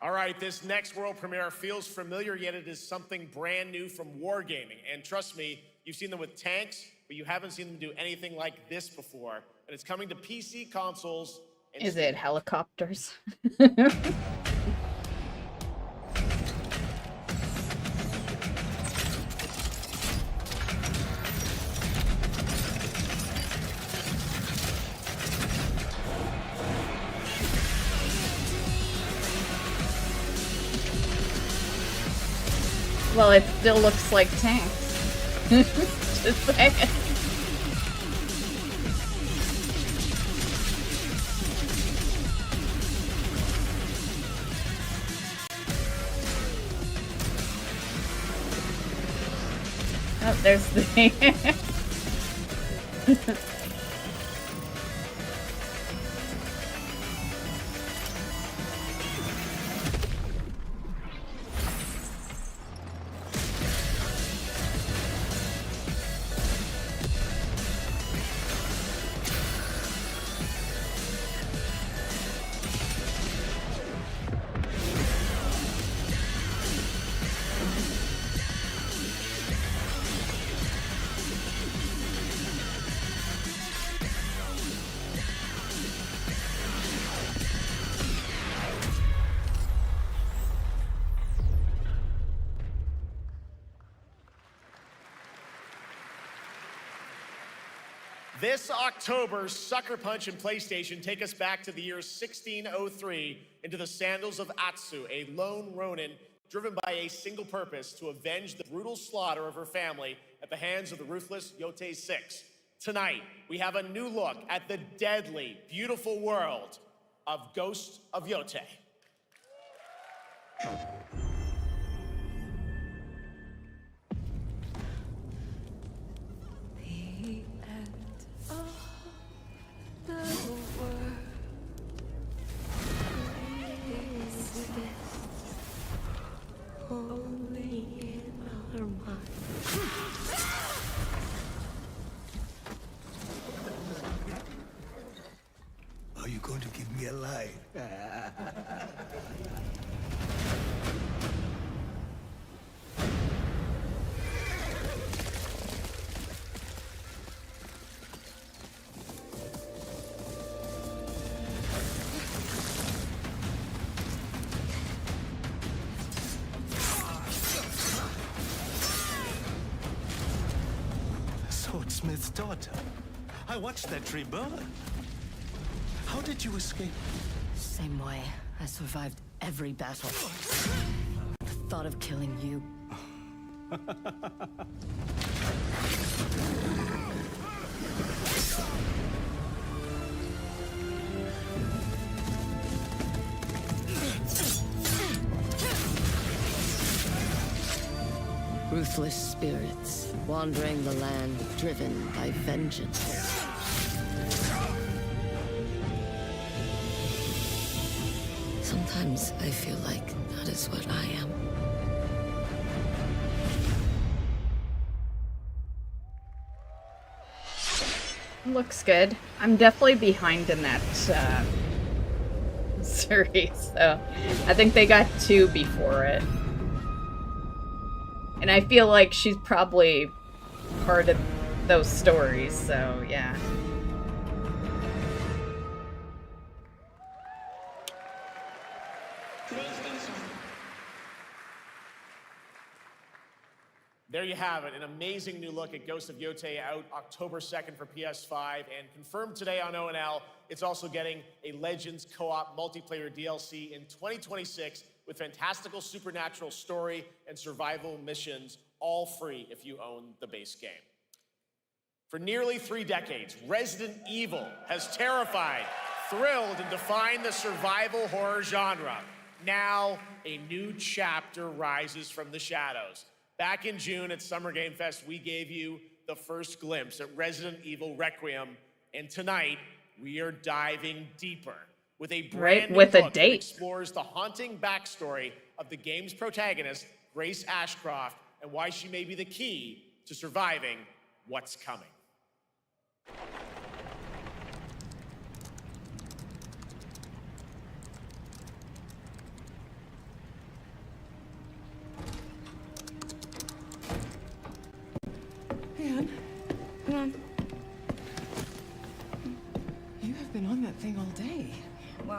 All right, this next world premiere feels familiar, yet it is something brand new from Wargaming. And trust me, you've seen them with tanks, but you haven't seen them do anything like this before. And it's coming to PC, consoles, and Is it helicopters? Well, it still looks like tanks. Just saying. Oh, there's the... This October, Sucker Punch and PlayStation take us back to the year 1603 into the sandals of Atsu, a lone ronin driven by a single purpose: to avenge the brutal slaughter of her family at the hands of the ruthless Yotei 6. Tonight, we have a new look at the deadly, beautiful world of Ghost of Yotei. Are you going to give me a line? Swordsmith's daughter. I watched that tree burn. How did you escape? Same way. I survived every battle. The thought of killing you. Ruthless spirits, wandering the land, driven by vengeance. Sometimes I feel like that is what I am. Looks good. I'm definitely behind in that series, so I think they got 2 before it. And I feel like she's probably part of those stories, so yeah. There you have it, an amazing new look at Ghost of Yotei, out October 2nd for PS5, and confirmed today on ONL. It's also getting a Legends co-op multiplayer DLC in 2026 with fantastical supernatural story and survival missions, all free if you own the base game. For nearly 3 decades, Resident Evil has terrified, thrilled, and defined the survival horror genre. Now, a new chapter rises from the shadows. Back in June at Summer Game Fest, we gave you the first glimpse at Resident Evil Requiem, and tonight we are diving deeper with a brand new book that explores the haunting backstory of the game's protagonist, Grace Ashcroft, and why she may be the key to surviving what's coming.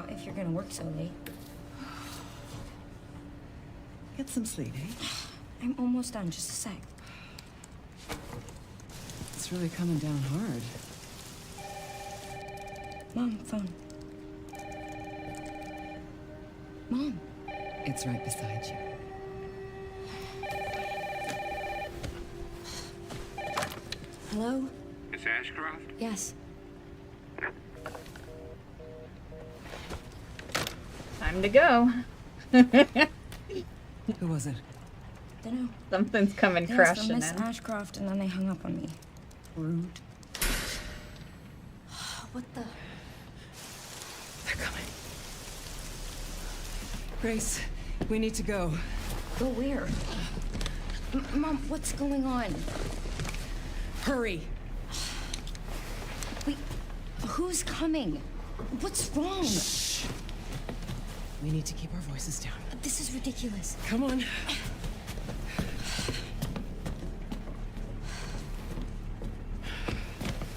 Not if you're gonna work so late. Get some sleep, eh? I'm almost done, just a sec. It's really coming down hard. Mom, phone. Mom. It's right beside you. Hello? Miss Ashcroft? Yes. Time to go. Who was it? Dunno. Something's coming Yes, crashing from Miss in. Ashcroft, and then they hung up on me. Rude. What the? They're coming. Grace, we need to go. Go where? Mom, what's going on? Hurry. Wait, who's coming? What's wrong? Shh. We need to keep our voices down. This is ridiculous. Come on.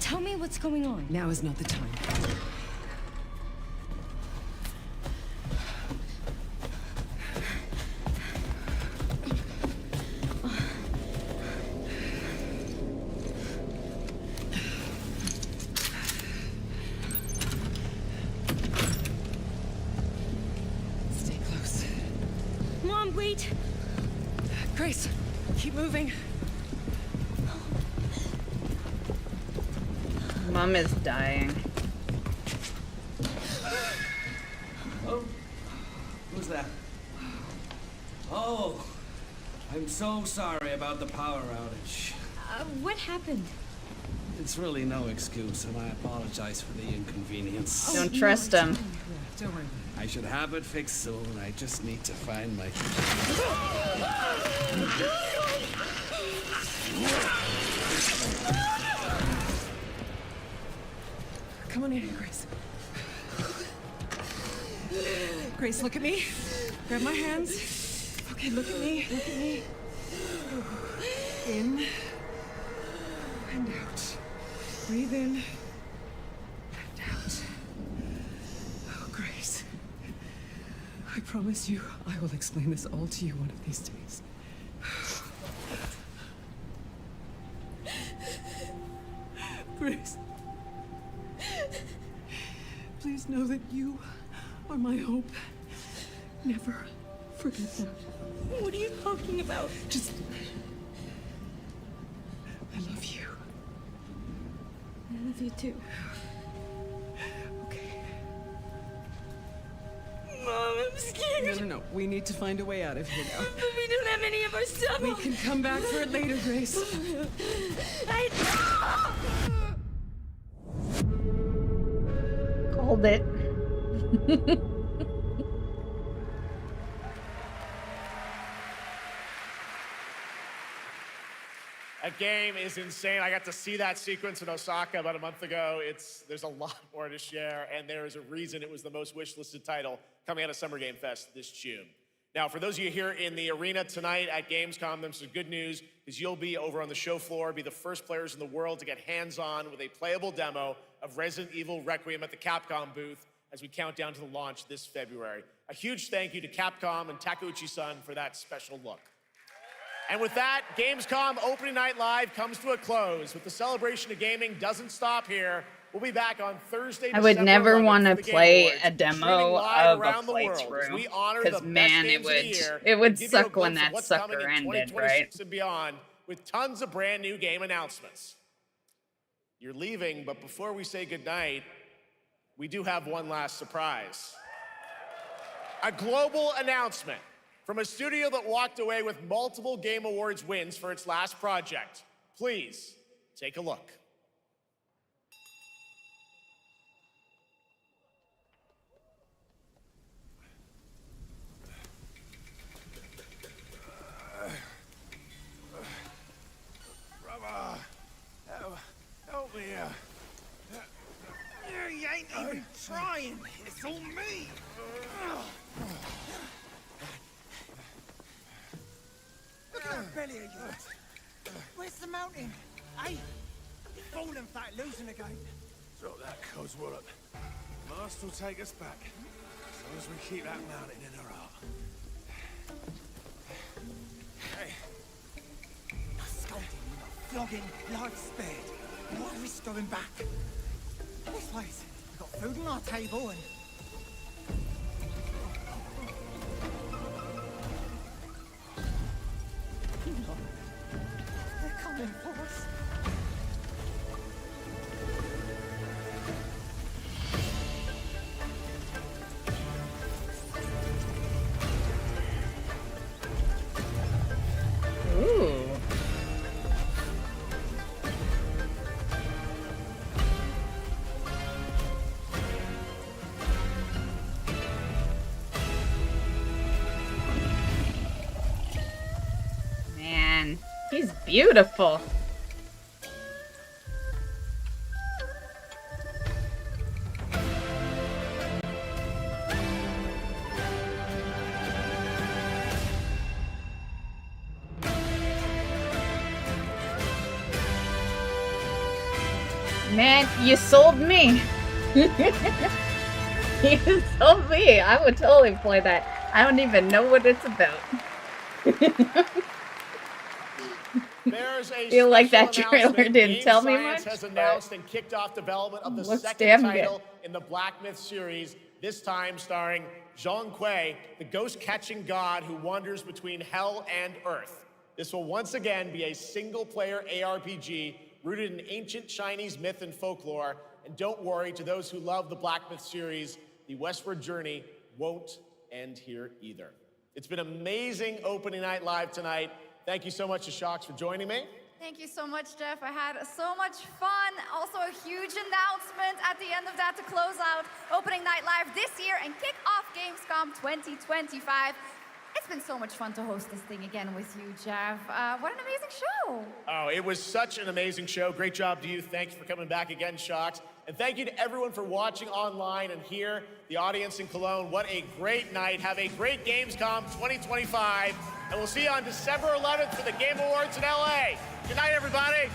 Tell me what's going on. Now is not the time. Stay close. Mom, wait! Grace, keep moving. Mom is dying. Oh, who's that? Oh, I'm so sorry about the power outage. What happened? It's really no excuse, and I apologize for the inconvenience. Don't trust him. Don't worry. I should have it fixed soon. I just need to find my... Come on in here, Grace. Grace, look at me. Grab my hands. Okay, look at me. Look at me. In and out. Breathe in and out. Oh, Grace. I promise you, I will explain this all to you one of these days. Grace. Please know that you are my hope. Never forget that. What are you talking about? Just... I love you. I love you too. Okay. Mom, I'm scared. No. We need to find a way out of here now. But we don't have any of our stuff. We can come back for it later, Grace. Called it. That game is insane. I got to see that sequence in Osaka about a month ago. There's a lot more to share, and there is a reason it was the most wishlisted title coming out of Summer Game Fest this June. Now, for those of you here in the arena tonight at Gamescom, there's some good news, because you'll be over on the show floor, be the first players in the world to get hands-on with a playable demo of Resident Evil Requiem at the Capcom booth as we count down to the launch this February. A huge thank you to Capcom and Takeuchi-san for that special look. And with that, Gamescom Opening Night Live comes to a close, but the celebration of gaming doesn't stop here. We'll be back on Thursday, I would December never 11th want to for the Game play Awards, a demo streaming live of a around the world as playthrough, we honor because the best man, games of the year it would and give you a suck when glimpse of that what's sucker coming in ended, 2026 right? and beyond, with tons of brand new game announcements. You're leaving, but before we say goodnight, we do have one last surprise. A global announcement from a studio that walked away with multiple Game Awards wins for its last project. Please, take a look. Brother, help me here. You ain't even trying. It's all me. Look at that belly of yours. Where's the mountain? Hey, falling fat, losing again. Drop that codswallop. Master will take us back. we keep that mountain in her heart. Hey. No scolding, no flogging, life spared. Why risk going back? This place, we've got food on our table and... They're coming for us. Ooh. Man, he's beautiful. Man, you sold me. You sold me. I would totally play that. I don't even know what it's about. There's a Feel like that special trailer announcement. didn't tell me Science much, has announced and kicked off development of the looks second damn good. title in the Black Myth series, this time starring Zhang Kui, the ghost-catching god who wanders between hell and earth. This will once again be a single-player ARPG rooted in ancient Chinese myth and folklore. And don't worry, to those who love the Black Myth series, the westward journey won't end here either. It's been amazing opening night live tonight. Thank you so much to Shocks for joining me. Thank you so much, Jeff. I had so much fun. Also, a huge announcement at the end of that to close out Opening Night Live this year and kick off Gamescom 2025. It's been so much fun to host this thing again with you, Jeff. What an amazing show. Oh, it was such an amazing show. Great job to you. Thanks for coming back again, Shocks. And thank you to everyone for watching online and here, the audience in Cologne. What a great night. Have a great Gamescom 2025. And we'll see you on December 11th for the Game Awards in LA. Good night, everybody.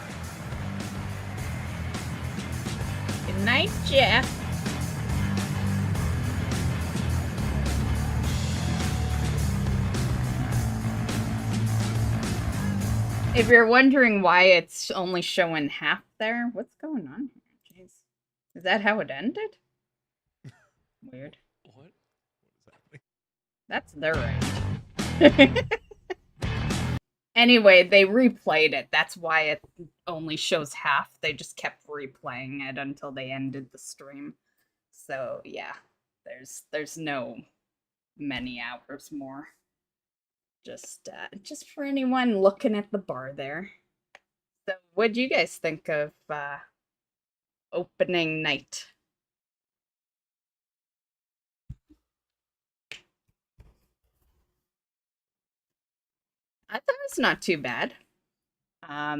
Good night, Jeff. If you're wondering why it's only showing half there, what's going on here? Jeez. Is that how it ended? Weird. What? What is happening? That's their end. Anyway, they replayed it. That's why it only shows half. They just kept replaying it until they ended the stream. So yeah, there's no many hours more. Just for anyone looking at the bar there. So what do you guys think of opening night? I thought it was not too bad. I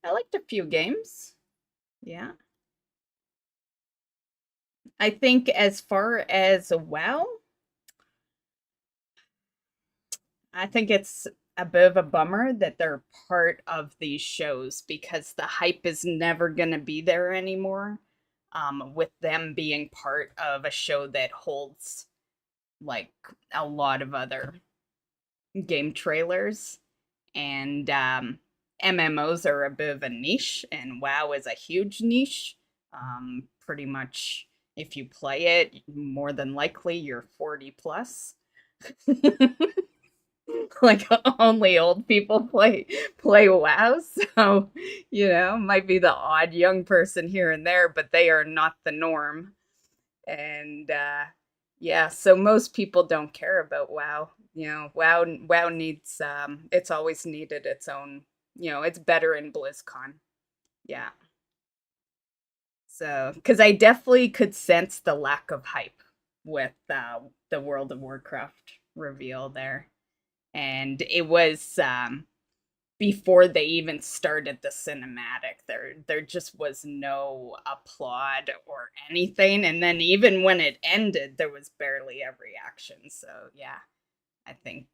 liked a few games. Yeah. I think as far as WoW, I think it's a bit of a bummer that they're part of these shows because the hype is never going to be there anymore. With them being part of a show that holds like a lot of other game trailers, and MMOs are a bit of a niche, and WoW is a huge niche. Pretty much, if you play it, more than likely you're 40 plus. Like only old people play WoW, so you know, might be the odd young person here and there, but they are not the norm. And yeah, so most people don't care about WoW. You know, WoW needs it's always needed its own, you know, it's better in BlizzCon. Yeah. So, because I definitely could sense the lack of hype with the World of Warcraft reveal there. And it was before they even started the cinematic. There just was no applaud or anything. And then even when it ended, there was barely a reaction. So yeah, I think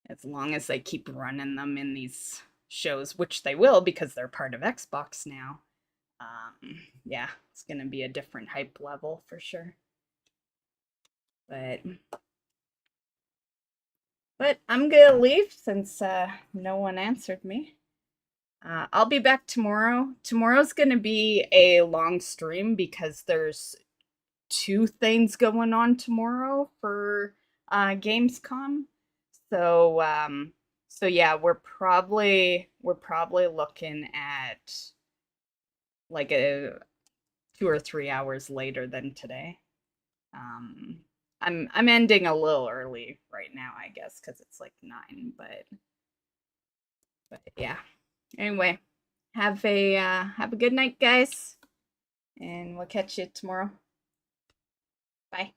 as long as they keep running them in these shows, which they will because they're part of Xbox now, yeah, it's going to be a different hype level for sure. But I'm gonna leave since no one answered me. I'll be back tomorrow. Tomorrow's gonna be a long stream because there's 2 things going on tomorrow for Gamescom. So so yeah, we're probably looking at like a 2 or 3 hours later than today. I'm ending a little early right now, I guess, because it's like 9, but yeah. Anyway, have a good night, guys, and we'll catch you tomorrow. Bye.